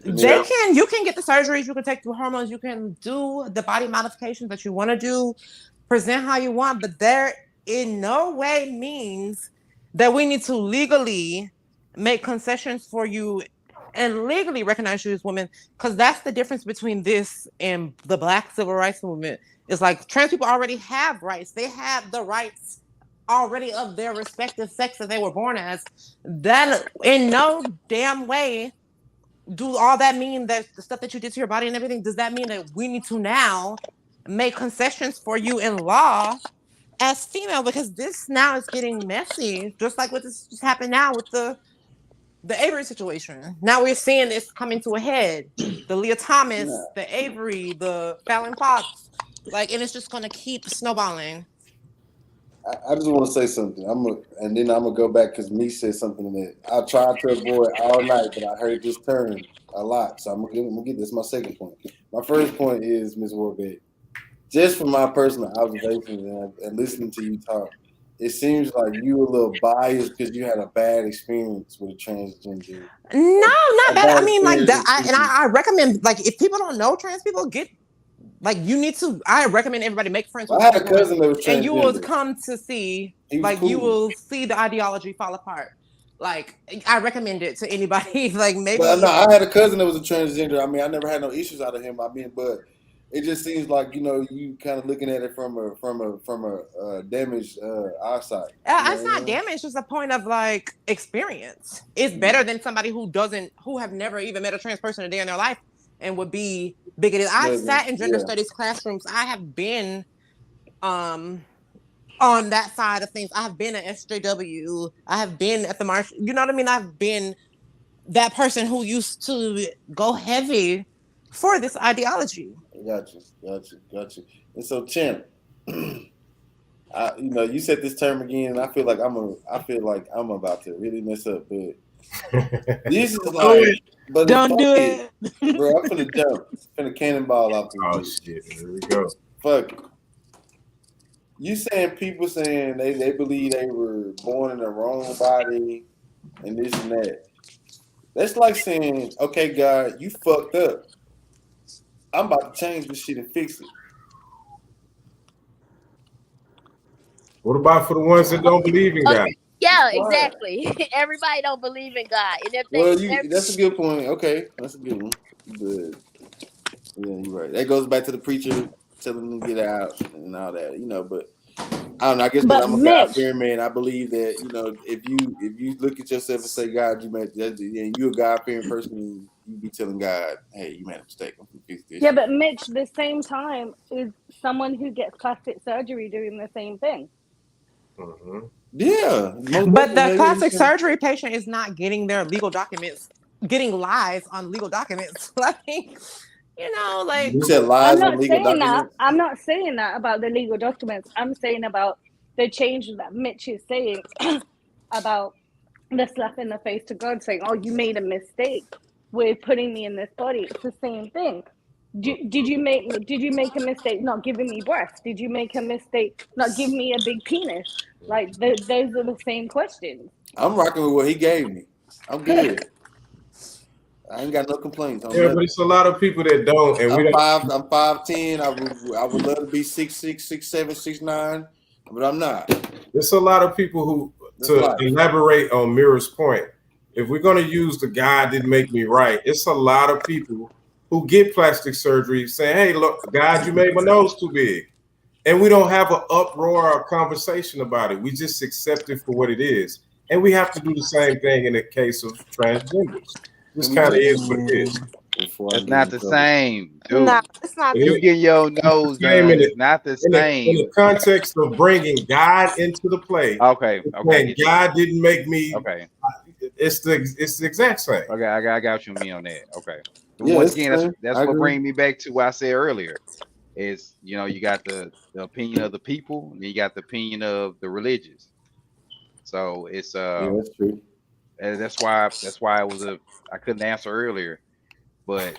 you can get the surgeries, you can take the hormones, you can do the body modifications that you want to do, present how you want, but there in no way means that we need to legally make concessions for you and legally recognize you as women, because that's the difference between this and the Black civil rights movement. It's like trans people already have rights. They have the rights already of their respective sex that they were born as. That in no damn way do all that mean that the stuff that you did to your body and everything, does that mean that we need to now make concessions for you in law as female? Because this now is getting messy, just like what this just happened now with the Avery situation. Now we're seeing this coming to a head. The Leah Thomas, the Avery, the Fallon Fox, like, and it's just gonna keep snowballing. I just want to say something. And then I'm gonna go back because me said something that I tried to avoid all night, but I heard this term a lot. So I'm gonna get this. My second point. My first point is Ms. Warbeck. Just from my personal observations and listening to you talk, it seems like you a little biased because you had a bad experience with a transgender. No, not bad. I mean, like that. experience. I recommend, like, if people don't know trans people, get like you need to. I recommend everybody make friends with I had a trans women, cousin that was and you will transgender. come to see, He was like, you cool. will see the ideology fall apart. Like, I recommend it to anybody. Like, maybe. But no, I had a cousin that was a transgender. I mean, I never had no issues out of him. I mean, but it just seems like you kind of looking at it from a damaged eyesight. It's not damage. It's a point of like experience. It's better than somebody who have never even met a trans person a day in their life and would be bigoted. I've sat in gender studies classrooms. I have been on that side of things. I have been at SJW. I have been at the march. You know what I mean? I've been that person who used to go heavy for this ideology. Gotcha. And so, Champ, you said this term again, and I feel like I'm about to really mess up, but this is like, but don't do it, bro. I'm finna jump, finna cannonball off the. Oh shit! Here we go. Fuck it. You saying people saying they believe they were born in the wrong body and this and that. That's like saying, okay, God, you fucked up. I'm about to change this shit and fix it. What about for the ones that don't believe in God? Yeah, exactly. Everybody don't believe in God. And if That's a good point. Okay, that's a good one. But yeah, you're right. That goes back to the preacher telling them to get out and all that, But I don't know. I guess because I'm a God-fearing man, I believe that if you look at yourself and say, God, you made that, and you're a God-fearing person, you be telling God, hey, you made a mistake. I'm gonna fix this. Yeah, but Mitch, the same time is someone who gets plastic surgery doing the same thing. Mm-hmm. Yeah, but the plastic surgery patient is not getting their legal documents, getting lies on legal documents. Like, like you said lies on legal documents. I'm not saying that about the legal documents. I'm saying about the change that Mitch is saying about the slap in the face to God, saying, "Oh, you made a mistake with putting me in this body." It's the same thing. Did you make a mistake not giving me breast? Did you make a mistake not giving me a big penis? Like those are the same questions. I'm rocking with what he gave me. I'm good. I ain't got no complaints on Yeah, nothing. but it's a lot of people that don't, and we don't. I'm 5'10". I would love to be 6'6", 6'7", 6'9", but I'm not. There's a lot of people who, to elaborate on Mira's point, if we're going to use the God didn't make me right, it's a lot of people who get plastic surgery saying, hey, look, God, you made my nose too big. And we don't have an uproar or conversation about it. We just accept it for what it is. And we have to do the same thing in the case of transgenders. This kind of is what it is. That's not the same, dude. No, it's not. You get your nose done. It's not the same. In the context of bringing God into the play. Okay. And God didn't make me. Okay. It's the exact same. Okay, I got you me on that. Okay. Yeah, once again, that's what agree. brings me back to what I said earlier. Is you got the opinion of the people, and you got the opinion of the religious. So it's yeah, that's true. And that's why it was I couldn't answer earlier, but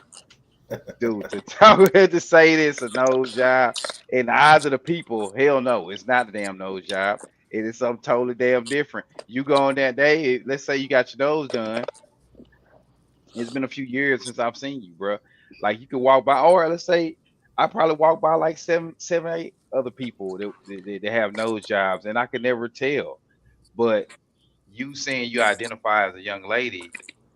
dude, to say this a nose job in the eyes of the people, hell no, it's not a damn nose job. It is something totally damn different. You go on that day, let's say you got your nose done. It's been a few years since I've seen you, bro. Like you could walk by, or let's say I probably walk by like seven, 8 other people that have nose jobs, and I could never tell. But you saying you identify as a young lady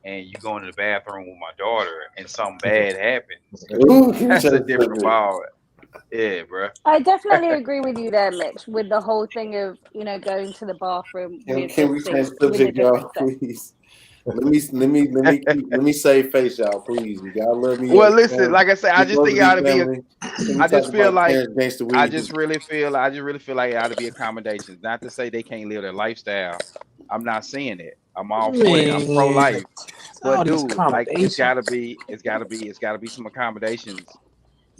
and you go into the bathroom with my daughter and something bad happens, that's a different ball. Yeah, bro. I definitely agree with you there, Mitch, with the whole thing of going to the bathroom with Can we change subject, y'all, please? Let me save face, y'all, please. Y'all love me. Well, listen, like I said, I just think it ought to be. I just feel like I just really feel like it ought to be accommodations. Not to say they can't live their lifestyle. I'm not saying it. I'm all for it. I'm pro life. But dude, like it's gotta be some accommodations.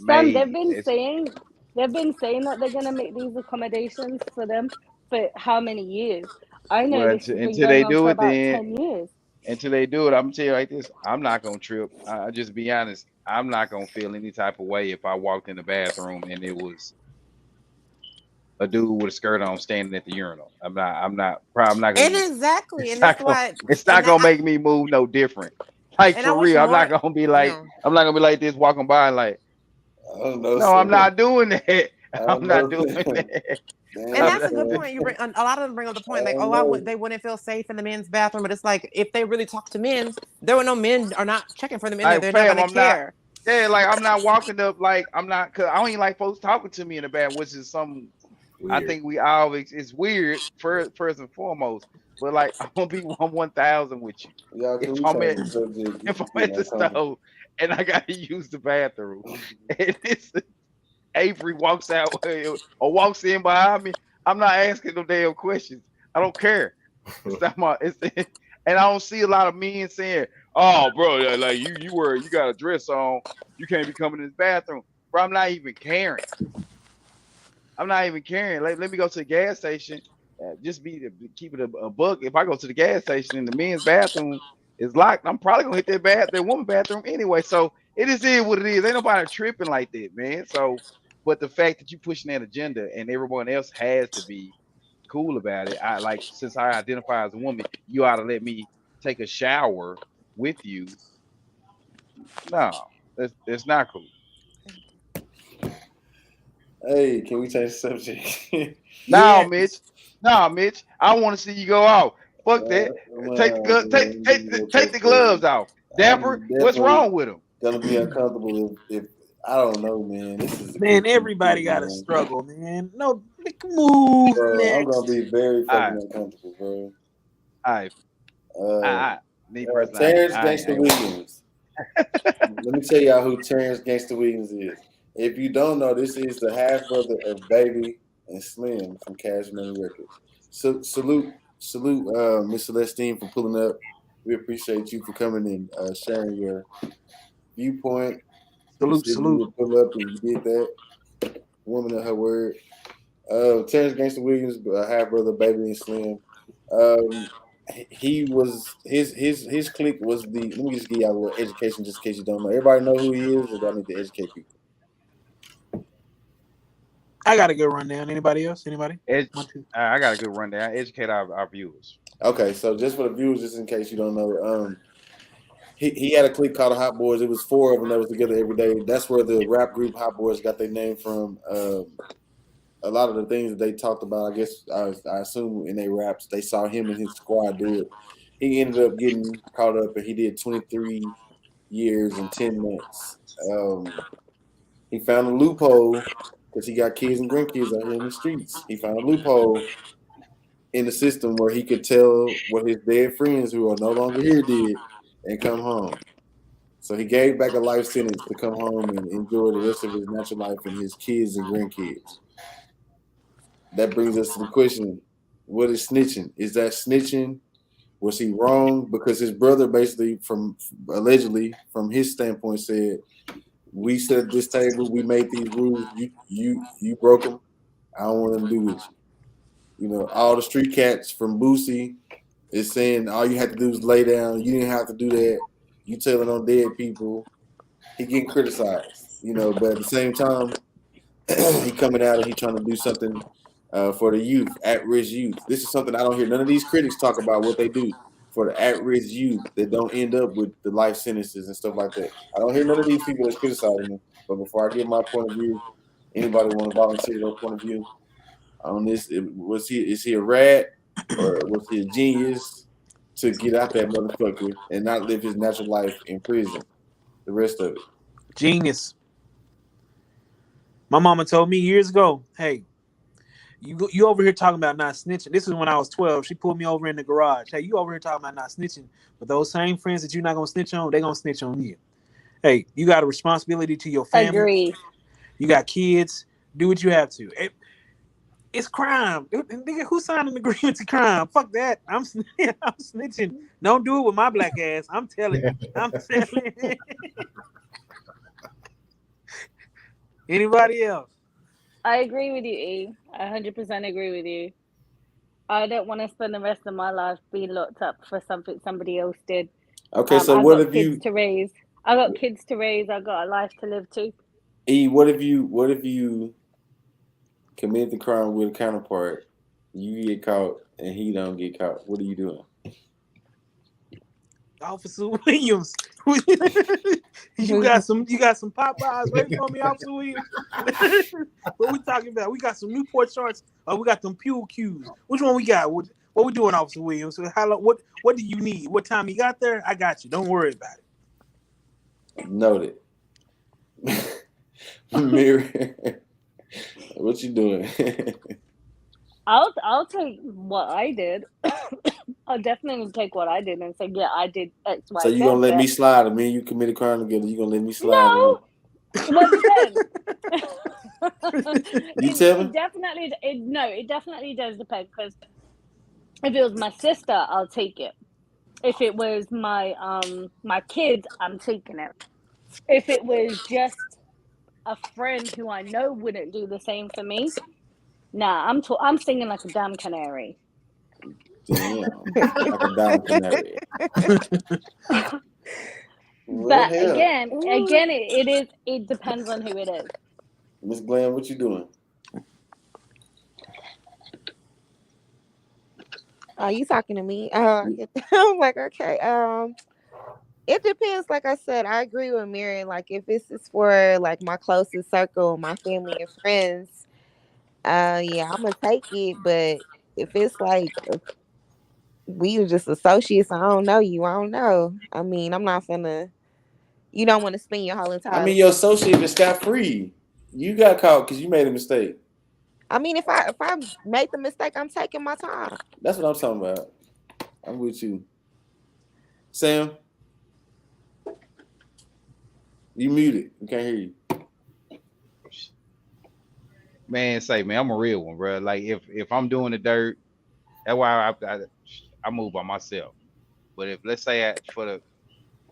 Sam, they've been saying that they're gonna make these accommodations for them for how many years? I know this has been going on for about 10 years. Until they do it, I'm gonna tell you like this: I'm not gonna trip. I just be honest. I'm not gonna feel any type of way if I walked in the bathroom and it was a dude with a skirt on standing at the urinal. I'm not gonna. And exactly, and that's why it's not gonna make me move no different. Like for real, I'm not gonna be like this walking by and like. No, I'm not doing that. I'm not doing that. And that's a good point. You bring a lot of them bring up the point like, they wouldn't feel safe in the men's bathroom, but it's like if they really talk to men, there were no men are not checking for them in there. They're not gonna care. Yeah, like I'm not walking up like I'm not. Cause I don't even like folks talking to me in the bathroom, which is some. Weird. I think we always it's weird first and foremost. But like I'm gonna be 1,000 with you. If I'm at the stove and I gotta use the bathroom, and it's Avery walks out or walks in behind me, I'm not asking no damn questions. I don't care. It's not and I don't see a lot of men saying, "Oh, bro, like you got a dress on, you can't be coming in this bathroom." Bro, I'm not even caring. Like, let me go to the gas station. Just keep it a buck. If I go to the gas station and the men's bathroom is locked, I'm probably gonna hit that woman bathroom anyway. So it is what it is. Ain't nobody tripping like that, man. So. But the fact that you pushing that agenda and everyone else has to be cool about it, I like since I identify as a woman, you ought to let me take a shower with you. No, that's not cool. Hey, can we change the subject? No, Mitch. I want to see you go out. Fuck that. Take the gloves off. Dapper, what's wrong with him? Gonna be uncomfortable if I don't know, man. Everybody got to struggle, man. No, move. Bro, next. I'm gonna be very fucking uncomfortable, bro. Me personally, Terrance Gangsta Williams. Let me tell y'all who Terrance Gangsta Williams is. If you don't know, this is the half brother of Baby and Slim from Cash Money Records. So salute, Miss Celestine for pulling up. We appreciate you for coming and sharing your viewpoint. Salute. Pull up and you did that. Woman of her word. Terrance Gangsta Williams, half brother, Baby and Slim. he was his clique was the. Let me just give y'all a little education, just in case you don't know. Everybody know who he is, or do I need to educate people? I got a good rundown. Anybody else? Anybody? I got a good rundown. Educate our viewers. Okay, so just for the viewers, just in case you don't know, he had a clique called the Hot Boys. It was 4 of them that was together every day. That's where the rap group Hot Boys got their name from. A lot of the things that they talked about, I guess, I assume in their raps, they saw him and his squad do it. He ended up getting caught up, and he did 23 years and 10 months. He found a loophole because he got kids and grandkids out here in the streets. He found a loophole in the system where he could tell what his dead friends who are no longer here did and come home. So he gave back a life sentence to come home and enjoy the rest of his natural life and his kids and grandkids. That brings us to the question: what is snitching? Is that snitching? Was he wrong? Because his brother basically, allegedly from his standpoint, said, "We set at this table, we made these rules. You broke them. I don't want nothing to do with you." You know, all the street cats from Boosie is saying all you had to do was lay down. You didn't have to do that. You telling on dead people. He getting criticized, you know, but at the same time, he coming out and he trying to do something for the youth, at-risk youth. This is something I don't hear none of these critics talk about what they do for the at-risk youth that don't end up with the life sentences and stuff like that. I don't hear none of these people that's criticizing him. But before I give my point of view, anybody want to volunteer their point of view on this? Is he a rat or was he a genius to get out that motherfucker and not live his natural life in prison? The rest of it. Genius. My mama told me years ago, hey, you over here talking about not snitching. This is when I was 12. She pulled me over in the garage. Hey, you over here talking about not snitching. But those same friends that you're not going to snitch on, they're going to snitch on you. Hey, you got a responsibility to your family. Agree. You got kids. Do what you have to. It's crime. Nigga, who signed an agreement to crime? Fuck that. I'm snitching. Don't do it with my black ass. I'm telling you. I'm telling you. Anybody else? I agree with you, E. I 100% agree with you. I don't want to spend the rest of my life being locked up for something somebody else did. Okay, so I've what got if kids you? to raise. I got kids to raise. I got a life to live too. E, what if you commit the crime with a counterpart? You get caught and he don't get caught. What are you doing? Officer Williams. you got some Popeyes ready for me, Officer Williams. What we talking about? We got some Newport shorts, or we got them Pure Qs. Which one we got? What we doing, Officer Williams? How long, what do you need? What time you got there? I got you. Don't worry about it. Noted. Mary, what you doing? I'll take what I did. I'll definitely take what I did and say, yeah, I did X, Y, So you Z. gonna let me slide? I mean, you commit a crime together. You gonna let me slide? No. Well, it depends. You tell me. It definitely does depend, because if it was my sister, I'll take it. If it was my kids, I'm taking it. If it was just a friend who I know wouldn't do the same for me, nah, I'm singing like a damn canary. Damn, like a damn canary. But again, it depends on who it is. Miss Glenn, what you doing? Are you talking to me? I'm like, okay. It depends. Like I said, I agree with Mary. Like, if this is for like my closest circle, my family and friends, yeah, I'm gonna take it. But if it's like we were just associates, I don't know you. I don't know. I mean, I'm not gonna. You don't want to spend your whole I entire mean, life. your associate is scot free. You got caught because you made a mistake. I mean, if I made the mistake, I'm taking my time. That's what I'm talking about. I'm with you, Sam. You muted. We can't hear you. Man, I'm a real one, bro. Like if I'm doing the dirt, that's why I move by myself. But if let's say for the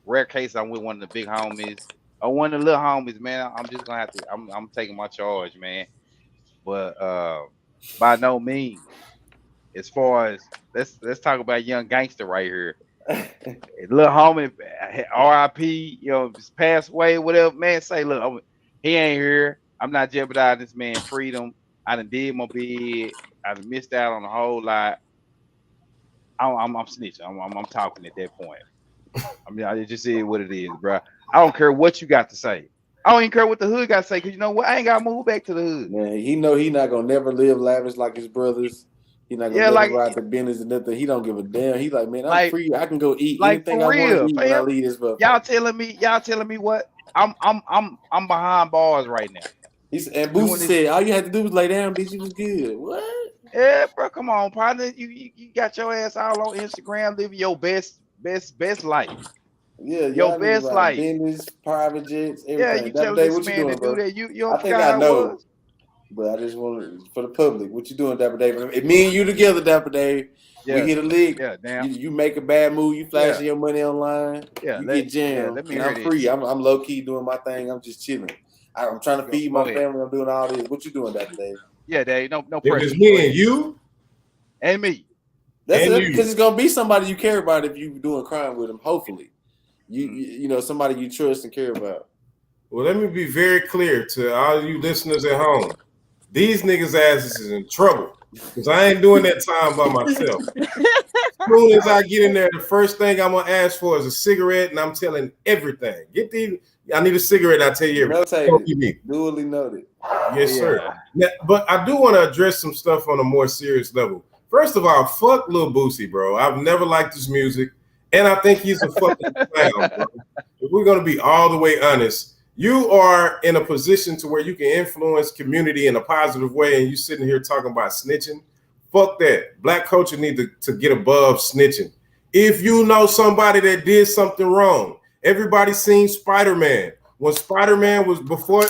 rare case I'm with one of the big homies or one of the little homies, man, I'm just gonna have to. I'm taking my charge, man. But by no means as far as let's talk about young gangster right here. Little homie, R.I.P. You know, just passed away, whatever. Man, say, look, he ain't here. I'm not jeopardizing this man's freedom. I done did my bid. I done missed out on a whole lot. I'm snitching. I'm talking at that point. I mean, I just said what it is, bro. I don't care what you got to say. I don't even care what the hood got to say, because you know what? I ain't got to move back to the hood. Man, he know he not gonna never live lavish like his brothers. He not gonna never ride the Bentley and nothing. He don't give a damn. He like, man, I'm free. I can go eat anything I want to eat when I leave this motherfucker. Y'all telling me what? I'm behind bars right now. And Boosie said, all you had to do was lay down, bitch. You was good. What? Yeah, bro, come on, partner. You got your ass all on Instagram living your best life. Yeah, your best life. Business, private jets, everything. Yeah, you telling this man to do that. You don't I think I know, but I just want for the public. What you doing, Dapper Dave? If me and you together, Dapper Dave, we hit a lick. Yeah, damn. You make a bad move. You flashing your money online. Yeah, you get jammed. Let me and hear I'm free. I'm low key doing my thing. I'm just chilling. I'm trying to feed my family. I'm doing all this. What you doing, Dapper Dave? Yeah, Dave. No pressure. If it's me and you and me. That's it. Because it's gonna be somebody you care about if you doing crime with them. Hopefully. You know, somebody you trust and care about. Well, let me be very clear to all you listeners at home. These niggas' asses is in trouble because I ain't doing that time by myself. As soon as I get in there, the first thing I'm gonna ask for is a cigarette, and I'm telling everything. I need a cigarette. I tell you everything. Duly noted. Yes, sir. Now, but I do want to address some stuff on a more serious level. First of all, fuck Lil Boosie, bro. I've never liked his music. And I think he's a fucking clown, bro. If we're going to be all the way honest, you are in a position to where you can influence community in a positive way, and you sitting here talking about snitching. Fuck that. Black culture need to get above snitching. If you know somebody that did something wrong, everybody seen Spider-Man. When Spider-Man was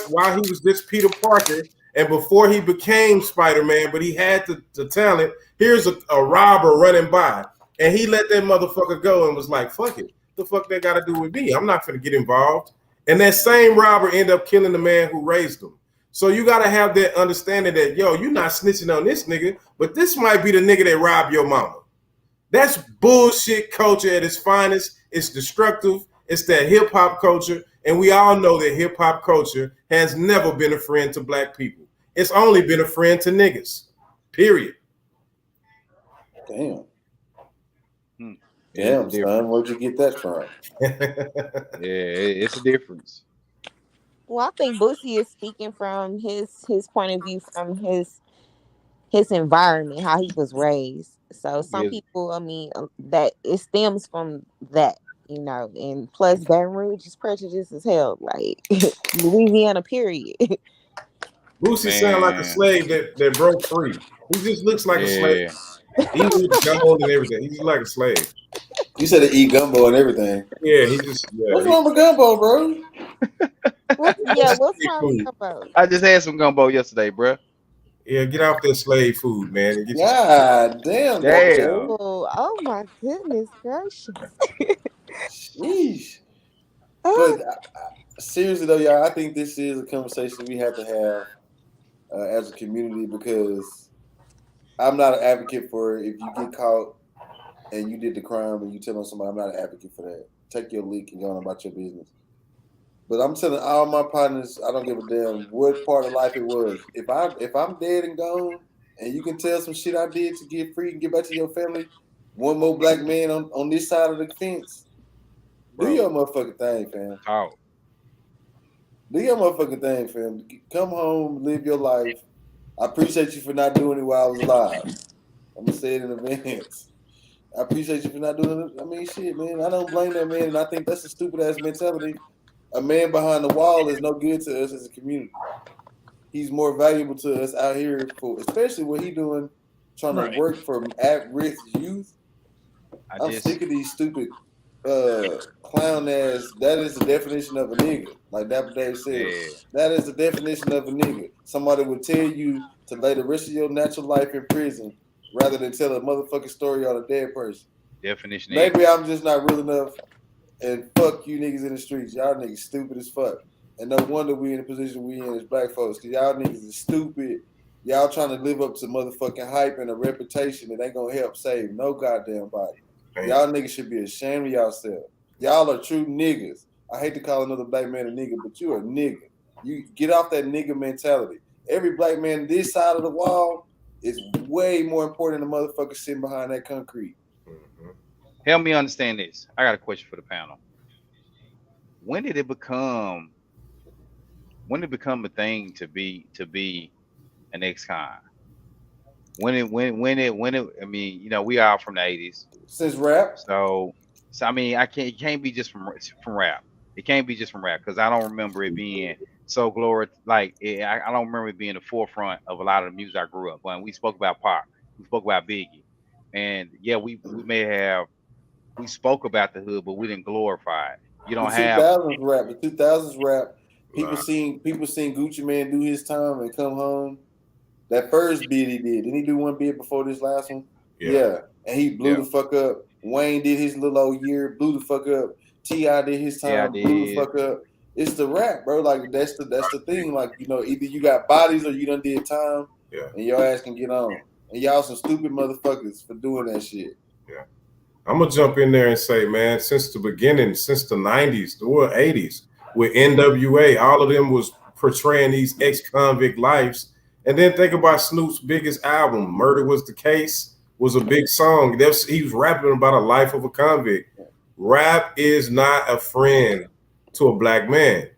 while he was just Peter Parker, and before he became Spider-Man, but he had the talent, here's a robber running by. And he let that motherfucker go and was like, fuck it. The fuck that got to do with me? I'm not going to get involved. And that same robber ended up killing the man who raised him. So you got to have that understanding that, yo, you're not snitching on this nigga, but this might be the nigga that robbed your mama. That's bullshit culture at its finest. It's destructive. It's that hip-hop culture. And we all know that hip-hop culture has never been a friend to black people. It's only been a friend to niggas. Period. Damn. Damn, son, where'd you get that from? It's a difference. Well, I think Boosie is speaking from his point of view, from his environment, how he was raised. So some people, I mean, that it stems from that, you know, and plus Baton Rouge is prejudiced as hell, like Louisiana, period. Boosie sound like a slave that broke free. He just looks like a slave. He eats gumbo and everything. He's like a slave. You said to eat gumbo and everything. Yeah, he just. Yeah, what's wrong with gumbo, bro? What's wrong with gumbo? I just had some gumbo yesterday, bro. Yeah, get off that slave food, man. And get God damn. Oh my goodness gracious. Sheesh. But seriously though, y'all, I think this is a conversation we have to have as a community, because I'm not an advocate for if you get caught and you did the crime and you tell on somebody. I'm not an advocate for that. Take your leak and go on about your business. But I'm telling all my partners, I don't give a damn what part of life it was. If I'm dead and gone, and you can tell some shit I did to get free and get back to your family, one more black man on this side of the fence, do your motherfucking thing, fam. Oh. Do your motherfucking thing, fam. Come home, live your life. I appreciate you for not doing it while I was alive. I'm gonna say it in advance. I appreciate you for not doing it. I mean, shit, man. I don't blame that man, and I think that's a stupid ass mentality. A man behind the wall is no good to us as a community. He's more valuable to us out here, for especially what he doing, trying to work for at-risk youth. I'm sick of these stupid clown ass. That is the definition of a nigga. Like Dapper Dave said, that is the definition of a nigga. Somebody would tell you to lay the rest of your natural life in prison rather than tell a motherfucking story on a dead person. Definition. Maybe I'm just not real enough. And fuck you niggas in the streets. Y'all niggas stupid as fuck. And no wonder we in the position we in as black folks, because y'all niggas is stupid Y'all trying to live up to motherfucking hype and a reputation that ain't gonna help save no goddamn body. Y'all niggas should be ashamed of yourself. Y'all are true niggas. I hate to call another black man a nigga, but you a nigga. You get off that nigga mentality. Every black man this side of the wall is way more important than the motherfucker sitting behind that concrete. Help me understand this. I got a question for the panel. When did it become a thing to be an ex-con? When it I mean, you know, we are from the 80s. Since rap. So I mean, it can't be just from rap. It can't be just from rap because I don't remember it being so I don't remember it being the forefront of a lot of the music I grew up on. We spoke about Pac, we spoke about Biggie, and yeah, we spoke about the hood, but we didn't glorify it. You don't have The 2000s rap. People seen Gucci Man do his time and come home. That first bid he did. Didn't he do one bid before this last one? Yeah. And he blew the fuck up. Wayne did his little old year, blew the fuck up. T.I. did his time, blew the fuck up. It's the rap, bro. Like that's the thing. Like, you know, either you got bodies or you done did time. Yeah. And your ass can get on. And y'all some stupid motherfuckers for doing that shit. Yeah. I'm gonna jump in there and say, man, since the beginning, since the 90s or 80s, with NWA, all of them was portraying these ex-convict lives. And then think about Snoop's biggest album, Murder Was the Case, was a big song. He was rapping about a life of a convict. Rap is not a friend to a black man,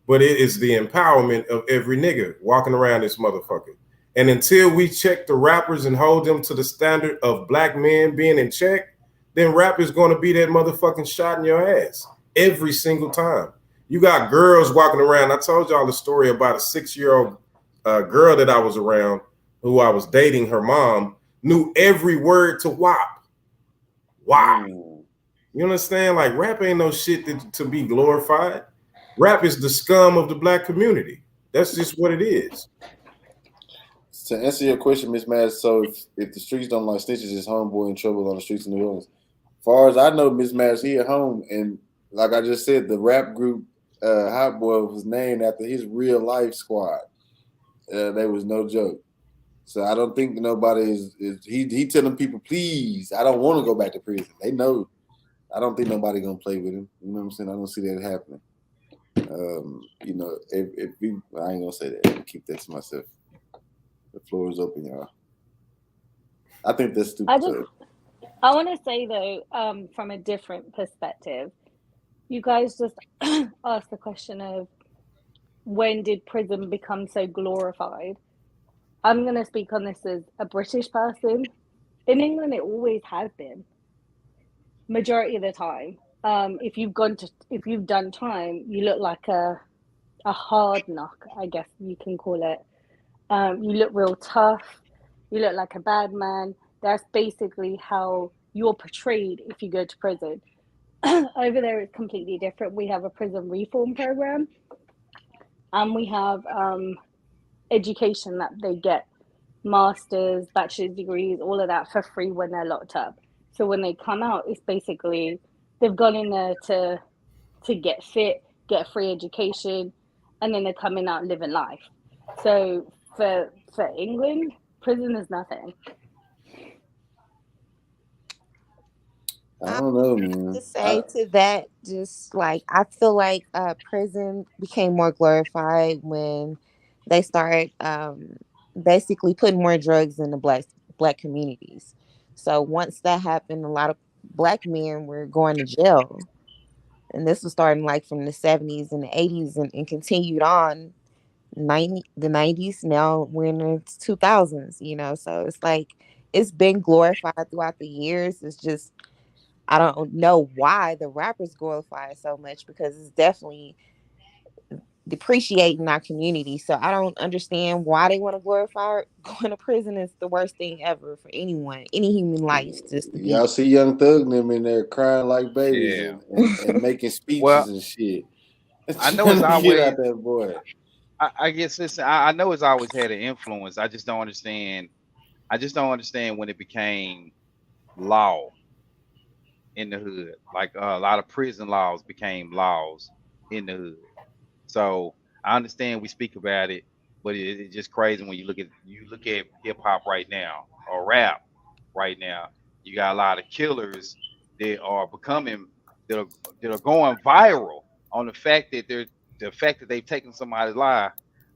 but it is the empowerment of every nigga walking around this motherfucker. And until we check the rappers and hold them to the standard of black men being in check, then rap is going to be that motherfucking shot in your ass every single time. You got girls walking around. I told y'all the story about a 6-year-old girl that I was around who I was dating. Her mom knew every word to WAP. WAP. You understand? Like, rap ain't no shit to be glorified. Rap is the scum of the black community. That's just what it is. To answer your question, Miss Madds, so if the streets don't like snitches, is homeboy in trouble on the streets of New Orleans? Far as I know, Miss Madds, he at home, and like I just said, the rap group Hot Boy was named after his real life squad. There was no joke. So I don't think nobody is he telling people, please, I don't want to go back to prison. They know. I don't think nobody gonna play with him. You know what I'm saying? I don't see that happening. You know, if we, I ain't gonna say that. I'll keep that to myself. The floor is open, y'all. I think that's stupid. I want to say though, from a different perspective, you guys just asked the question of when did prison become so glorified? I'm going to speak on this as a British person. In England, it always has been. Majority of the time, if you've done time, you look like a hard knock, I guess you can call it. You look real tough. You look like a bad man. That's basically how you're portrayed if you go to prison. Over there, it's completely different. We have a prison reform program, and we have education that they get, masters, bachelor's degrees, all of that for free when they're locked up. So when they come out, it's basically they've gone in there to get fit, get free education, and then they're coming out living life. So for England, prison is nothing. I don't know, man. To say to that, just like I feel like prison became more glorified when they started basically putting more drugs in the black communities. So once that happened, a lot of black men were going to jail, and this was starting like from the 70s and the 80s and continued on the 90s. Now we're in the 2000s, you know. So it's like it's been glorified throughout the years. It's just I don't know why the rappers glorify it so much because it's definitely depreciating our community. So I don't understand why they want to glorify it. Going to prison is the worst thing ever for anyone, any human life. Just to be. Y'all see Young Thug and them in there crying like babies and making speeches and shit. I know it's always get out that boy. I guess listen, I know it's always had an influence. I just don't understand. I just don't understand when it became law in the hood. Like a lot of prison laws became laws in the hood. So I understand we speak about it but it's just crazy when you look at hip hop right now or rap right now. You got a lot of killers that are becoming that are going viral on the fact that they've taken somebody's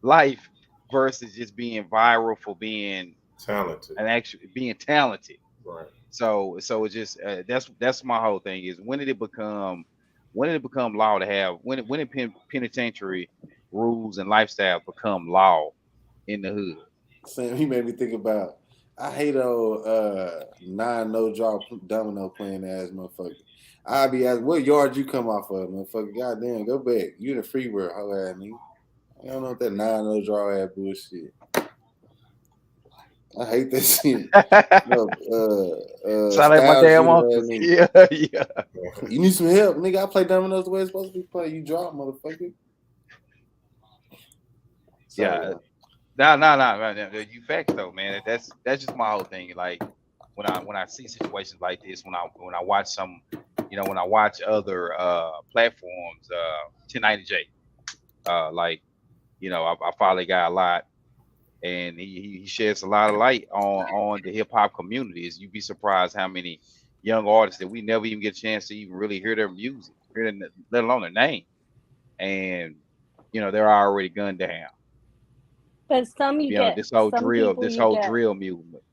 life versus just being viral for being talented and actually being talented. Right. So it's just that's my whole thing is when did it become law to have when did penitentiary rules and lifestyle become law in the hood? Sam, he made me think about. I hate old no draw domino playing ass motherfucker. I be asking, what yard you come off of, motherfucker? Goddamn, go back. You in the free world, hoe ass nigga. I don't know what that no draw ass bullshit. I hate that shit. Sound like my Styles damn shooter uncle. ass nigga. Yeah. You need some help, nigga. I play dominoes the way it's supposed to be played. You draw, motherfucker. Yeah. No. You facts though, man. That's just my whole thing. Like when I see situations like this, when I watch some, when I watch other platforms, 1090J, like I follow the guy a lot, and he sheds a lot of light on the hip hop communities. You'd be surprised how many young artists that we never even get a chance to even really hear their music, let alone their name, and they're already gunned down. But some you get this whole some drill, people this you whole get drill movement.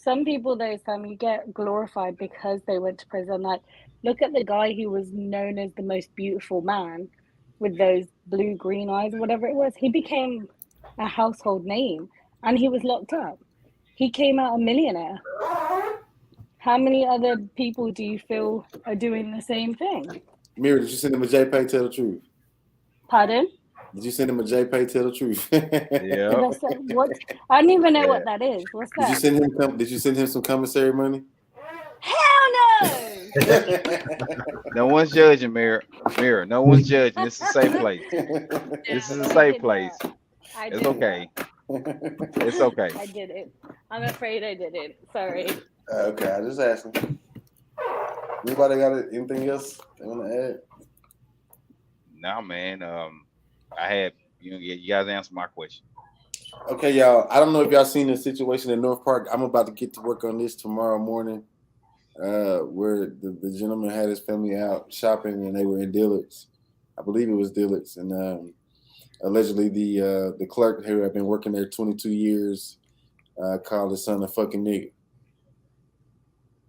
some people though, Sam, you get glorified because they went to prison. Like, look at the guy who was known as the most beautiful man with those blue green eyes, whatever it was. He became a household name and he was locked up. He came out a millionaire. How many other people do you feel are doing the same thing? Mira, did you send him a JPay? Tell the truth. Pardon? Did you send him a JPay? Tell the truth. Yeah. What? I don't even know what that is. What's that? Did you send him some commissary money? Hell no! No one's judging, Mirror. No one's judging. This is a safe place. This is a safe place. It's okay. It's okay. I did it. I'm afraid I did it. Sorry. Okay, I just asking. Anybody got anything else they want to add? No, man. I had you guys answer my question. Okay, y'all. I don't know if y'all seen the situation in North Park. I'm about to get to work on this tomorrow morning. Where the gentleman had his family out shopping and they were in Dillard's. I believe it was Dillard's, and allegedly the clerk who had been working there 22 years called his son a fucking nigga.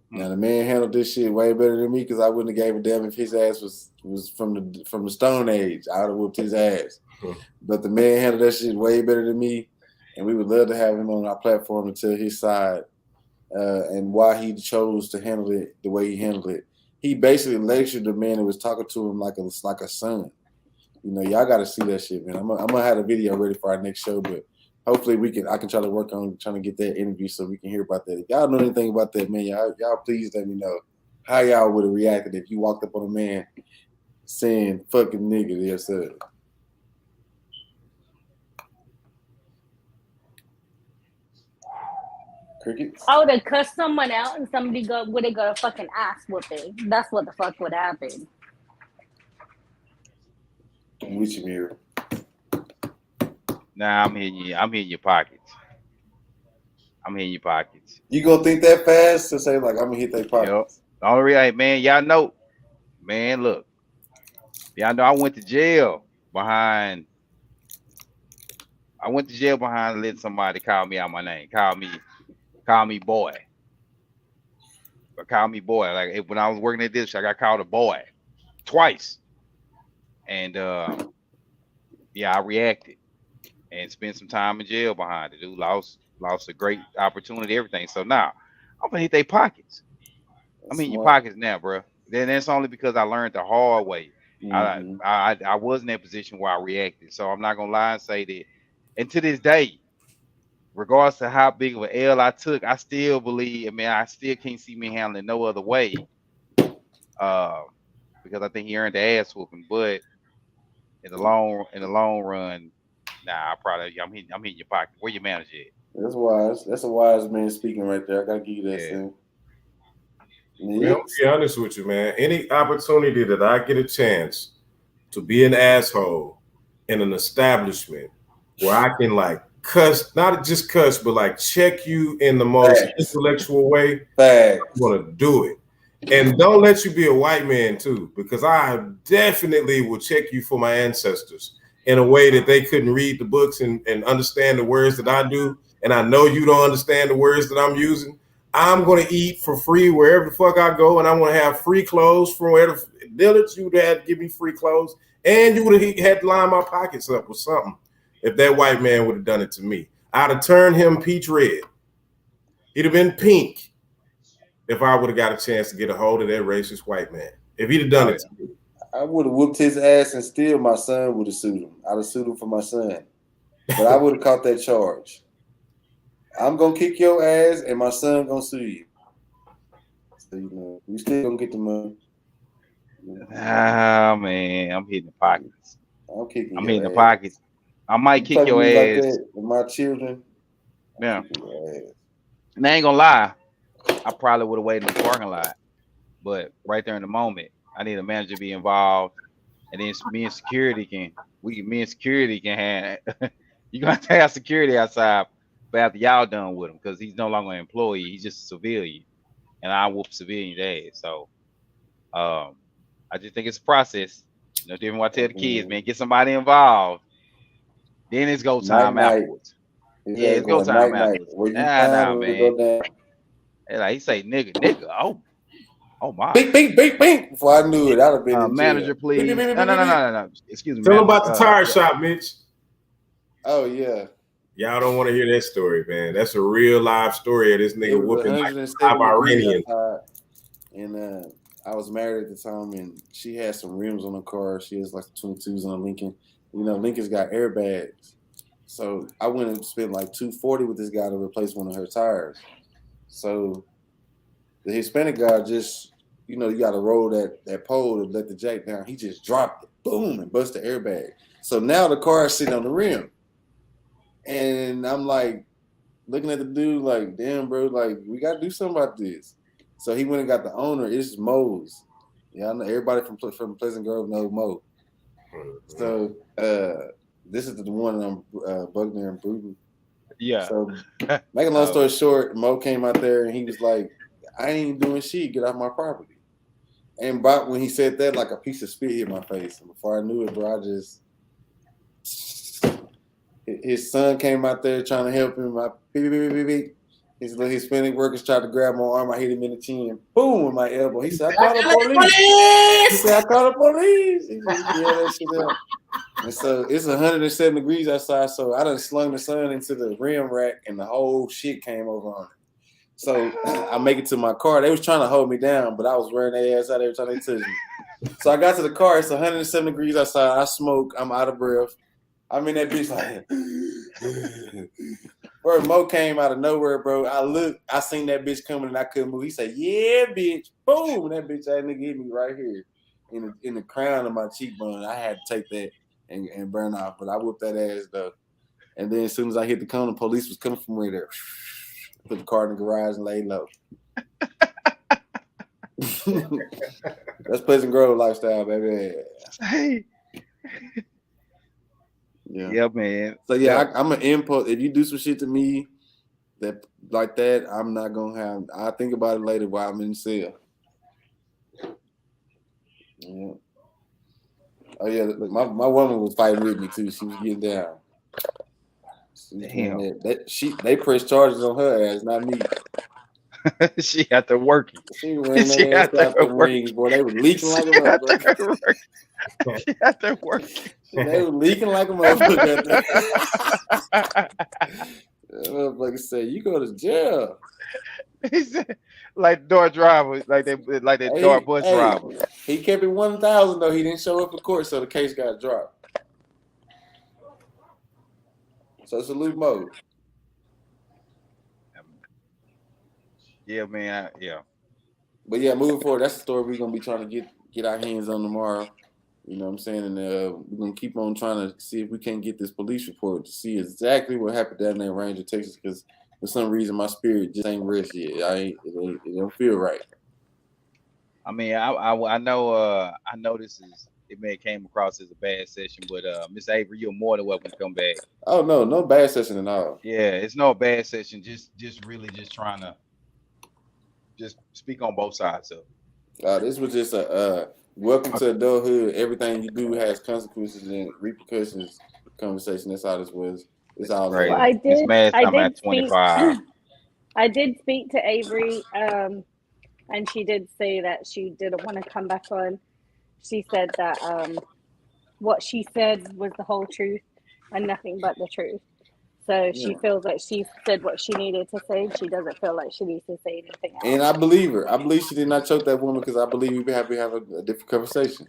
Now the man handled this shit way better than me because I wouldn't have gave a damn if his ass was from the Stone Age. I would have whooped his ass. But the man handled that shit way better than me, and we would love to have him on our platform to tell his side and why he chose to handle it the way he handled it. He basically lectured the man that was talking to him like a son. Y'all got to see that shit, man. I'm gonna have a video ready for our next show, but hopefully I can try to work on trying to get that interview so we can hear about that. If y'all know anything about that, man, y'all please let me know how y'all would have reacted if you walked up on a man saying fucking nigga to yourself. Crickets? I would have cussed someone out and somebody would have got a fucking ass whooping. That's what the fuck would happen. I'm with you, Mira. Nah, I'm hitting your pockets. I'm hitting your pockets. You gonna think that fast to say like I'm gonna hit their pockets? Yep. The only reason, man, y'all know, man, look, y'all know I went to jail behind letting somebody call me out my name, call me boy. But call me boy. Like when I was working at this, I got called a boy twice. And I reacted and spent some time in jail behind it. Dude lost a great opportunity, everything. So now I'm gonna hit their pockets. I'm in your pockets now, bro. Then that's only because I learned the hard way. Mm-hmm. I was in that position where I reacted. So I'm not gonna lie and say that. And to this day, regardless of how big of an L I took, I still believe. I still can't see me handling no other way. Because I think he earned the ass whooping, but in the long run, nah, I'm hitting your pocket. Where your manager at? That's wise. That's a wise man speaking right there. I gotta give you that, Sam. Yeah. I'll be honest with you, man. Any opportunity that I get a chance to be an asshole in an establishment where I can like cuss, not just cuss, but like check you in the most intellectual way, I'm gonna do it. And don't let you be a white man too, because I definitely will check you for my ancestors in a way that they couldn't read the books and understand the words that I do. And I know you don't understand the words that I'm using. I'm gonna eat for free wherever the fuck I go, and I want to have free clothes from where the Dillard, you would have to give me free clothes, and you would have had to line my pockets up with something. If that white man would have done it to me, I'd have turned him peach red. He'd have been pink if I would have got a chance to get a hold of that racist white man. If he'd have done it to me. I would have whooped his ass and still my son would have sued him. I'd have sued him for my son. But I would have caught that charge. I'm going to kick your ass and my son going to sue you. So, you know, we still going to get the money. Ah, man, I'm hitting the pockets. I'm kicking I'm your hitting the ass. pockets. I might kick your Like ass. that with my children. Yeah. And I ain't gonna lie, I probably would have waited in the parking lot. But right there in the moment, I need a manager to be involved. And then me and security can have you're gonna have to have security outside, but after y'all done with him, because he's no longer an employee, he's just a civilian. And I whoop civilian ass. So I just think it's a process. You know, different what I tell the kids, man, get somebody involved. Then it's go time afterwards. Yeah, it's go time afterwards. Nah, man. And like he say, nigga. Oh my. Bing, bing, bing, bing. Before I knew it, I'd have been in manager, jail. please. Bing, bing, bing, No. Excuse me. Tell them manager. about the tire shop, Mitch. Oh yeah. Y'all don't want to hear that story, man. That's a real live story of this nigga whooping like 5 Iranians. And I was married at the time, and she had some rims on the car. She has like 22s on a Lincoln. You know, Lincoln's got airbags. So I went and spent like $240 with this guy to replace one of her tires. So the Hispanic guy just, you know, you got to roll that pole to let the jack down. He just dropped it, boom, and bust the airbag. So now the car is sitting on the rim. And I'm like, looking at the dude like, damn, bro, like, we got to do something about this. So he went and got the owner. It's Mo's. Yeah, I know everybody from Pleasant Grove knows Mo. So this is the one on Buckner and Bruton. Yeah. So make a long story short, Mo came out there and he was like, I ain't even doing shit. Get off my property. And about when he said that, like a piece of spit hit my face. And before I knew it, bro, his son came out there trying to help him. His little Hispanic workers tried to grab my arm. I hit him in the chin. Boom, with my elbow. He said, I called the police. He said, I called the police. He said, yeah, that shit up. And so it's 107 degrees outside. So I done slung the sun into the rim rack and the whole shit came over on it. So I make it to my car. They was trying to hold me down, but I was wearing their ass out every time they touched me. So I got to the car. It's 107 degrees outside. I smoke. I'm out of breath. I'm in that bitch like, bro, Mo came out of nowhere, bro. I seen that bitch coming and I couldn't move. He said, yeah, bitch. Boom. And that bitch, that nigga hit me right here in the crown of my cheekbone. I had to take that and burn off, but I whooped that ass though. And then as soon as I hit the cone, the police was coming from right there. Put the car in the garage and laid low. That's Pleasant Grove lifestyle, baby. Hey. Yeah, man. So I'm an impulse. If you do some shit to me that like that, I'm not gonna have. I think about it later while I'm in the cell. Yeah. Oh yeah, look, my woman was fighting with me too. She was getting down. Damn. They pressed charges on her ass, not me. She had to work. She ran that ass out the rings, boy. They were leaking like a motherfucker. She had to work. They were leaking like a motherfucker. That motherfucker said, "You go to jail." He said, like door driver, like that door bus driver. He kept it 1,000 though. He didn't show up for court, so the case got dropped. So salute Mo. Yeah, man. Yeah. But yeah, moving forward, that's the story we're gonna be trying to get our hands on tomorrow. You know what I'm saying? And we're gonna keep on trying to see if we can get this police report to see exactly what happened down there in Ranger, Texas. Because for some reason my spirit just ain't rest yet. It don't feel right. I mean, I know this it may have came across as a bad session, but Miss Avery, you're more than welcome to come back. Oh no, no bad session at all. Yeah, it's no bad session. Just really just trying to just speak on both sides of it. This was just a welcome to adulthood. Everything you do has consequences and repercussions conversation. That's all this was. It's all Well, Crazy. Miss Mass, I I'm at did speak 25. I did speak to Avery, and she did say that she didn't want to come back on. She said that what she said was the whole truth and nothing but the truth. So she feels like she said what she needed to say. She doesn't feel like she needs to say anything else. And I believe her. I believe she did not choke that woman because I believe we'd be happy to have a different conversation.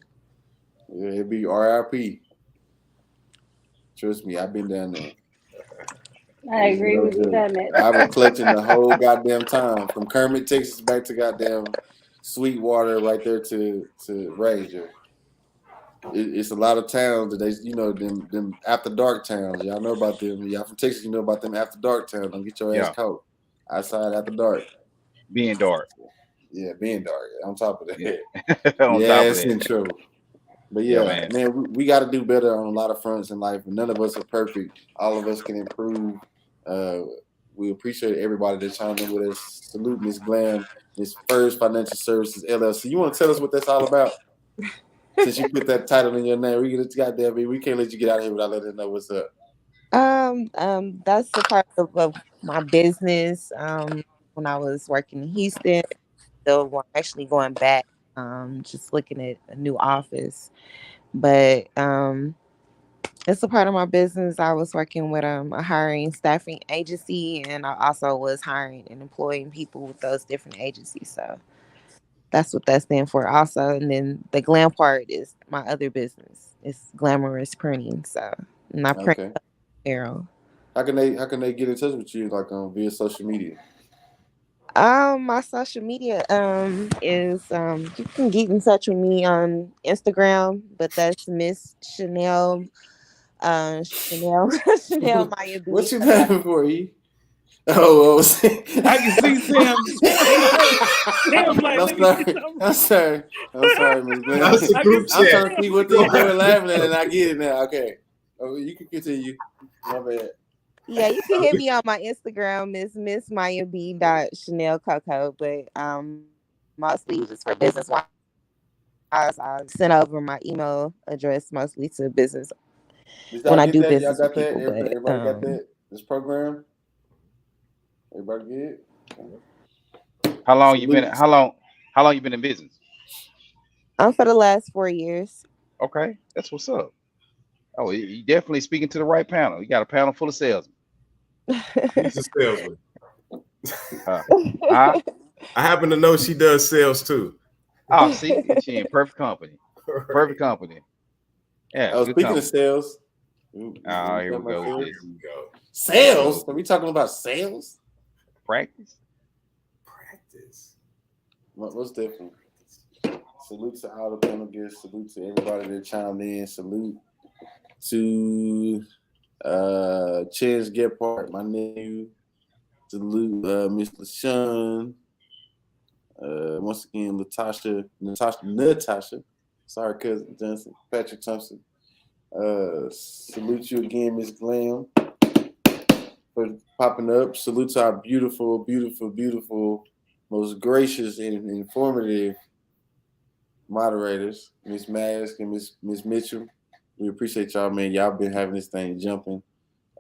Yeah, it'd be RIP. Trust me, I've been down there. I agree with you there, Mitch. I was clutching the whole goddamn time from Kermit, Texas, back to goddamn Sweetwater, right there to Ranger. It's a lot of towns that they, them after dark towns. Y'all know about them. Y'all from Texas, you know about them after dark towns. Don't get your ass caught outside after dark. Being dark. Yeah, being dark. On top of that. Yeah. On top of it's that. in trouble. But yeah, man, we got to do better on a lot of fronts in life. None of us are perfect. All of us can improve. We appreciate everybody that chimed in with us. Salute Miss Glam, Miss First Financial Services LLC. You want to tell us what that's all about? Since you put that title in your name, we can't let you get out of here without letting us know what's up. That's a part of my business. When I was working in Houston, so I'm actually going back, just looking at a new office. But it's a part of my business. I was working with a hiring staffing agency, and I also was hiring and employing people with those different agencies. So that's what that stands for also. And then the glam part is my other business. It's glamorous printing. So and I print apparel. How can they get in touch with you, like via social media? My social media is you can get in touch with me on Instagram, but that's Miss Chanel Chanel Maya B. What's your name for you? Oh, I can see Sam. Sam like, I'm sorry, Ms. Glenn. I'm trying to see what these boys laughing at, and I get it now. Okay, you can continue. My bad. Yeah, you can hit me on my Instagram. It's Miss Maya B. Chanel Coco, but mostly just for business wise. I send over my email address mostly to business when I do business with people. Everybody got that? This program. Everybody get? How long you been in business? For the last 4 years. Okay, that's what's up. Oh, you definitely speaking to the right panel. You got a panel full of salesmen. He's a salesman. I happen to know she does sales too. Oh, see, she in perfect company. Perfect company. Yeah. Speaking of sales. Here we go. Sales? Are we talking about sales? Practice. What's different? Salute to all the panel guests. Salute to everybody that chimed in. Salute to Chance Gephardt, my nephew. Salute Miss LaShawn. Once again, Natasha. Sorry, cousin Johnson. Patrick Thompson. Salute you again, Miss Glam, for popping up. Salute to our beautiful, beautiful, beautiful, most gracious and informative moderators, Miss Mask and Miss Mitchell. We appreciate y'all, man. Y'all been having this thing jumping.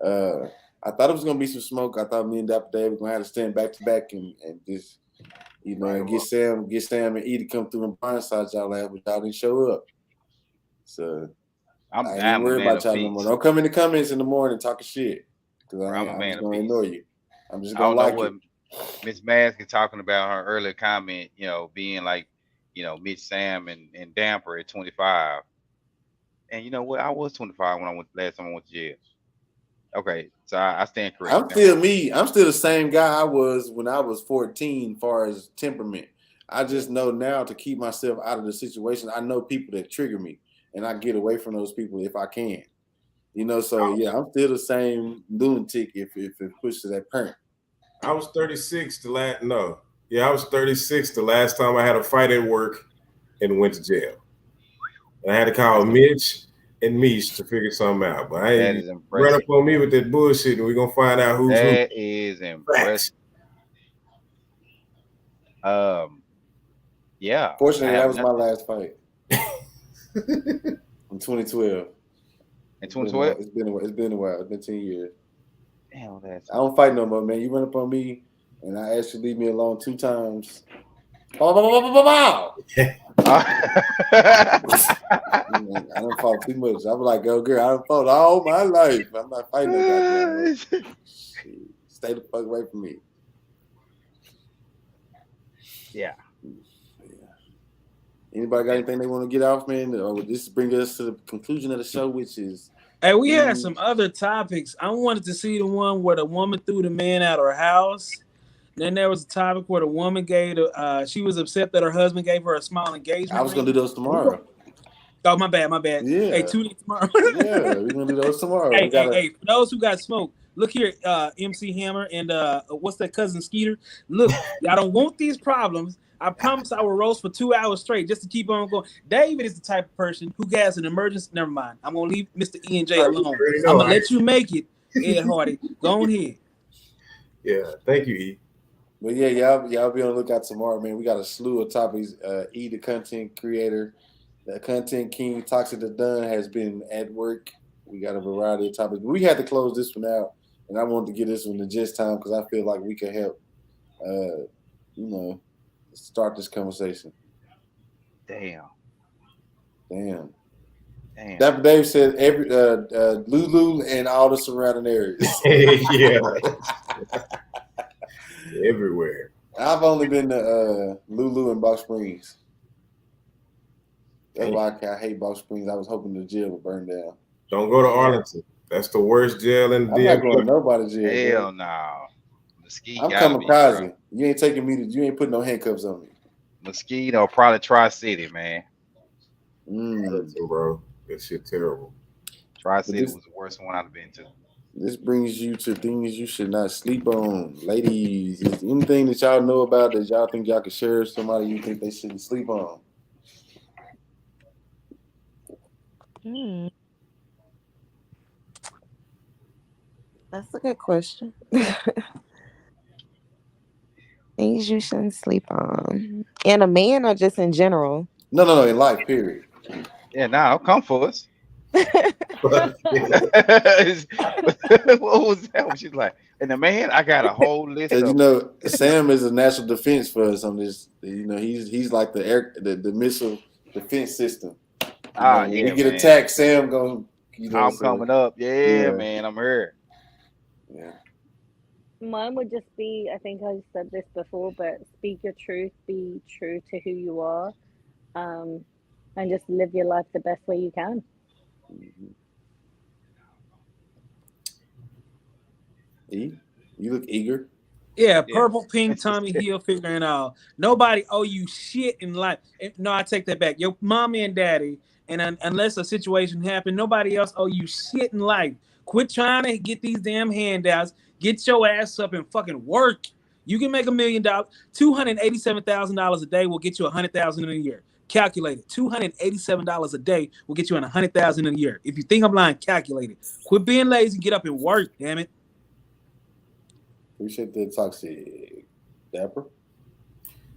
I thought it was gonna be some smoke. I thought me and Dapper Dave were gonna have to stand back to back and just, and get Sam and E to come through and blindside y'all, but y'all didn't show up. So I ain't worried about y'all no more. Don't come in the comments in the morning talking shit, because I'm just gonna ignore you. I'm just gonna like it. Miss Mask is talking about her earlier comment, being like, Mitch, Sam, and Damper at 25. And you know what? I was 25 when last time I went to jail. Okay, so I stand correct. I'm still me. I'm still the same guy I was when I was 14, as far as temperament. I just know now to keep myself out of the situation. I know people that trigger me, and I get away from those people if I can. So yeah, I'm still the same lunatic if it pushes to that point. I was 36 I was 36 the last time I had a fight at work and went to jail. And I had to call Mitch and Mish to figure something out. But I That ain't is run impressive. up on me with that bullshit, and we're gonna find out who's who. That is impressive. Yeah. Fortunately, that was my last fight. In 2012. In 2012? It's been a while. It's been 10 years. Damn, that's I don't fight no more, man. You run up on me, and I ask you to leave me alone 2 times. I don't fought too much. I'm like, oh, girl, I don't fought all my life. I'm not fighting no goddamn. Stay the fuck away from me. Yeah. Anybody got anything they want to get off, man? Or this bring us to the conclusion of the show, which is. Hey, we had some other topics. I wanted to see the one where the woman threw the man out of her house. Then there was a topic where the woman gave she was upset that her husband gave her a small engagement. I was gonna do those tomorrow. Oh, my bad. Yeah. Hey, tune in tomorrow. Yeah, we're gonna do those tomorrow. Hey, for those who got smoked, look here, MC Hammer and what's that cousin Skeeter? Look, y'all don't want these problems. I promise I will roast for 2 hours straight just to keep on going. David is the type of person who has an emergency. Never mind. I'm gonna leave Mr. E&J alone. I'm gonna let you make it, Ed Hardy. Go on ahead. Yeah, thank you, E. But yeah, y'all be on the lookout tomorrow, man. We got a slew of topics. E, the content creator, the content king, Toxic the Dunn, has been at work. We got a variety of topics. We had to close this one out, and I wanted to get this one to just time because I feel like we can help, start this conversation. Damn. Dapper Dave said every Lulu and all the surrounding areas. Yeah. Everywhere. I've only been to Lulu and Box Springs. That's why I hate Box Springs. I was hoping the jail would burn down. Don't go to Arlington. That's the worst jail in the I'm not going to nobody's jail. Hell no. Mesquite I'm kamikaze. You ain't taking me you ain't putting no handcuffs on me. Mesquite or probably Tri-City, man. Bro, that shit terrible. Tri-City was the worst one I've been to. This brings you to things you should not sleep on. Ladies, is there anything that y'all know about that y'all think y'all can share with somebody you think they shouldn't sleep on? That's a good question. Things you shouldn't sleep on. And a man or just in general? No, in life, period. Yeah, now come for us. What was that? She's like, and the man, I got a whole list. Because Sam is a national defense for us on this. He's like the missile defense system. When you get attacked, Sam going. I'm coming up. Yeah, man, I'm here. Yeah. Mine would just be, I think I said this before, but speak your truth, be true to who you are, and just live your life the best way you can. You look eager. Yeah, purple, pink, Tommy Hilfiger and all. Nobody owe you shit in life. No, I take that back. Your mommy and daddy, and unless a situation happened, nobody else owe you shit in life. Quit trying to get these damn handouts. Get your ass up and fucking work. You can make $1 million. $287,000 a day will get you $100,000 in a year. Calculate it. $287 a day will get you $100,000 in a year. If you think I'm lying, calculate it. Quit being lazy. Get up and work. Damn it. Appreciate the Toxic, Dapper.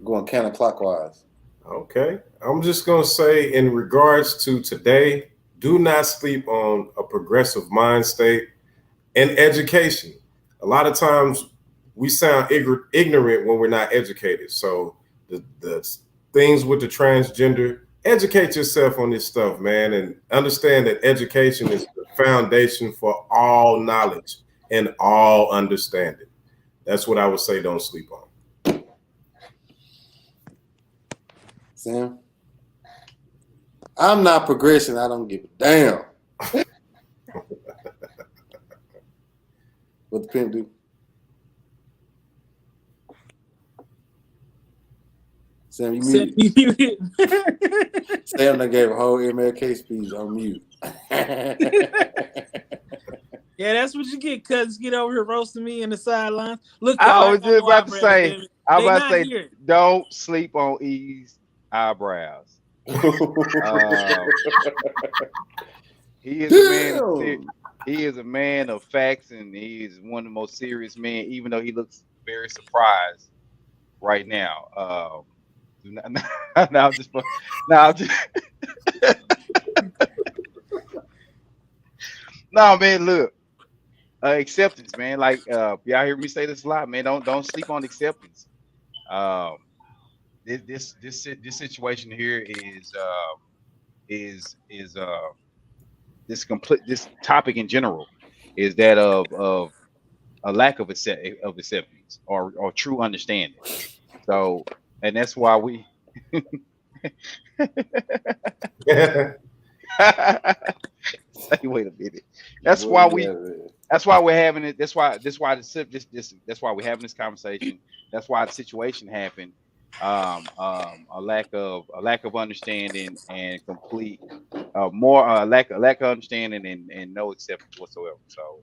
Going counterclockwise. Okay. I'm just going to say, in regards to today, do not sleep on a progressive mind state and education. A lot of times we sound ignorant when we're not educated. So the things with the transgender, educate yourself on this stuff, man, and understand that education is the foundation for all knowledge and all understanding. That's what I would say don't sleep on. Sam? I'm not progressing. I don't give a damn. What the pimp do? Sam, you muted. Sam done gave a whole MLK speech on mute. Yeah, that's what you get, cuz get over here roasting me in the sidelines. Look, I was just about to say, don't sleep on E's eyebrows. He is a man. He is a man of facts, and he is one of the most serious men. Even though he looks very surprised right now. Now just no, man. Look, acceptance, man. Like y'all hear me say this a lot, man. Don't sleep on acceptance. This situation here is this topic in general is that of a lack of acceptance or true understanding. So, and that's why we say, wait a minute. That's why we're having it. That's why we're having this conversation. That's why the situation happened. A lack of understanding and complete lack of understanding and no acceptance whatsoever. So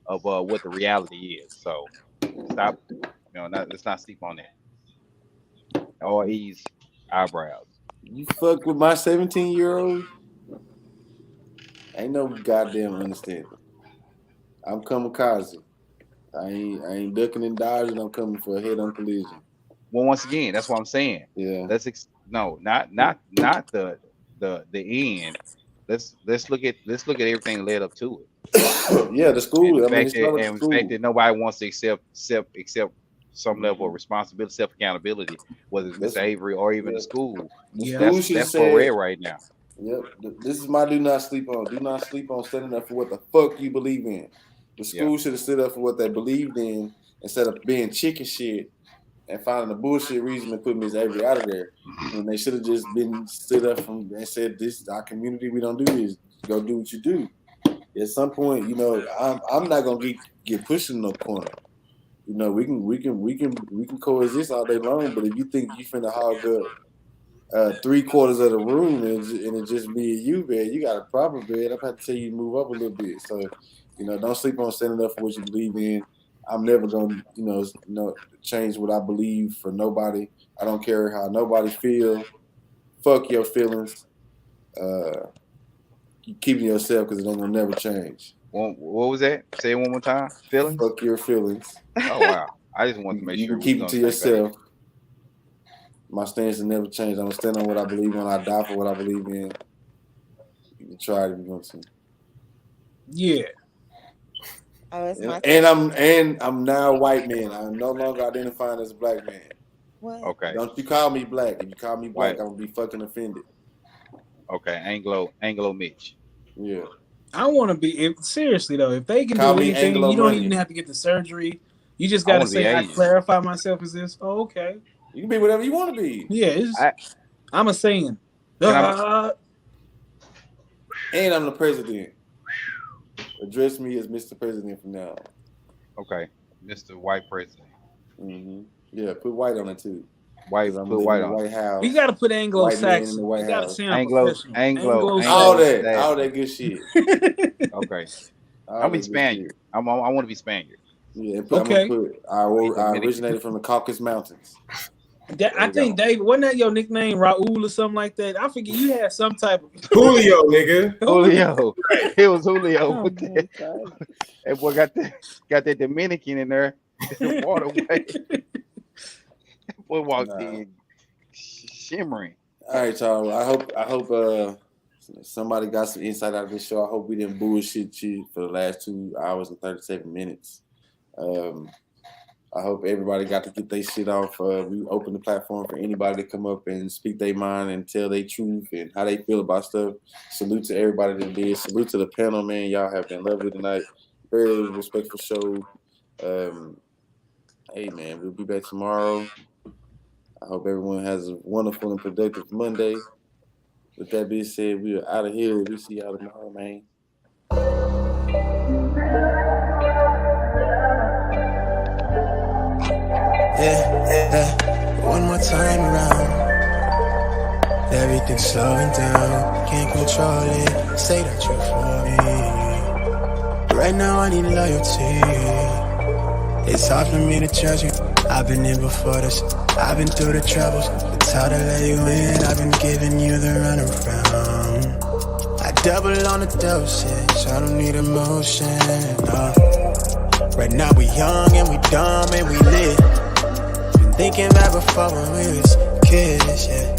of what the reality is. So stop, let's not sleep on that. Or ease eyebrows. You fuck with my 17-year-old? Ain't no goddamn understanding. I'm kamikaze. I ain't ducking and dodging. I'm coming for a head-on collision. Well, once again, that's what I'm saying. Yeah. Not the end. Let's look at everything that led up to it. Yeah, the school. And the fact that nobody wants to accept some level of responsibility, self accountability, whether it's Miss Avery or even the school. That's where we're at right now. Yep. This is my do not sleep on. Do not sleep on standing up for what the fuck you believe in. The school should have stood up for what they believed in instead of being chicken shit and finding a bullshit reason to put Miss Avery out of there. And they should have just been stood up and said, "This is our community. We don't do this. Go do what you do." At some point, I'm not gonna get pushed in no corner. We can coexist all day long. But if you think you finna hog up 3/4 of the room and it just me and you, man, you got a problem, man. I'm about to tell you to move up a little bit. So, don't sleep on standing up for what you believe in. I'm never gonna, change what I believe for nobody. I don't care how nobody feel. Fuck your feelings. You keeping yourself because it ain't gonna never change. What was that? Say it one more time. Feelings. Fuck your feelings. Oh wow! I just want to make sure you can keep it to yourself. My stance has never changed. I'm gonna stand on what I believe in. I die for what I believe in. You can try it if you want to. Yeah. I'm now a white man. I'm no longer identifying as a black man. What? Okay. Don't you call me black. If you call me black, I'm gonna be fucking offended. Okay, Anglo Mitch. Yeah. I want to be seriously though. If they can Call do me anything, Anglo you don't money. even have to get the surgery. You just got to say, "I clarify myself as this." Oh, okay. You can be whatever you want to be. Yeah, I'm a saying. And I'm the president. Address me as Mr. President from now on. Okay, Mr. White President. Mm-hmm. Yeah, put white on it too. White, put white on. White House. You got to put Anglo-Saxon. You got to sound Anglo. All that good shit. Okay. I'm be Spaniard. I want to be Spaniard. Yeah. Okay. I originated from the Caucasus Mountains. I think David, wasn't that your nickname, Raul or something like that? I forget you had some type of Julio, nigga. Julio. It was Julio. That boy got that Dominican in there. Waterway. Boy walked in shimmering. All right, y'all. I hope somebody got some insight out of this show. I hope we didn't bullshit you for the last 2 hours and 37 minutes. I hope everybody got to get their shit off. We open the platform for anybody to come up and speak their mind and tell their truth and how they feel about stuff. Salute to everybody that did. Salute to the panel, man. Y'all have been lovely tonight. Very respectful show. Hey, man, we'll be back tomorrow. I hope everyone has a wonderful and productive Monday. With that being said, we are out of here. We'll see y'all tomorrow, man. Yeah. One more time around. Everything's slowing down. Can't control it. Say that you're for me. Right now I need loyalty. It's hard for me to judge you. I've been in before this. I've been through the troubles. That's how to let you in. I've been giving you the runaround. I double on the dosage. I don't need emotion. No. Right now we young and we dumb and we lit. Been thinking back before when we was kids, yeah.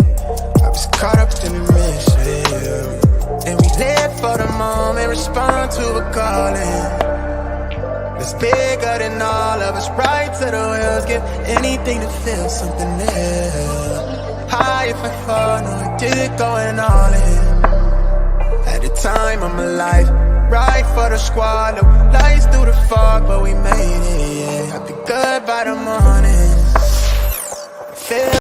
I was caught up in the mystery, yeah. And we live for the moment, respond to a calling. It's bigger than all of us, right to the wheels. Give anything to feel something new. High if I fall, no I did it going all in. At the time of my life, right for the squad. No lights through the fog, but we made it, yeah. I'll be good by the morning. Feel